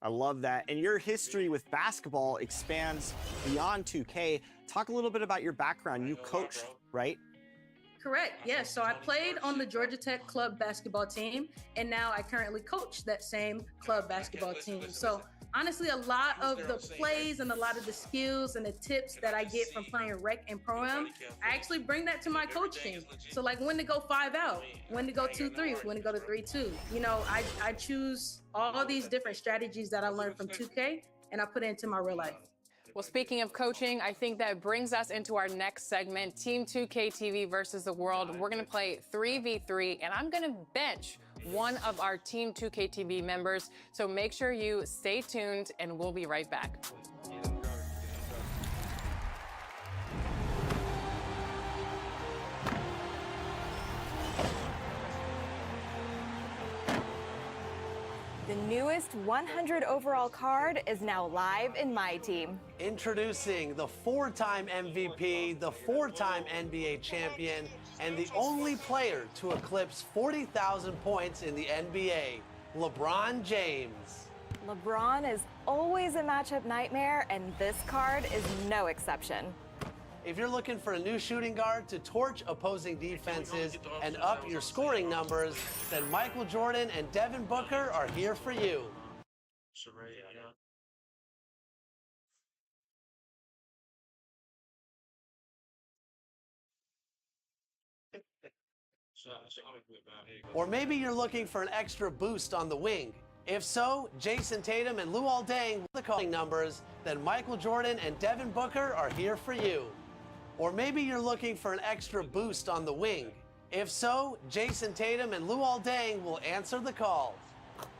I love that. And your history with basketball expands beyond 2K. Talk a little bit about your background. You coached, right? Correct, yes. So I played on the Georgia Tech club basketball team, and now I currently coach that same club basketball team. So honestly, a lot of the plays and a lot of the skills and the tips that I get from playing rec and pro-am, I actually bring that to my coaching. So like when to go 5 out, when to go 2-3, when to go to 3-2. You know, I choose all these different strategies that I learned from 2K and I put it into my real life. Well, speaking of coaching, I think that brings us into our next segment, Team 2K TV versus the world. We're going to play 3v3, and I'm going to bench one of our Team 2K TV members. So make sure you stay tuned, and we'll be right back. The newest 100 overall card is now live in MyTeam. Introducing the 4-time MVP, the 4-time NBA champion, and the only player to eclipse 40,000 points in the NBA, LeBron James. LeBron is always a matchup nightmare, and this card is no exception. If you're looking for a new shooting guard to torch opposing defenses and up your scoring numbers, then Michael Jordan and Devin Booker are here for you. Or maybe you're looking for an extra boost on the wing. If so, Jason Tatum and Luol Deng with the calling numbers, then Michael Jordan and Devin Booker are here for you. Or maybe you're looking for an extra boost on the wing. If so, Jason Tatum and Luol Deng will answer the call.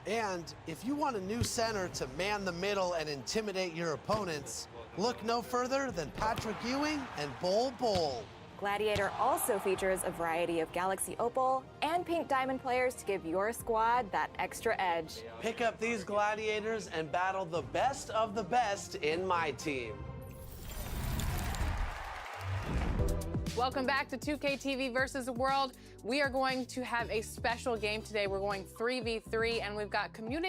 And if you want a new center to man the middle and intimidate your opponents, look no further than Patrick Ewing and Bol Bol. Gladiator also features a variety of Galaxy Opal and Pink Diamond players to give your squad that extra edge. Pick up these Gladiators and battle the best of the best in MyTeam. Welcome back to 2K TV versus the world. We are going to have a special game today. We're going 3v3, and we've got community